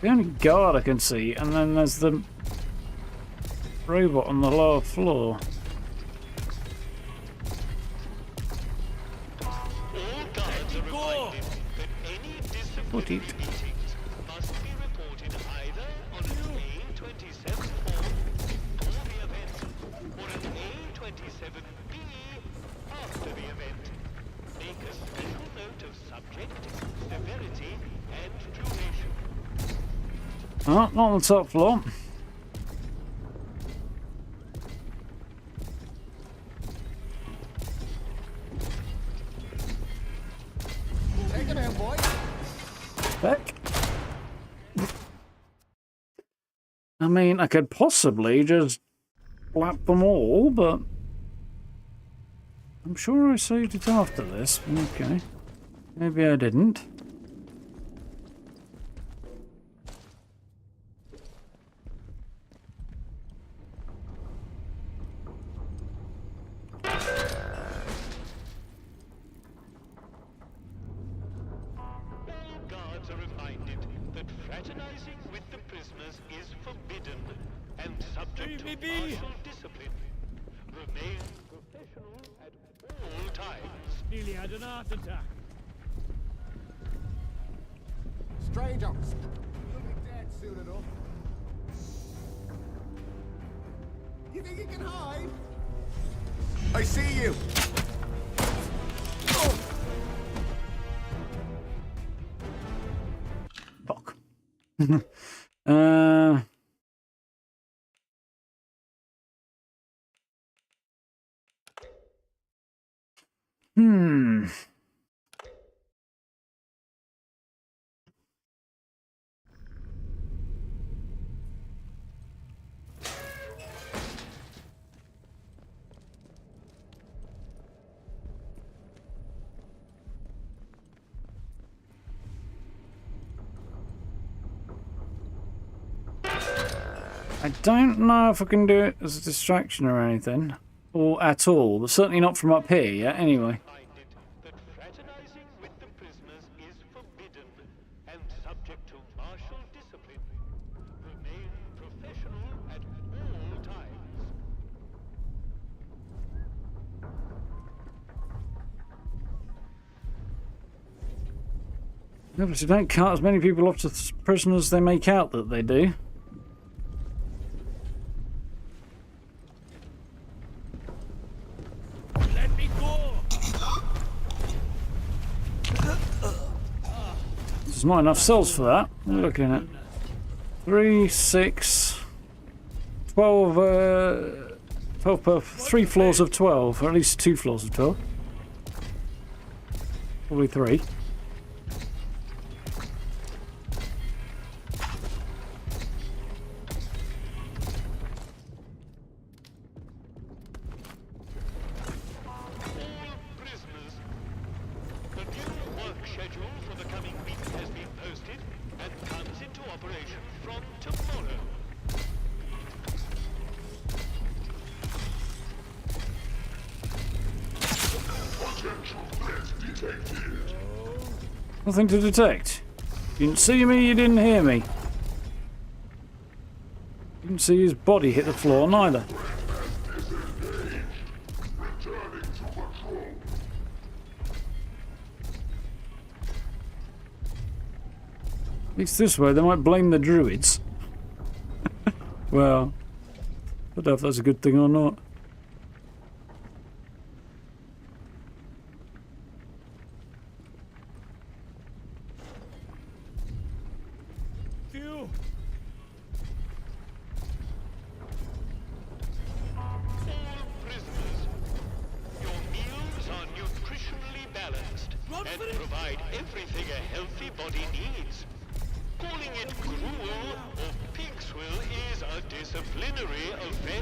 The only guard I can see, and then there's the robot on the lower floor. me go! Put it. Must be reported either on an A27 form before the event or an A27B after the event. Make a special note of subject, severity, and duration. Oh, not on the top floor. Take him out, boy. Back. I mean, I could possibly just lap them all, but I'm sure I saved it after this. Okay. Maybe I didn't. Guards are reminded that fraternizing with the prisoners is forbidden and subject to martial discipline. Remain professional at all times. Nearly had an heart attack. Stranger. You'll be dead soon enough. You think you can hide? I see you. Fuck. Hmm. I don't know if I can do it as a distraction or anything, or at all, but certainly not from up here yet, anyway. That fraternizing with the prisoners is forbidden and subject to martial discipline. Remain professional at all times. Obviously don't cut as many people off to prison as they make out that they do. Let me go! There's not enough cells for that. What are we looking at? 3, 6, 12, 12 per 3 floors of 12, or at least 2 floors of 12. Probably 3. Nothing to detect. You didn't see me, you didn't hear me. You didn't see his body hit the floor, neither. At least this way, they might blame the druids. Well, I don't know if that's a good thing or not.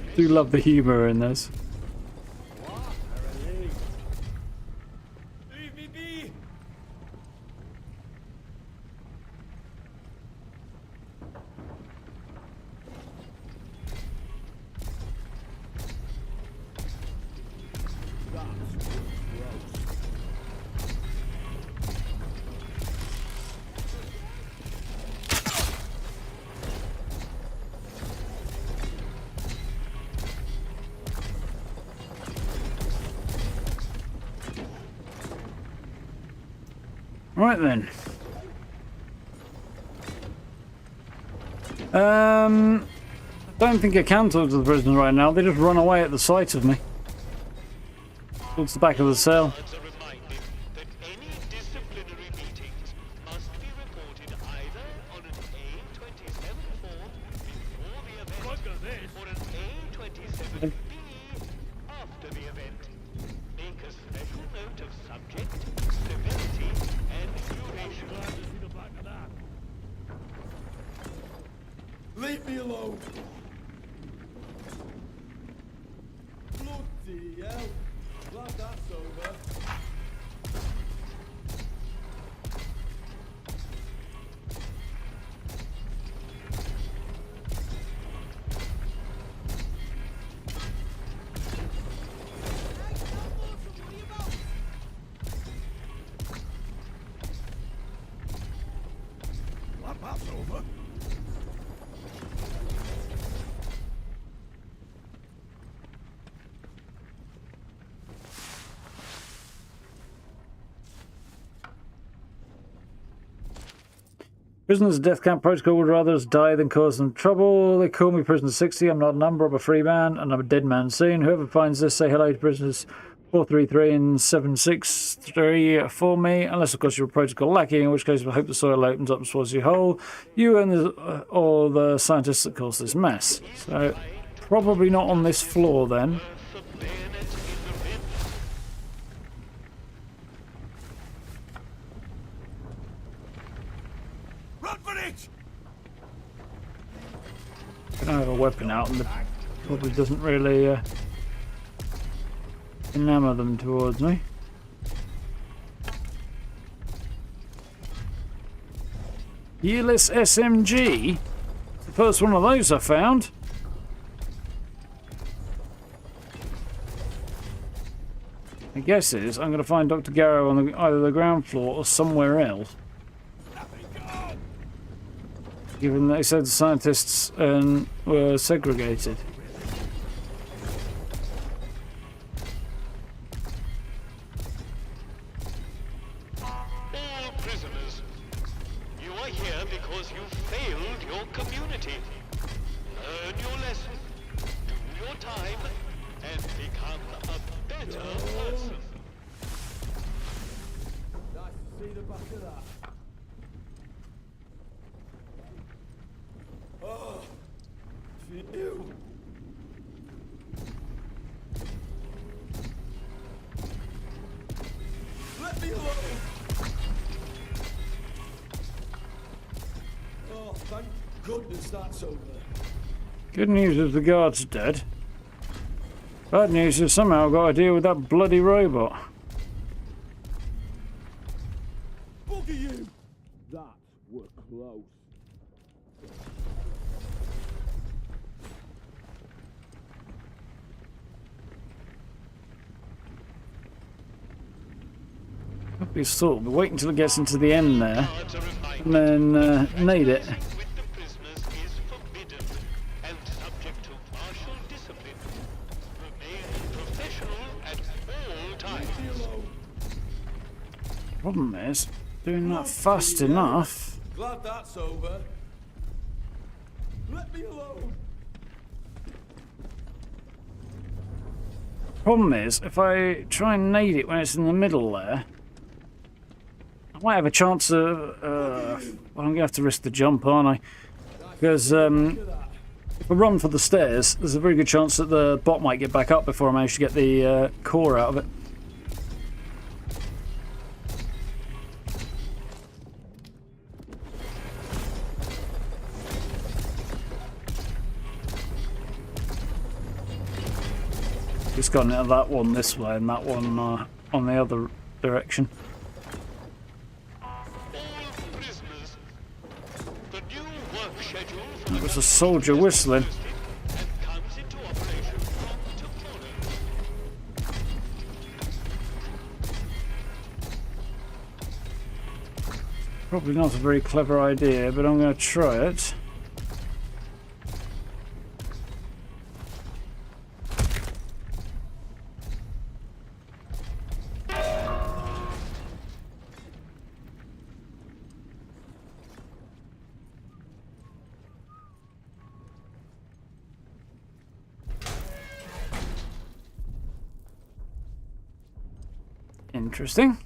I do love the humor in this. Leave me be! Right then. I don't think I can talk to the prisoners right now. They just run away at the sight of me. Towards the back of the cell. Guards are reminded that any disciplinary meetings must be reported either on an A27 form before the event or an A27B after the event. Make a special note of subject, severity, and duration. Leave me alone! Bloody hell! Glad that's over. Glad that's over. Prisoners death camp protocol would rather us die than cause them trouble. They call me prisoner 60. I'm not a number, I'm a free man, and I'm a dead man soon. Whoever finds this, say hello to prisoners 433 and 763 for me. Unless, of course, you're a protocol lackey, in which case I hope the soil opens up towards you whole. You and or the scientists that caused this mess. So, probably not on this floor then. Run for it! I don't have a weapon out, and it probably doesn't really enamor them towards me. Yearless SMG? It's the first one of those I found. My guess is I'm going to find Dr. Garrow on either the ground floor or somewhere else. Given that he said the scientists were segregated. All prisoners, you are here because you failed your community. Learn your lesson, do your time, and become a better person. Nice to see the back of that. Oh, phew. Let me alone! Oh, thank goodness that's over. Good news is the guard's dead. Bad news is somehow I've got to deal with that bloody robot. Bugger you! That were close. I'll be sort of wait until it gets into the end there, and then need it. With the prisoners is forbidden and subject to martial discipline. Remain professional at all times. Problem is, doing that fast enough. Glad that's over. Let me alone. Problem is, if I try and nade it when it's in the middle there, I might have a chance of. Well, I'm going to have to risk the jump, aren't I? Because if I run for the stairs, there's a very good chance that the bot might get back up before I manage to get the core out of it. Just gotten out of that one this way and that one on the other direction. That was a soldier whistling. Probably not a very clever idea, but I'm going to try it. Interesting.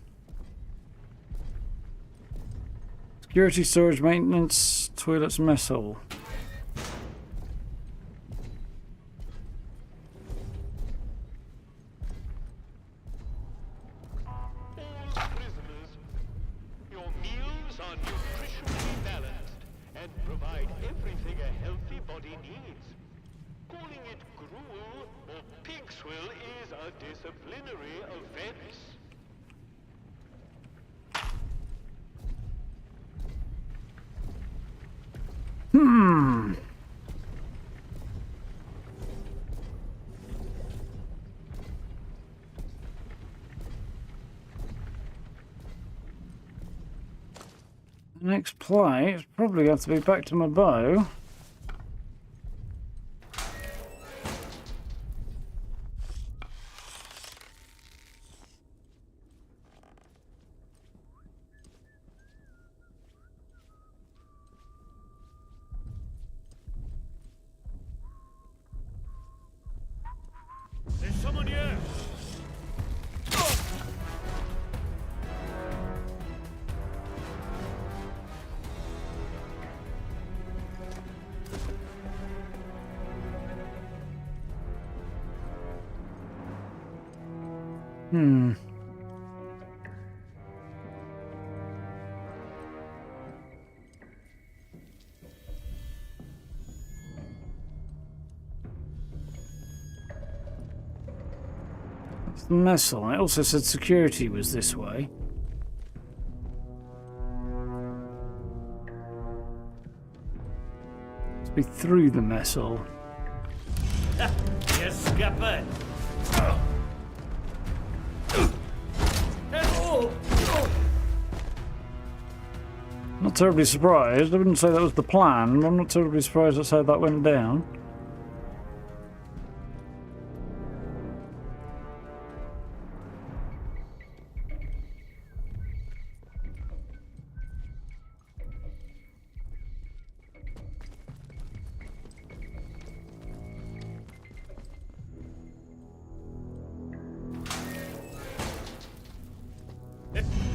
Security, storage, maintenance, toilets, mess hall. All prisoners, your meals are nutritionally balanced and provide everything a healthy body needs. Calling it gruel or pig swill is a disciplinary offense. Next play is probably going to be back to my bow. There's someone here! It's the mess hall. It also said security was this way. Let's be through the mess hall. You scuppered! Not terribly surprised. I wouldn't say that was the plan, but I'm not terribly surprised that's how that went down.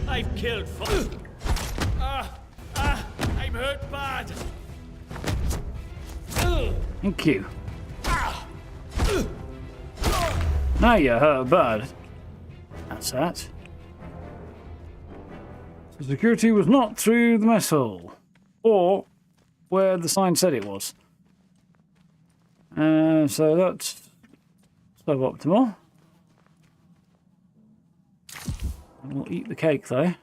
I've killed I'm hurt bad! Thank you. Now you're hurt bad. That's that. So security was not through the mess hall. Or where the sign said it was. So that's suboptimal. We'll eat the cake though.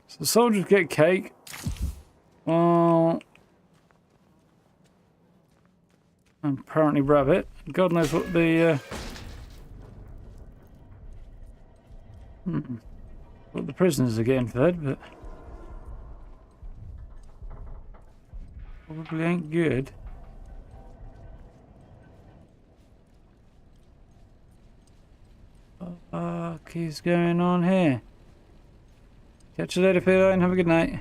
So the soldiers get cake. Well, apparently rabbit. God knows what the what the prisoners are getting fed, but probably ain't good. What the fuck is going on here? Catch you later, Peter, and have a good night.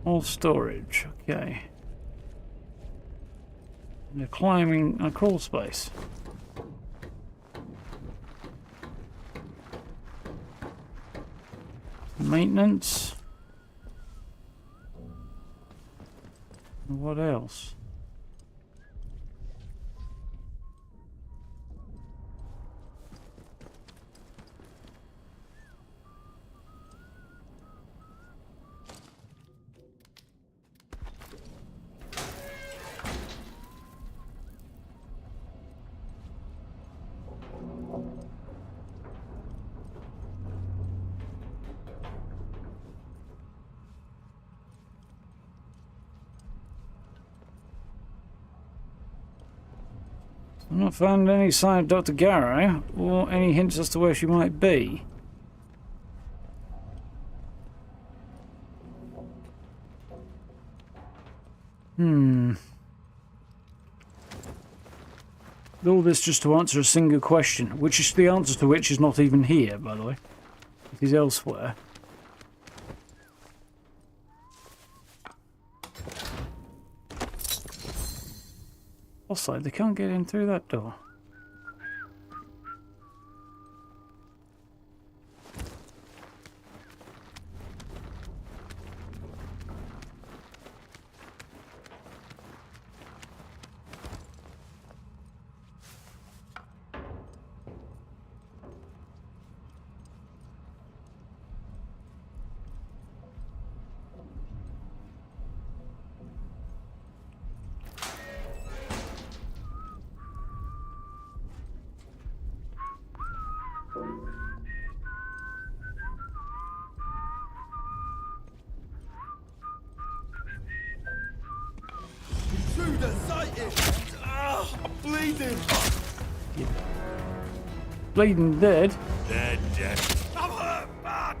All storage, okay. And a climbing a crawl space. Maintenance. And what else? I've not found any sign of Dr. Garrow, or any hints as to where she might be. All this just to answer a single question, which is the answer to which is not even here, by the way. It is elsewhere. Also, they can't get in through that door. Intruder sighted! Ah, I'm bleeding! Bleeding dead? Dead. I'm hurt bad!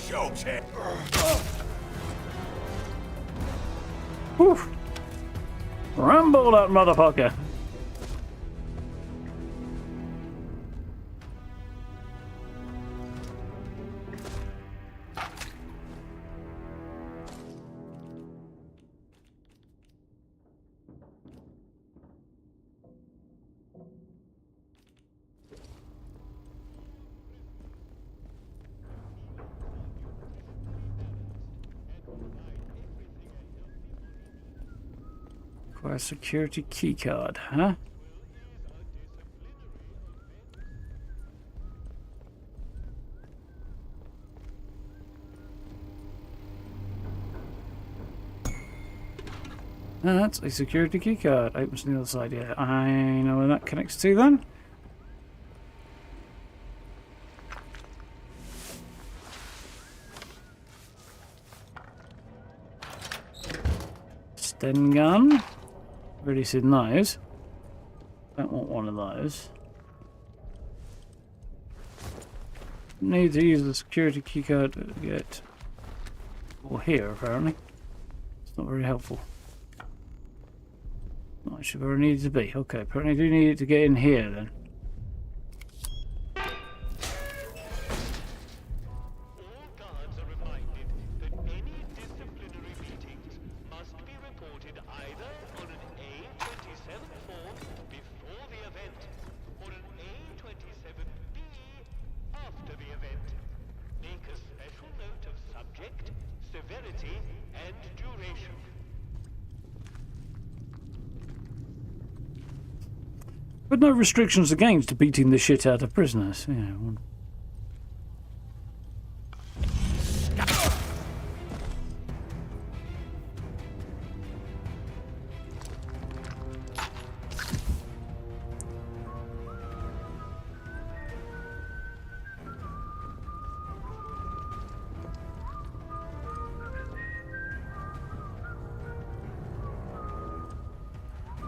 Shoot it! Whew. Ramble that motherfucker! Require a security keycard, huh? That's a security keycard. Opens on the other side, yeah. I know where that connects to then. Sten gun. Already seen those. Don't want one of those. Need to use the security keycard to get... Or here, apparently. It's not very helpful. Not actually where I need it to be. Okay, apparently I do need it to get in here then. All guards are reminded that any disciplinary meetings must be reported either on an A27 form before the event or an A27B after the event. Make a special note of subject, severity, and duration. But no restrictions against beating the shit out of prisoners. Yeah.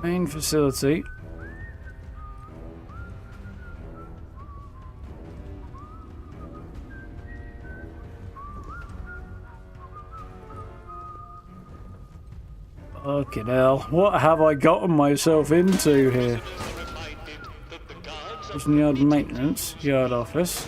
Main facility. Fucking hell, what have I gotten myself into here? Prison yard maintenance, yard office.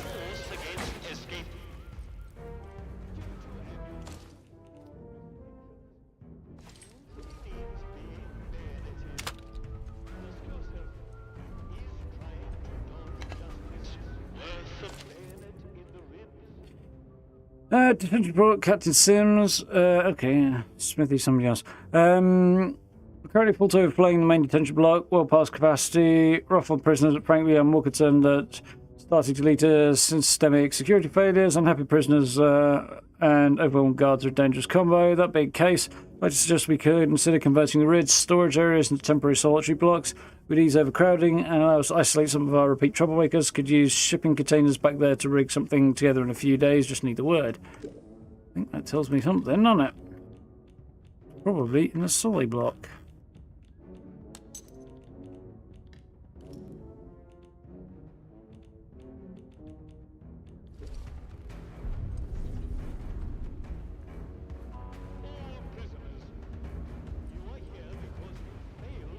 Detention report, Captain Sims. Okay, Smithy, somebody else. Currently full to overflowing the main detention block, well past capacity. Rough on prisoners, but frankly, I'm more concerned that starting to lead to systemic security failures. Unhappy prisoners and overwhelmed guards are a dangerous combo. That being the case, I'd suggest we could consider converting the RIDS storage areas into temporary solitary blocks. We'd ease overcrowding and allow us to isolate some of our repeat troublemakers. Could use shipping containers back there to rig something together in a few days. Just need the word. I think that tells me something, doesn't it? Probably in the solly block. All prisoners, you are here because you failed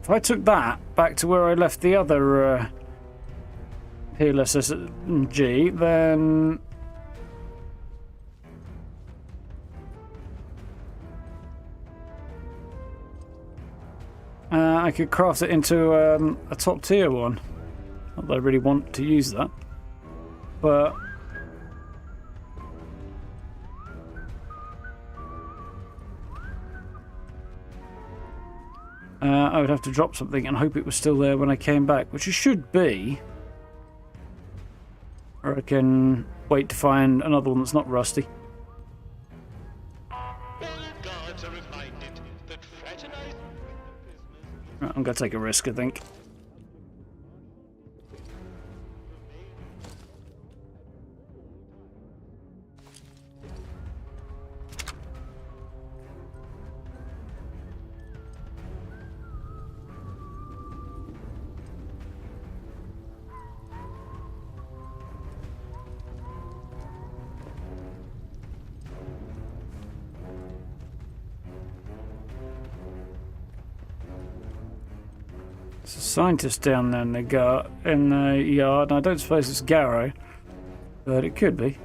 If I took that back to where I left the other peerless SMG, then I could craft it into a top tier one. Not that I really want to use that, but I would have to drop something and hope it was still there when I came back, which it should be. Or I can wait to find another one that's not rusty. Right, I'm going to take a risk, I think. There's a scientist down there in the yard, and I don't suppose it's Garrow, but it could be.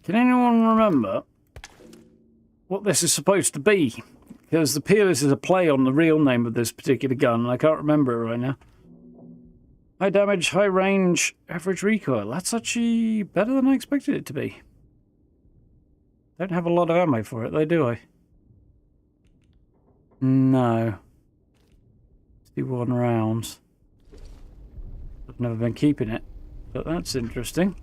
Can anyone remember what this is supposed to be? Because the Peerless is a play on the real name of this particular gun, and I can't remember it right now. High damage, high range, average recoil. That's actually better than I expected it to be. Don't have a lot of ammo for it though, do I? No. 61 rounds. I've never been keeping it, but that's interesting.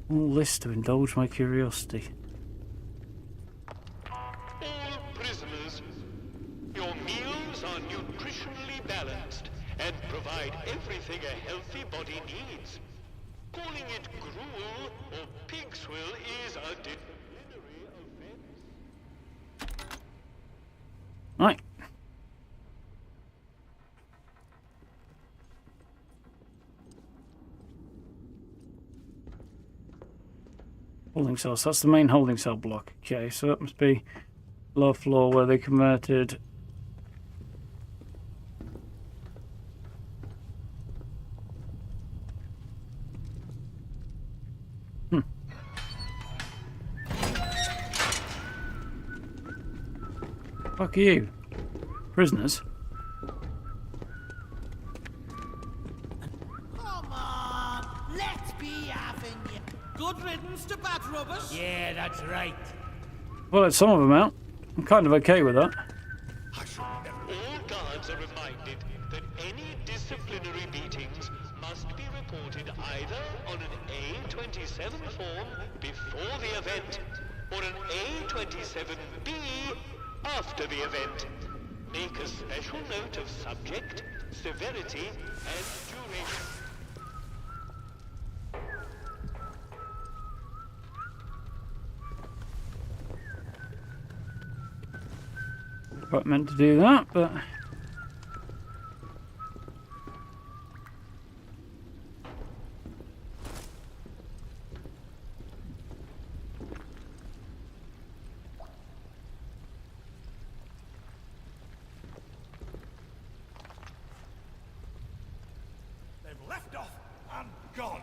All this to indulge my curiosity. All prisoners, your meals are nutritionally balanced and provide everything a healthy body needs. Calling it gruel or pig swill is a disciplinary offense. Right. Holding cells, that's the main holding cell block. Okay, so that must be lower floor where they converted. Fuck you. Prisoners. Come on, let's be having you. Good riddance to bad rubbers. Yeah, that's right. Well, let some of them out. I'm kind of okay with that. All guards are reminded that any disciplinary beatings must be reported either on an A27 form before the event or an A27B after the event. Make a special note of subject, severity, and duration. Quite meant to do that, but They've left off and gone.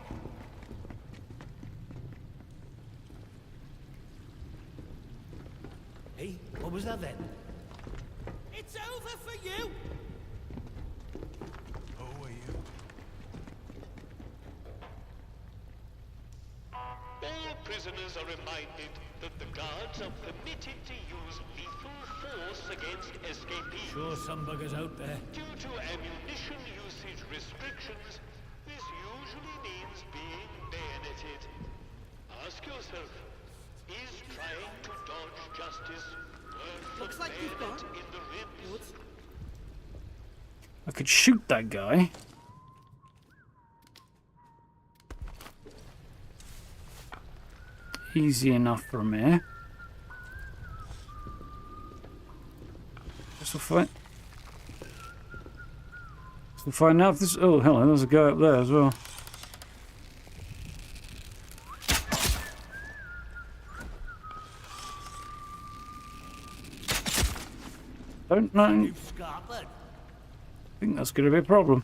Hey, what was that then? It's over for you. Who are you? All prisoners are reminded that the guards are permitted to use lethal force against escapees. Sure, some buggers out there. Due to ammunition usage restrictions, it. Ask yourself, is trying to dodge justice worth Looks the like you've bayonet got in the ribs? I could shoot that guy. Easy enough from here. Guess we'll find. We'll find out if this. Oh, hello, there's a guy up there as well. Don't know. I think that's going to be a problem.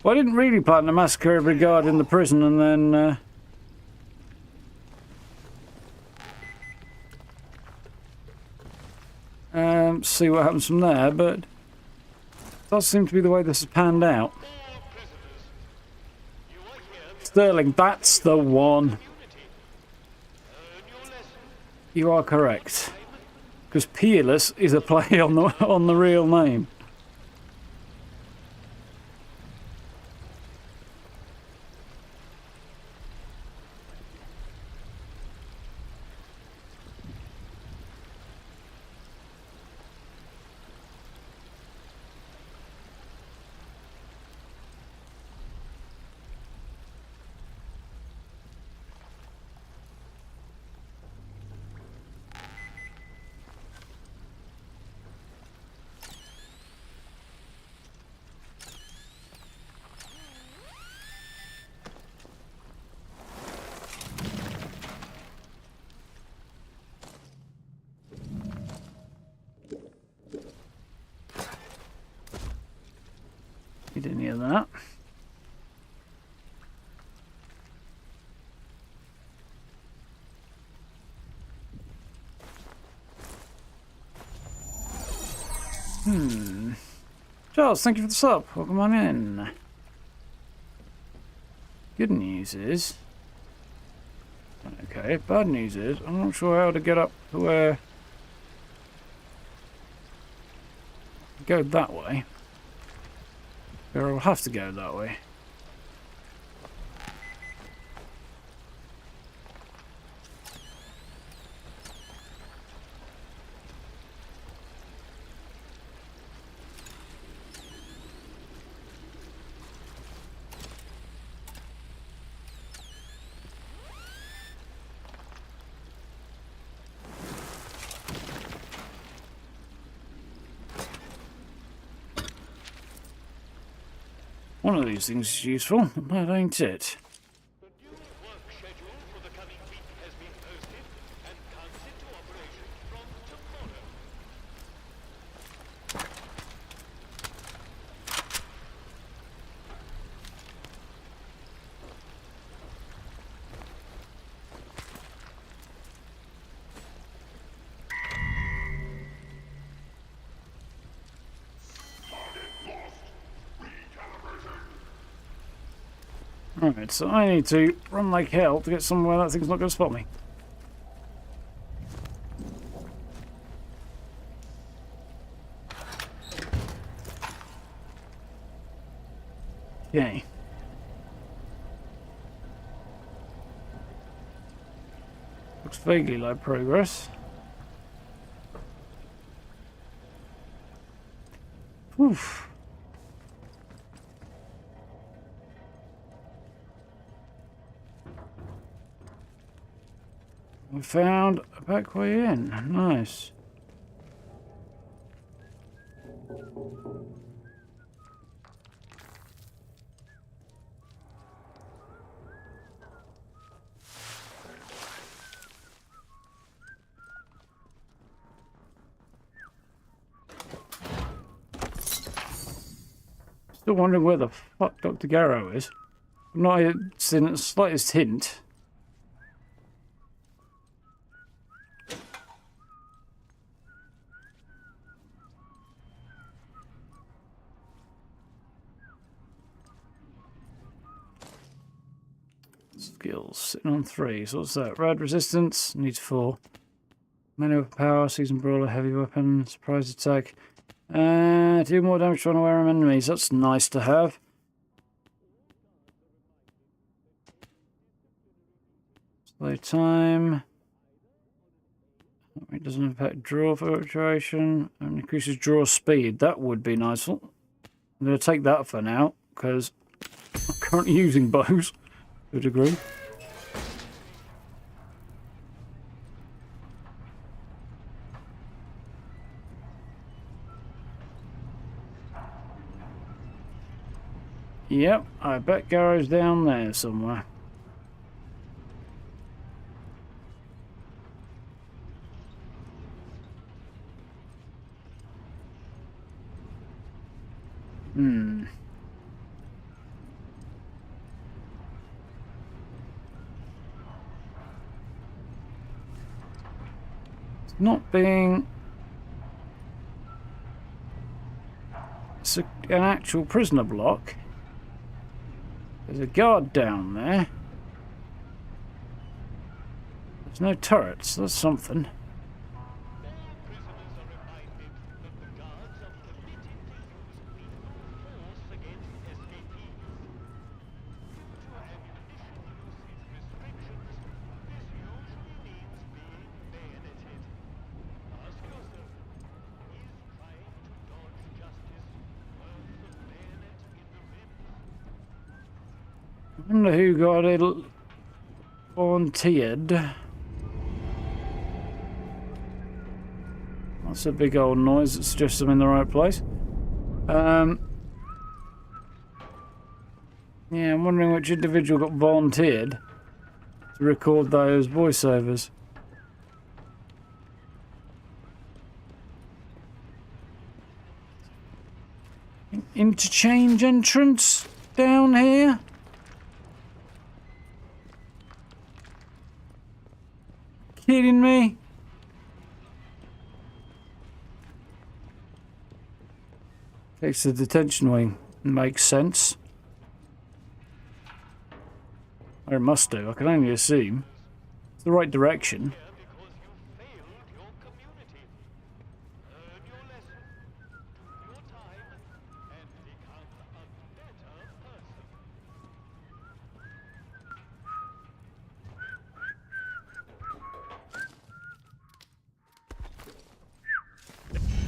Well, I didn't really plan to massacre every guard in the prison and then. See what happens from there, but it does seem to be the way this has panned out. Sterling, that's the one. You are correct, because Peerless is a play on the real name. You didn't hear that. Charles, thank you for the sub. Welcome on in. Good news is... Okay, bad news is, I'm not sure how to get up to where... Go that way. Or I'll have to go that way. One of these things is useful, that ain't it? The new work schedule for the coming week has been posted and comes into operation from tomorrow. Alright, so I need to run like hell to get somewhere that thing's not going to spot me. Okay. Looks vaguely like progress. Oof. We found a back way in. Nice. Still wondering where the fuck Dr. Garrow is. I've not seen the slightest hint. Skills, sitting on 3. So what's that? Rad resistance, needs 4. Manual power, seasoned brawler, heavy weapon, surprise attack. Do more damage to unaware enemies. That's nice to have. Slow time. It doesn't affect draw fluctuation and increases draw speed. That would be nice. I'm going to take that for now because I'm currently using bows to a degree. Yep, I bet Garrow's down there somewhere. It's not being... It's an actual prisoner block. There's a guard down there. There's no turrets, that's something. I wonder who got it volunteered. That's a big old noise that suggests I'm in the right place. Yeah, I'm wondering which individual got volunteered to record those voiceovers. Interchange entrance down here. Kidding me? Takes the detention wing. Makes sense. Or it must do. I can only assume. It's the right direction.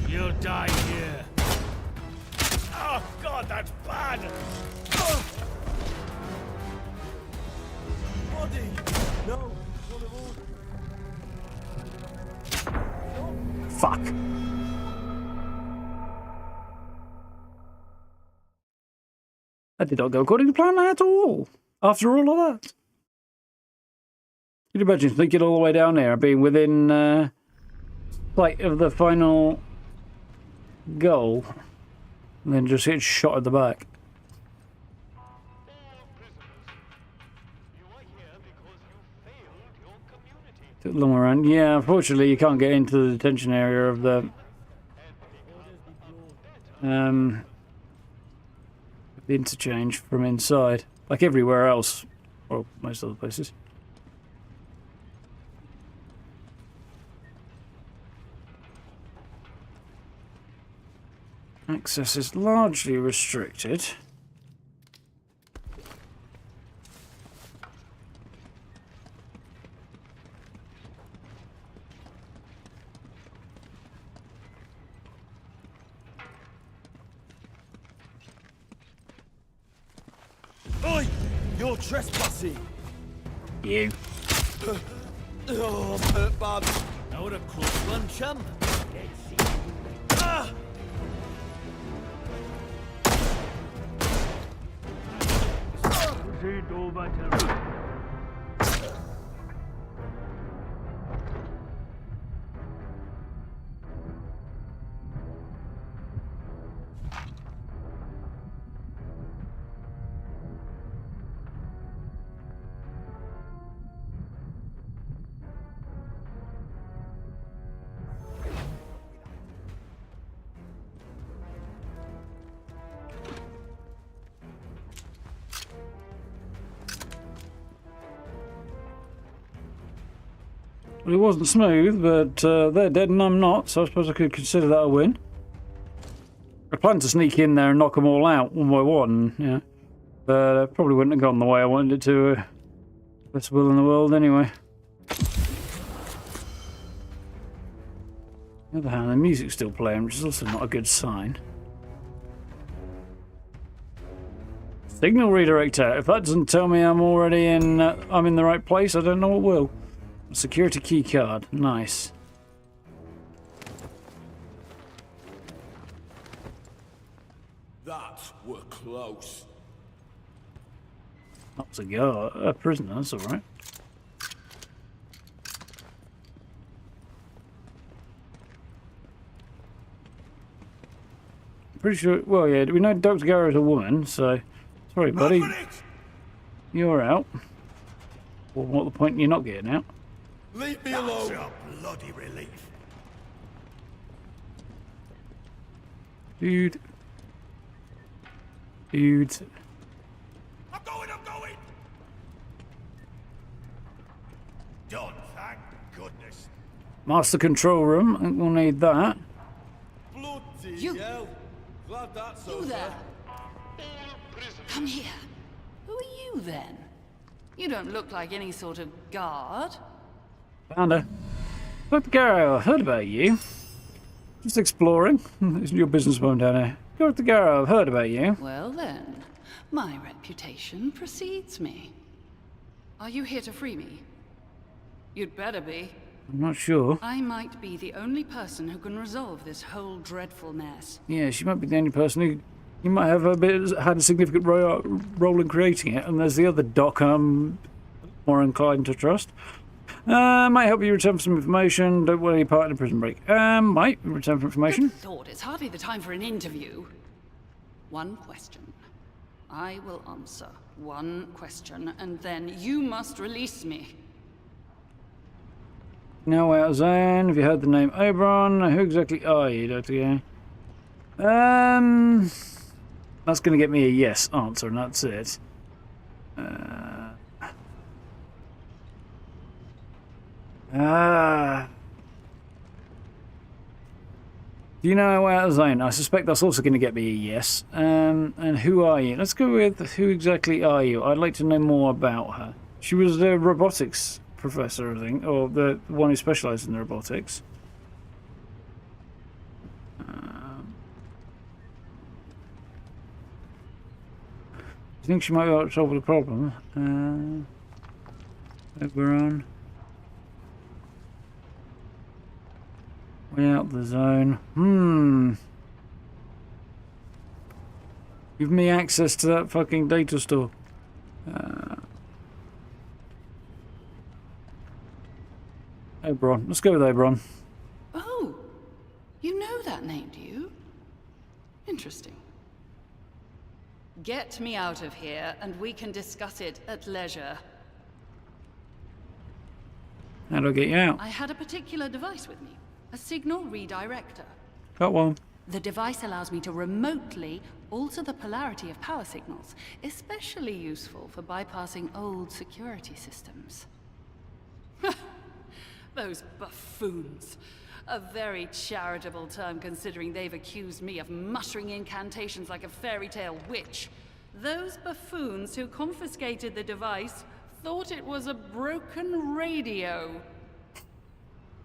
You'll die here. Oh, God, that's bad! Oh. Body! No! Fuck. That did not go according to plan at all. After all of that. Can you imagine thinking all the way down there and being within sight of the final goal and then just get shot at the back? Took long around. Yeah, unfortunately you can't get into the detention area of the interchange from inside, like everywhere else, or most other places. Access is largely restricted. Oi! You're trespassing! You. Oh, I'm hurt bad. Now we're a close one, chum. Ah! Well, it wasn't smooth, but they're dead and I'm not, so I suppose I could consider that a win. I planned to sneak in there and knock them all out one by one, yeah. But it probably wouldn't have gone the way I wanted it to Best will in the world, anyway. On the other hand, the music's still playing, which is also not a good sign. Signal redirector. If that doesn't tell me I'm already in, I'm in the right place, I don't know what will. A security key card. Nice. That were close. That was a guard, a prisoner. That's all right. Pretty sure. Well, yeah. We know Dr. Garrow is a woman, so sorry, buddy. You're out. Well, what the point? You're not getting out. Leave me alone. That's a bloody relief. Dude. I'm going. Done, thank goodness. Master control room. I think we'll need that. Bloody You. hell. Glad that's You over. there. Come here. Who are you then? You don't look like any sort of guard. Found her. Dr. Garrow, I've heard about you. Just exploring. Isn't your business phone down here? Dr. Garrow, I've heard about you. Well then, my reputation precedes me. Are you here to free me? You'd better be. I'm not sure. I might be the only person who can resolve this whole dreadful mess. Yeah, she might be the only person who... You might have had a significant role in creating it, and there's the other doc I'm more inclined to trust. Might help you return for some information. Don't want any part in a prison break. Might return for information. Good Lord, it's hardly the time for an interview. One question. I will answer one question, and then you must release me. Now out of zone. Have you heard the name Oberon? Who exactly are you, Dr. Garrow? That's going to get me a yes answer, and that's it. Do you know out of zone? I suspect that's also going to get me a yes. And who are you? Let's go with who exactly are you? I'd like to know more about her. She was a robotics professor, I think, or the one who specialised in robotics. I think she might be able to solve the problem. Oberon. Way out the zone. Give me access to that fucking data store. Oberon. Let's go with Oberon. Oh, you know that name, do you? Interesting. Get me out of here, and we can discuss it at leisure. How do I get you out? I had a particular device with me. A signal redirector. Got one. The device allows me to remotely alter the polarity of power signals, especially useful for bypassing old security systems. Those buffoons. A very charitable term considering they've accused me of muttering incantations like a fairy tale witch. Those buffoons who confiscated the device thought it was a broken radio.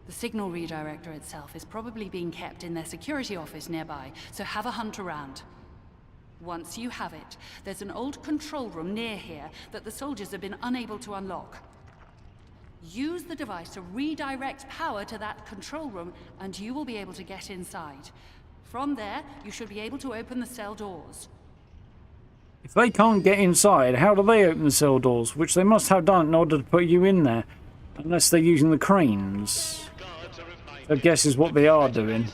The signal redirector itself is probably being kept in their security office nearby, so have a hunt around. Once you have it, there's an old control room near here that the soldiers have been unable to unlock. Use the device to redirect power to that control room, and you will be able to get inside. From there, you should be able to open the cell doors. If they can't get inside, how do they open the cell doors? Which they must have done in order to put you in there. Unless they're using the cranes. I guess is what they are doing.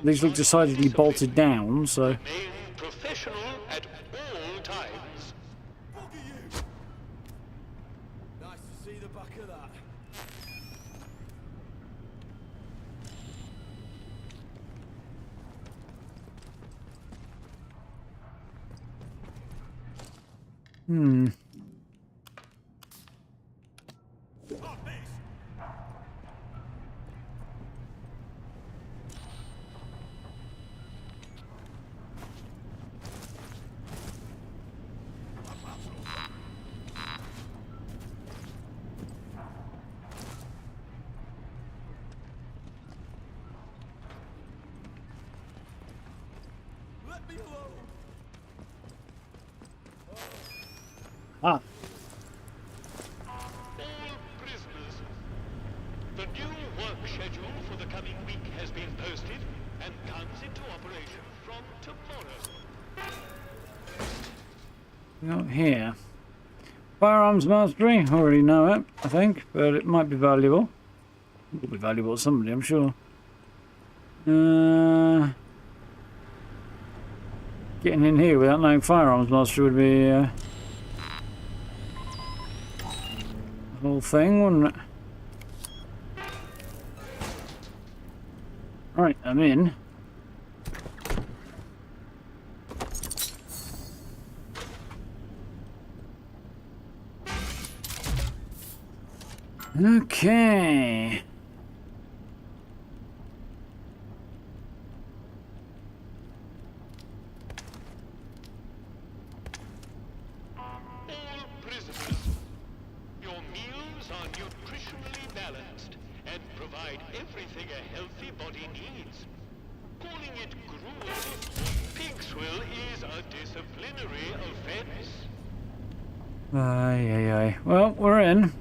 These look decidedly bolted down, so... Professional at all times. Nice to see the back of that. me alone. Ah. All prisoners. The new work schedule for the coming week has been posted and comes into operation from tomorrow. Not here. Firearms mastery. Already know it, I think, but it might be valuable. It will be valuable to somebody, I'm sure. Getting in here without knowing firearms mastery would be the whole thing, wouldn't it? Right, I'm in. Okay. All prisoners. Your meals are nutritionally balanced and provide everything a healthy body needs. Calling it gruel or pig swill is a disciplinary offense. Aye, aye, aye. Well, we're in.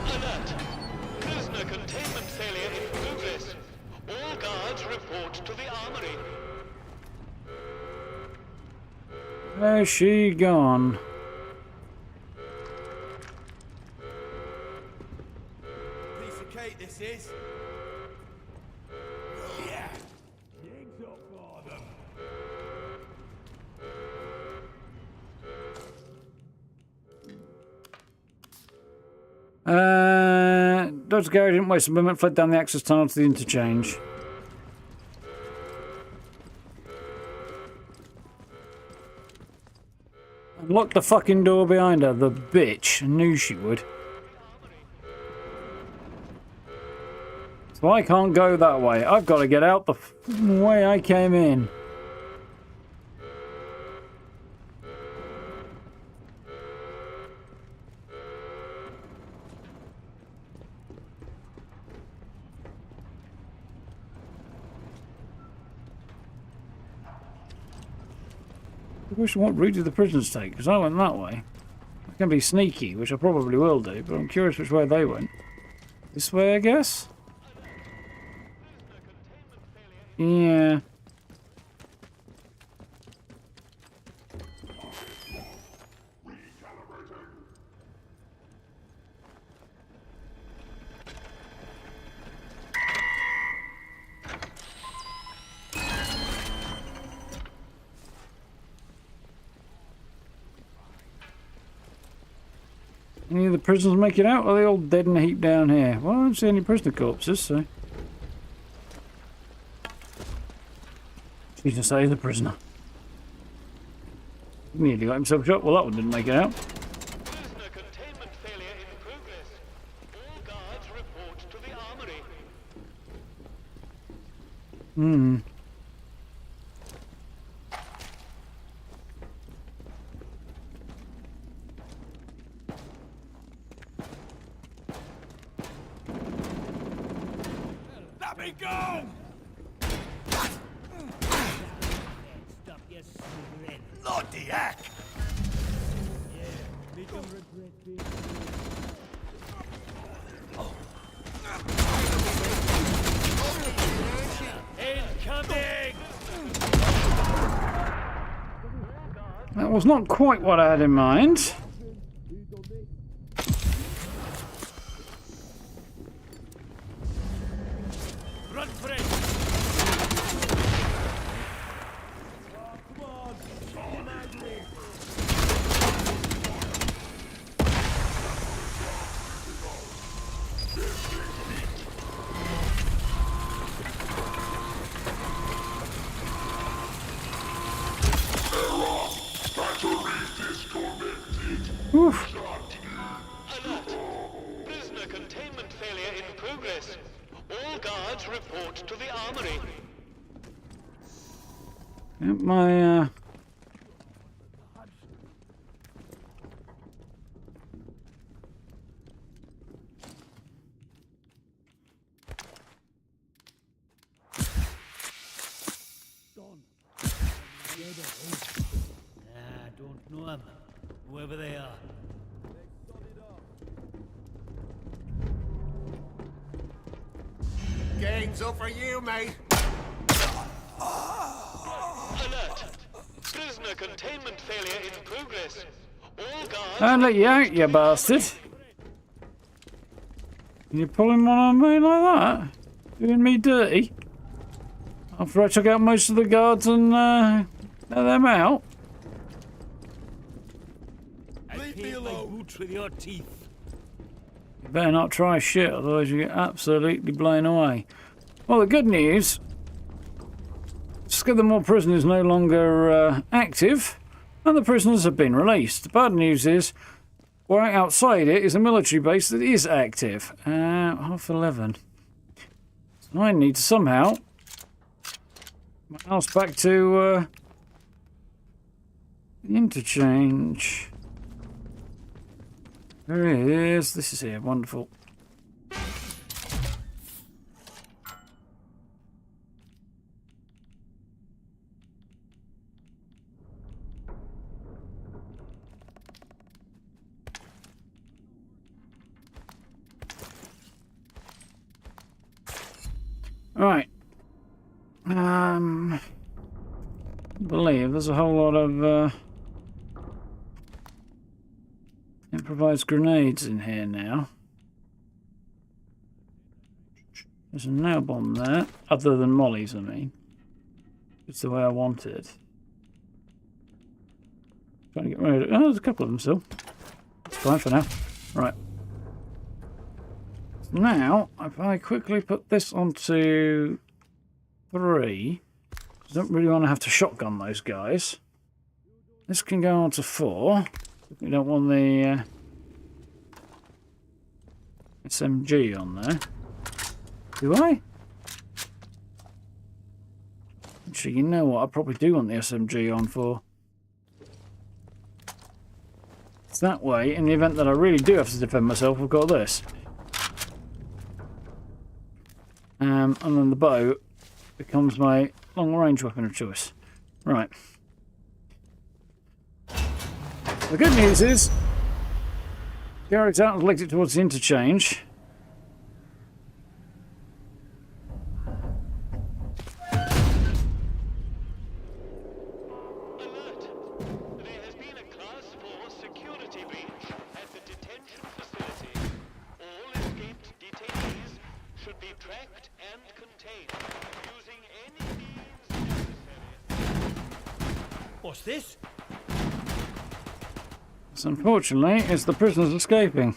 Alert! Prisoner containment failure in progress. All guards report to the armory. Where's she gone? Piece of cake this is. Yeah. Jigs up for them. Dodge Gary didn't waste a moment, fled down the access tunnel to the interchange. And locked the fucking door behind her, the bitch. I knew she would. So I can't go that way. I've got to get out the way I came in. I wish what route did the prisoners take, because I went that way. I can be sneaky, which I probably will do, but I'm curious which way they went. This way, I guess? Yeah. Any of the prisoners make it out? Or are they all dead in a heap down here? Well, I don't see any prisoner corpses, so... Jesus, that is a prisoner. Nearly got himself shot. Well, that one didn't make it out. Prisoner containment failure in progress. All guards report to the armory. Hmm. Let me go! Stop your sniggering. Bloody heck! Yeah, make them regret being incoming! That was not quite what I had in mind. Run for it! Oof. Alert! Prisoner containment failure in progress. All guards report to the armory. Yep, my, Know 'em, whoever they are. Game's up for you, mate. Alert! Prisoner containment failure in progress. All guards... I'll let you out, you bastard. You're pulling one on me like that? Doing me dirty? After I took out most of the guards and let them out? Leave me alone. Boots with your teeth. You better not try shit, otherwise you get absolutely blown away. Well, the good news... Skidmore Prison is no longer active, and the prisoners have been released. The bad news is, right outside it is a military base that is active. 11:30. So I need to somehow... my house back to the interchange. There it is. This is here. Wonderful. Right. I believe there's a whole lot of improvised grenades in here now. There's a nail bomb there, other than Molly's, I mean. It's the way I want it. Trying to get rid of it. Oh, there's a couple of them still. It's fine for now. Right. Now, if I quickly put this onto 3, I don't really want to have to shotgun those guys. This can go on to 4. We don't want the SMG on there. Do I? Actually, you know what? I probably do want the SMG on for. It's that way, in the event that I really do have to defend myself, I've got this. And then the bow becomes my long-range weapon of choice. Right. The good news is, Garrett's out and legged it towards the interchange. Alert! There has been a Class 4 security breach at the detention facility. All escaped detainees should be tracked and contained using any means necessary. What's this? This, unfortunately, is the prisoners escaping.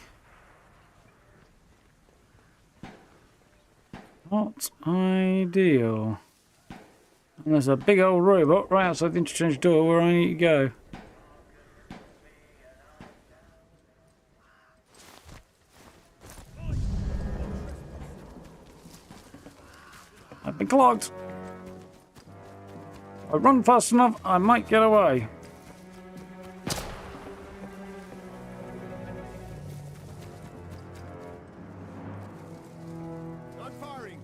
Not ideal. And there's a big old robot right outside the interchange door where I need to go. I've been clogged. If I run fast enough, I might get away. I'm firing.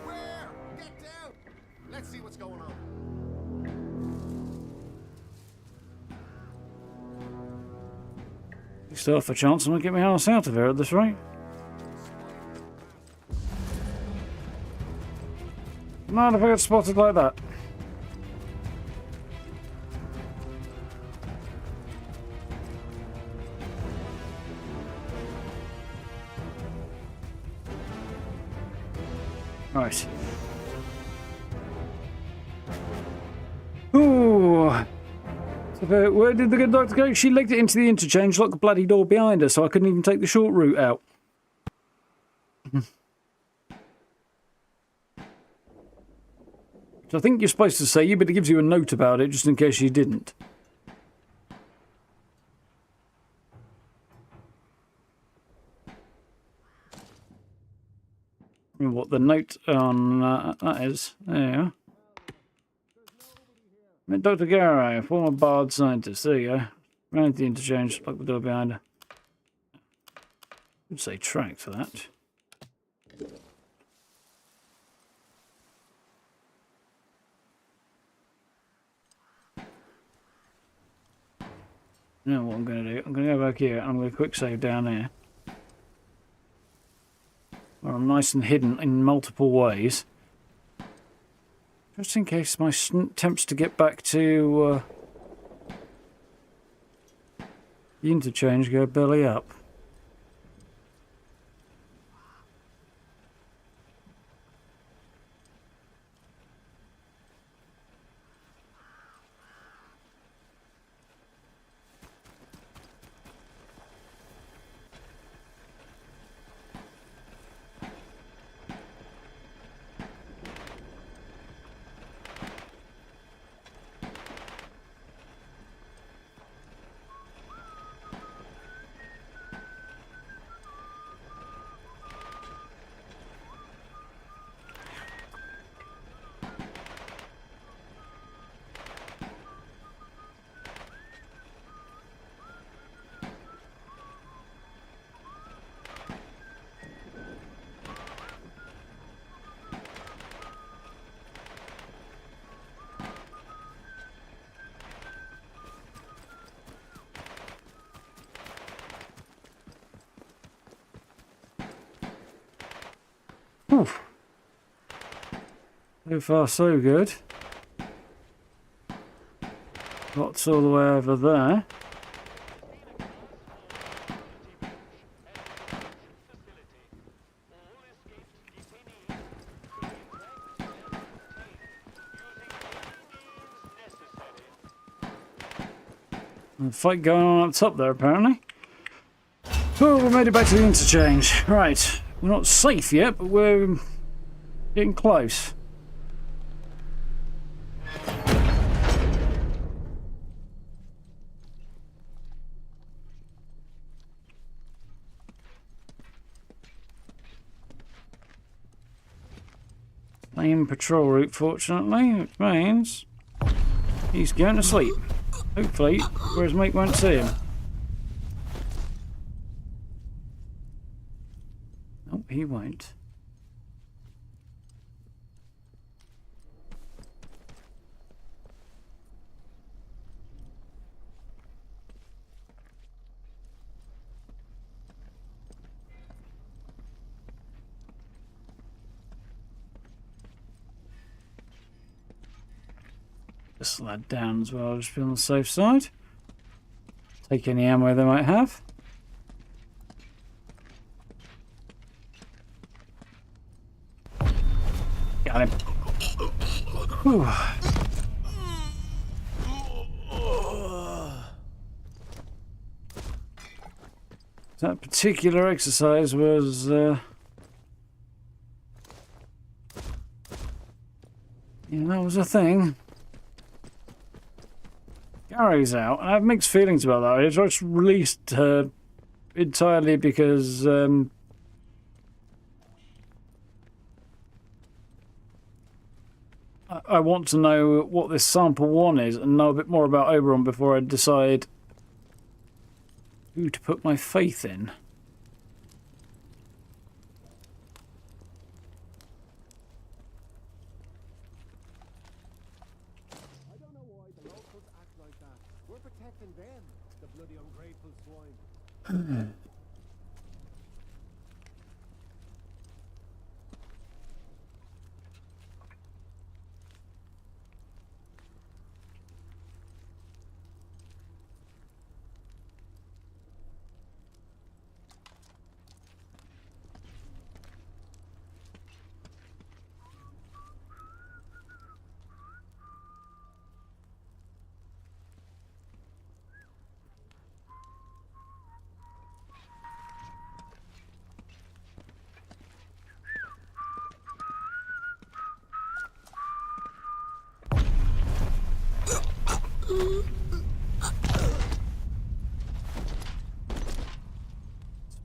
Where? Get down. Let's see what's going on. You still have a chance, and I'll get my ass out of here at this rate. Not if I get spotted like that. Right. Ooh. So where did the good doctor go? She legged it into the interchange, locked the bloody door behind her, so I couldn't even take the short route out. Which I think you're supposed to say, but it gives you a note about it, just in case you didn't. What the note on that is. There you are. Met Dr. Garrow, former bard scientist. There you go. Ran into the interchange, locked the door behind her. I'd say track for that. Now what I'm going to do, I'm going to go back here and I'm going to quick save down here. Where I'm nice and hidden in multiple ways. Just in case my attempts to get back to the interchange go belly up. Oof. So far so good. Lots all the way over there. A fight going on up top there apparently. Oh, we made it back to the interchange. Right. We're not safe yet, but we're getting close. Same patrol route, fortunately, which means he's going to sleep. Hopefully, where his mate won't see him. Nope, he won't. Just that down as well, just be on the safe side. Take any ammo they might have. Got him. Whew. That particular exercise was yeah, that was a thing. Gary's out, and I have mixed feelings about that. I just released her entirely because I want to know what this sample 1 is and know a bit more about Oberon before I decide who to put my faith in.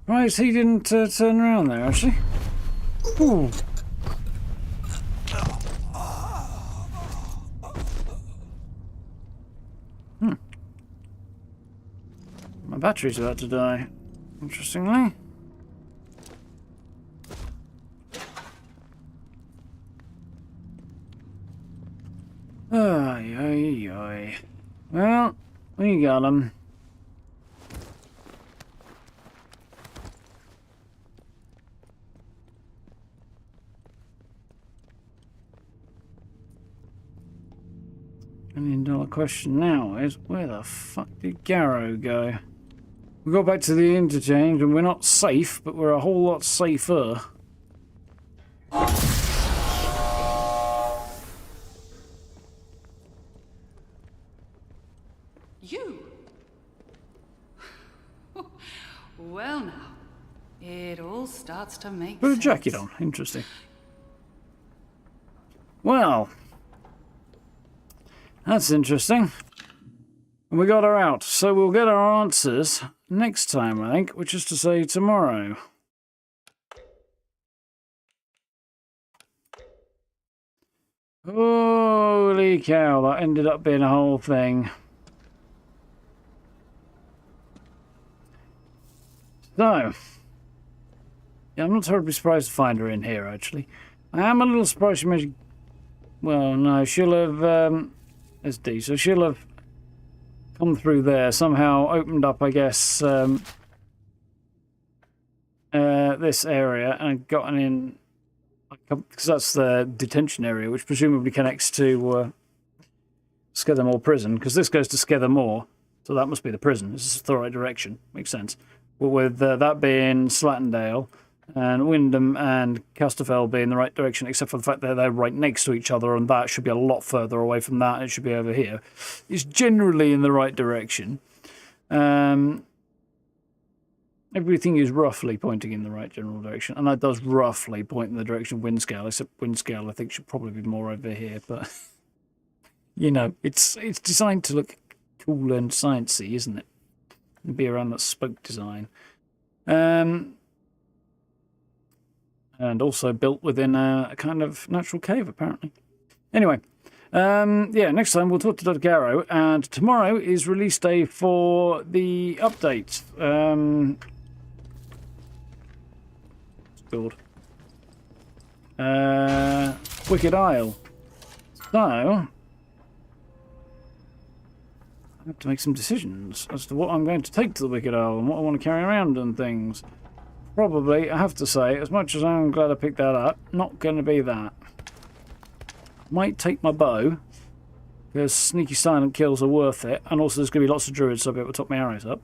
Right, he didn't turn around there, actually. Ooh. My battery's about to die, interestingly. Ay, ay, ay. Well, we got him. $1 million question now is, where the fuck did Garrow go? We got back to the interchange and we're not safe, but we're a whole lot safer. You? Well now, it all starts to make Put a sense. jacket on. Interesting. Well, that's interesting. And we got her out, so we'll get our answers next time, I think, which is to say tomorrow. Holy cow, that ended up being a whole thing. So, yeah, I'm not terribly surprised to find her in here, actually. I am a little surprised she managed... Well, no, she'll have... SD, so she'll have come through there, somehow opened up, I guess, this area and gotten in... Because that's the detention area, which presumably connects to Skethermore Prison, because this goes to Skethermore, so that must be the prison. This is the right direction. Makes sense. But with that being Slattendale, and Wyndham and Casterfell being the right direction, except for the fact that they're right next to each other, and that should be a lot further away from that. It should be over here. It's generally in the right direction. Everything is roughly pointing in the right general direction, and that does roughly point in the direction of Windscale, except Windscale I think should probably be more over here, but you know, it's designed to look cool and sciencey, isn't it? And be around that spoke design. And also built within a kind of natural cave, apparently. Anyway, yeah, next time we'll talk to Dr. Garrow, and tomorrow is release day for the update. Called Wicked Isle. So I have to make some decisions as to what I'm going to take to the Wicked Isle and what I want to carry around and things. Probably, I have to say, as much as I'm glad I picked that up, not going to be that. Might take my bow, because sneaky silent kills are worth it, and also there's going to be lots of druids, so I'll be able to top my arrows up.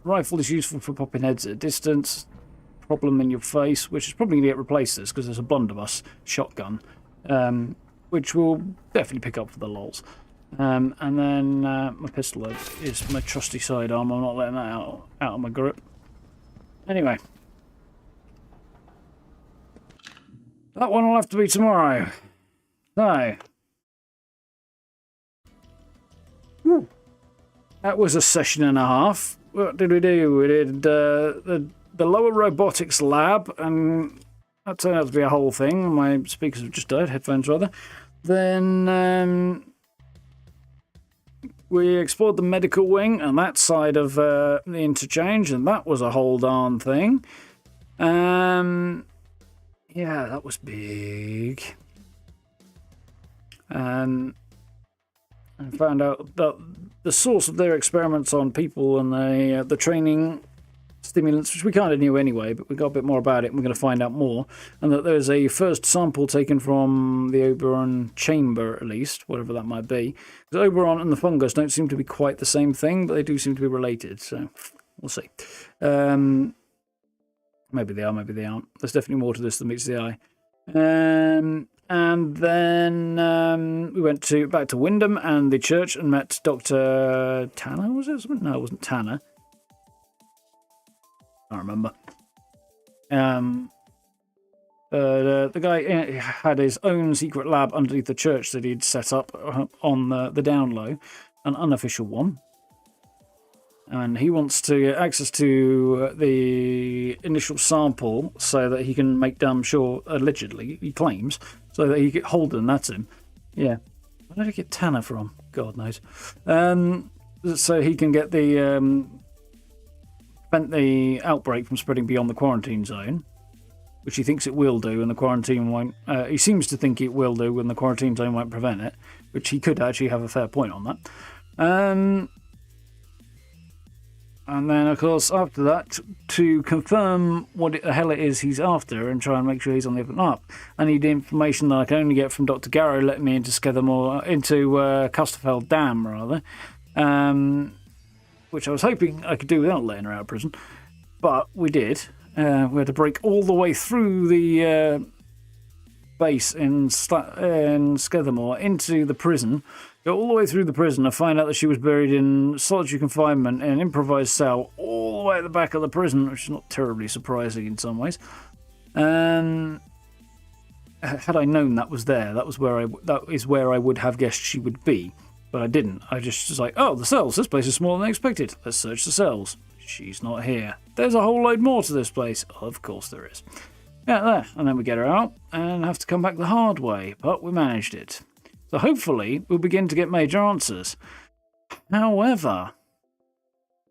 Rifle is useful for popping heads at a distance. Problem in your face, which is probably going to get replaced this, because there's a blunderbuss shotgun, which we'll definitely pick up for the lols. And then my pistol is my trusty sidearm. I'm not letting that out of my grip. Anyway, that one will have to be tomorrow. So, that was a session and a half. What did we do? We did the lower robotics lab, and that turned out to be a whole thing. My speakers have just died, headphones rather. Then we explored the medical wing and that side of the interchange, and that was a whole darn thing. Yeah, that was big. And found out that the source of their experiments on people and the training stimulants, which we kind of knew anyway, but we got a bit more about it and we're going to find out more, and that there's a first sample taken from the Oberon chamber, at least, whatever that might be. Because Oberon and the fungus don't seem to be quite the same thing, but they do seem to be related, so we'll see. Maybe they are, maybe they aren't. There's definitely more to this than meets the eye. And then we went back to Wyndham and the church and met Dr. Tanner, was it? No, it wasn't Tanner. I can't remember. The guy had his own secret lab underneath the church that he'd set up on the down low, an unofficial one. And he wants to get access to the initial sample so that he can make damn sure, allegedly, he claims, so that he can hold them, that's him. Yeah. Where did he get Tanner from? God knows. So he can get prevent the outbreak from spreading beyond the quarantine zone, which he thinks it will do, and the quarantine won't. He seems to think it will do, and the quarantine zone won't prevent it, which he could actually have a fair point on that. And then, of course, after that, to confirm what the hell it is he's after and try and make sure he's on the up and up, I need the information that I can only get from Dr. Garrow letting me into Custerfell Dam, rather. Which I was hoping I could do without letting her out of prison. But we did. We had to break all the way through the base in Skethermore into the prison. Go all the way through the prison to find out that she was buried in solitary confinement in an improvised cell all the way at the back of the prison, which is not terribly surprising in some ways. Had I known that was there, that is where I would have guessed she would be. But I didn't. I just was like, oh, the cells. This place is smaller than I expected. Let's search the cells. She's not here. There's a whole load more to this place. Of course there is. Yeah, there. And then we get her out and have to come back the hard way. But we managed it. So hopefully we'll begin to get major answers. However,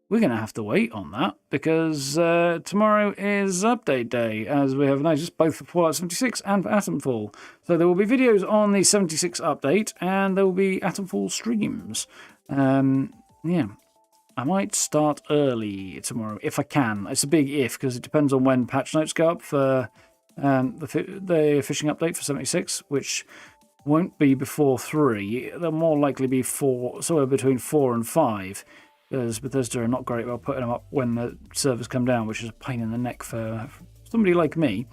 we're going to have to wait on that because tomorrow is update day, as we have noticed, both for Fallout 76 and for Atomfall. So there will be videos on the 76 update and there will be Atomfall streams. Yeah, I might start early tomorrow if I can. It's a big if because it depends on when patch notes go up for the fishing update for 76, which won't be before 3. They'll more likely be somewhere between 4 and 5. Because Bethesda are not great about putting them up when the servers come down, which is a pain in the neck for somebody like me.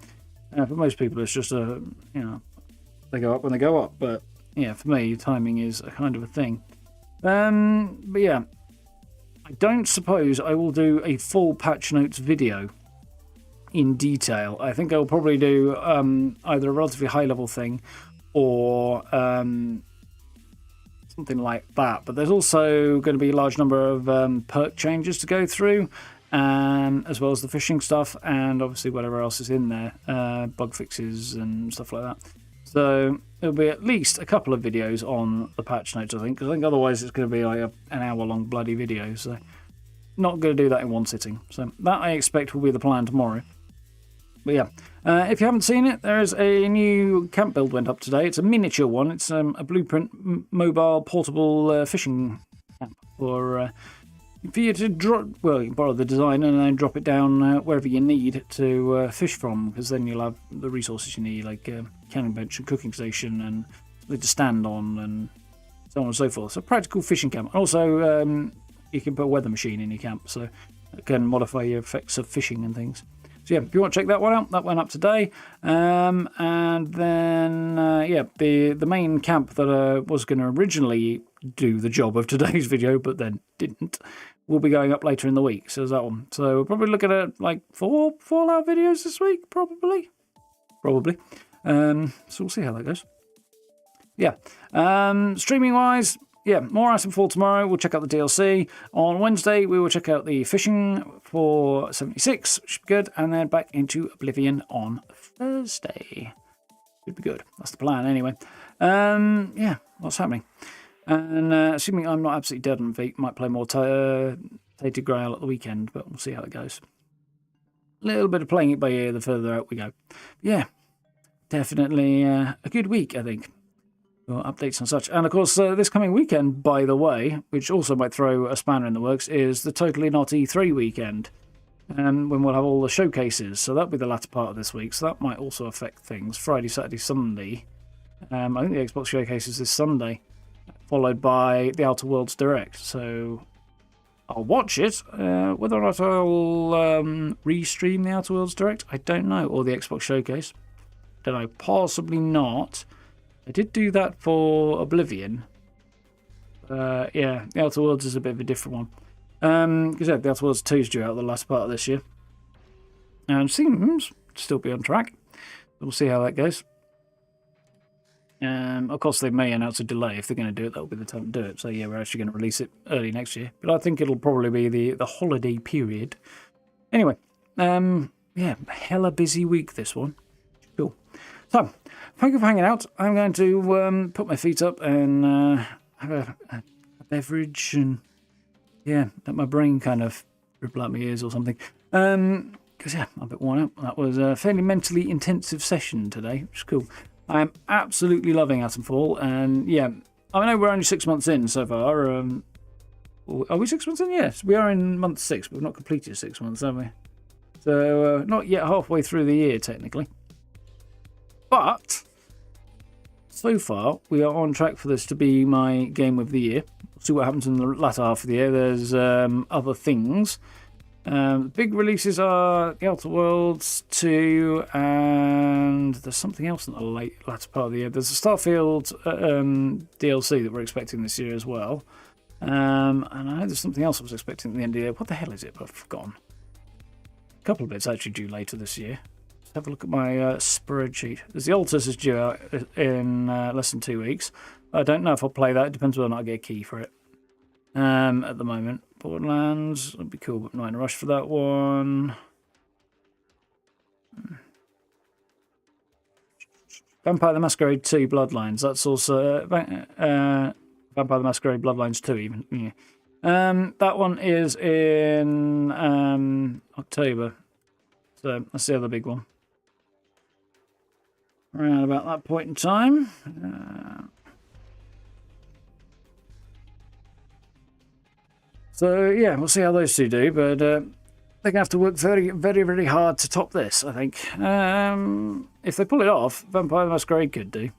For most people, it's just they go up when they go up. But yeah, for me, timing is a kind of a thing. But yeah, I don't suppose I will do a full patch notes video in detail. I think I'll probably do either a relatively high level thing or something like that. But there's also going to be a large number of perk changes to go through, as well as the fishing stuff and obviously whatever else is in there, bug fixes and stuff like that. So there'll be at least a couple of videos on the patch notes, I think, because I think otherwise it's going to be like an hour-long bloody video. So not going to do that in one sitting. So that I expect will be the plan tomorrow. But yeah, if you haven't seen it, there is a new camp build went up today. It's a miniature one. It's a blueprint mobile portable fishing camp for you to you borrow the design and then drop it down wherever you need to fish from, because then you'll have the resources you need, like canning bench and cooking station and something to stand on and so on and so forth. So practical fishing camp. Also, you can put a weather machine in your camp, so it can modify your effects of fishing and things. So yeah, if you want to check that one out, that went up today. And then, the main camp that was going to originally do the job of today's video, but then didn't, will be going up later in the week. So there's that one. So we'll probably look at like 4 Fallout videos this week, probably. So we'll see how that goes. Yeah. Streaming-wise, yeah, more Atomfall tomorrow. We'll check out the DLC. On Wednesday, we will check out the fishing for 76, which should be good. And then back into Oblivion on Thursday. Should be good. That's the plan, anyway. Yeah, what's happening? And assuming I'm not absolutely dead on feet, might play more Tainted Grail at the weekend, but we'll see how it goes. A little bit of playing it by ear the further out we go. Yeah, definitely a good week, I think. Updates and such. And of course, this coming weekend, by the way, which also might throw a spanner in the works, is the Totally Not E3 weekend, when we'll have all the showcases. So that'll be the latter part of this week. So that might also affect things. Friday, Saturday, Sunday. I think the Xbox showcase is this Sunday, followed by the Outer Worlds Direct. So I'll watch it. Whether or not I'll restream the Outer Worlds Direct, I don't know. Or the Xbox showcase. Don't know. Possibly not. I did do that for Oblivion. Yeah, the Outer Worlds is a bit of a different one. Because the Outer Worlds 2 is due out the last part of this year. And seems to still be on track. We'll see how that goes. Of course, they may announce a delay. If they're going to do it, that'll be the time to do it. So yeah, we're actually going to release it early next year. But I think it'll probably be the holiday period. Anyway, yeah, hella busy week this one. Cool. So, thank you for hanging out. I'm going to put my feet up and have a beverage and, yeah, let my brain kind of ripple out my ears or something. Because, yeah, I'm a bit worn out. That was a fairly mentally intensive session today, which is cool. I am absolutely loving Atomfall. And, yeah, I know we're only 6 months in so far. Are we 6 months in? Yes, we are in month 6, but we've not completed 6 months, have we? So, not yet halfway through the year, technically. But, so far, we are on track for this to be my game of the year. We'll see what happens in the latter half of the year. There's other things. Big releases are The Outer Worlds 2, and there's something else in the latter part of the year. There's a Starfield DLC that we're expecting this year as well. And I know there's something else I was expecting at the end of the year. What the hell is it? I've forgotten. A couple of bits actually due later this year. Let's have a look at my spreadsheet. There's The Alters is due out in less than 2 weeks. I don't know if I'll play that. It depends whether or not I get a key for it. At the moment. Borderlands would be cool, but not in a rush for that one. Vampire the Masquerade 2 Bloodlines. That's also Vampire the Masquerade Bloodlines 2 even. Yeah. That one is in October. So that's the other big one. Around about that point in time. So, yeah, we'll see how those two do, but they're going to have to work very, very, very hard to top this, I think. If they pull it off, Vampire the Masquerade could do.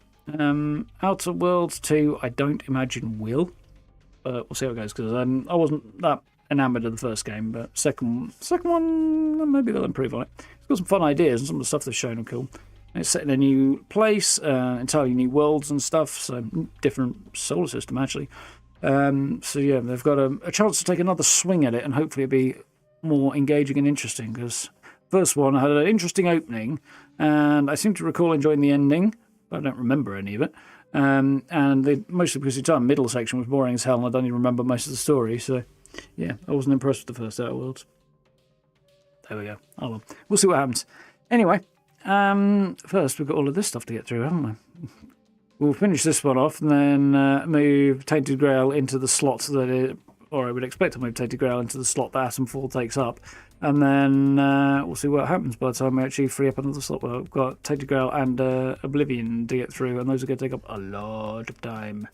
Outer Worlds 2, I don't imagine will. But we'll see how it goes, because I wasn't that enamoured of the first game, but second one, maybe they'll improve on it. It's got some fun ideas, and some of the stuff they've shown are cool. And it's set in a new place, entirely new worlds and stuff, so different solar system, actually. So yeah, they've got a chance to take another swing at it, and hopefully it'll be more engaging and interesting, because first one had an interesting opening, and I seem to recall enjoying the ending, but I don't remember any of it. And mostly because the entire middle section was boring as hell, and I don't even remember most of the story, so yeah, I wasn't impressed with the first Outer Worlds. There we go. Oh well, we'll see what happens. Anyway, first we've got all of this stuff to get through, haven't we? We'll finish this one off and then move Tainted Grail into the slot that it, or I would expect to move Tainted Grail into the slot that Atomfall takes up. And then we'll see what happens by the time we actually free up another slot. Well, I've got Tainted Grail and Oblivion to get through, and those are going to take up a lot of time.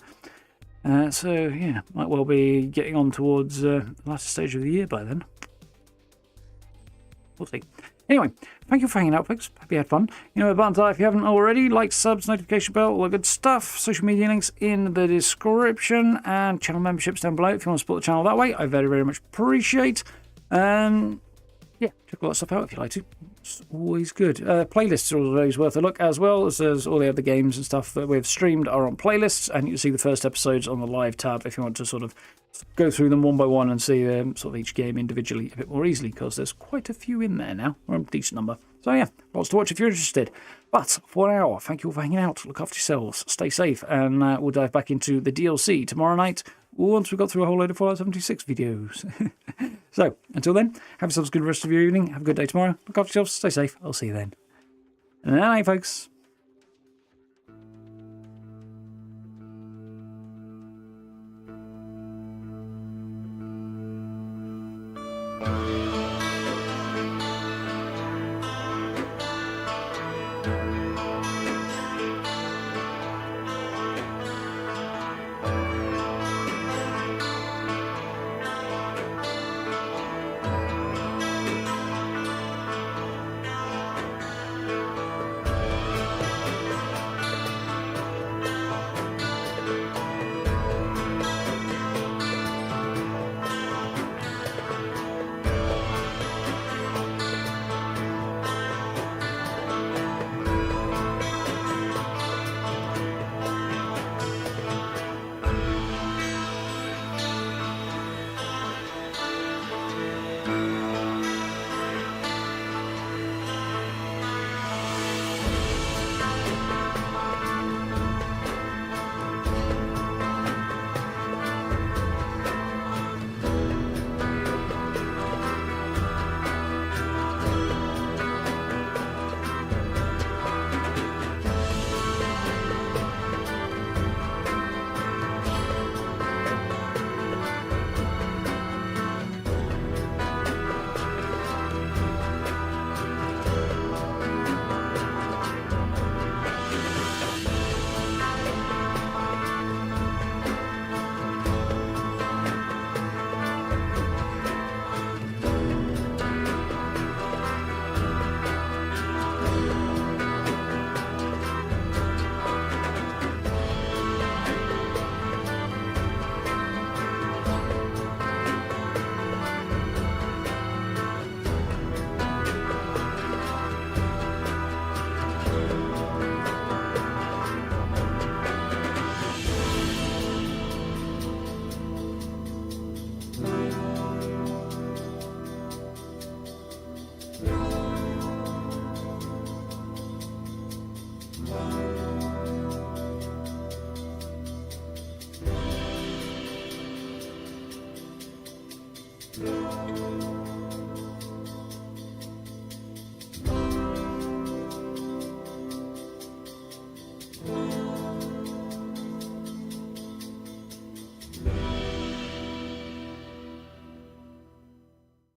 So, yeah, might well be getting on towards the latter stage of the year by then. We'll see. Anyway, thank you for hanging out, folks. Hope you had fun. You know, buttons are if you haven't already. Like, subs, notification bell, all the good stuff. Social media links in the description. And channel memberships down below if you want to support the channel that way. I very, very much appreciate. Yeah, check all that stuff out if you like to. It's always good. Playlists are always worth a look as well, as there's all the other games and stuff that we've streamed are on playlists, and you can see the first episodes on the live tab if you want to sort of go through them one by one and see sort of each game individually a bit more easily, because there's quite a few in there now, or a decent number. So yeah, lots to watch if you're interested. But for now, thank you all for hanging out. Look after yourselves, stay safe, and we'll dive back into the DLC tomorrow night once we've got through a whole load of Fallout 76 videos. So, until then, have yourselves a good rest of your evening. Have a good day tomorrow. Look after yourselves. Stay safe. I'll see you then. And night, folks.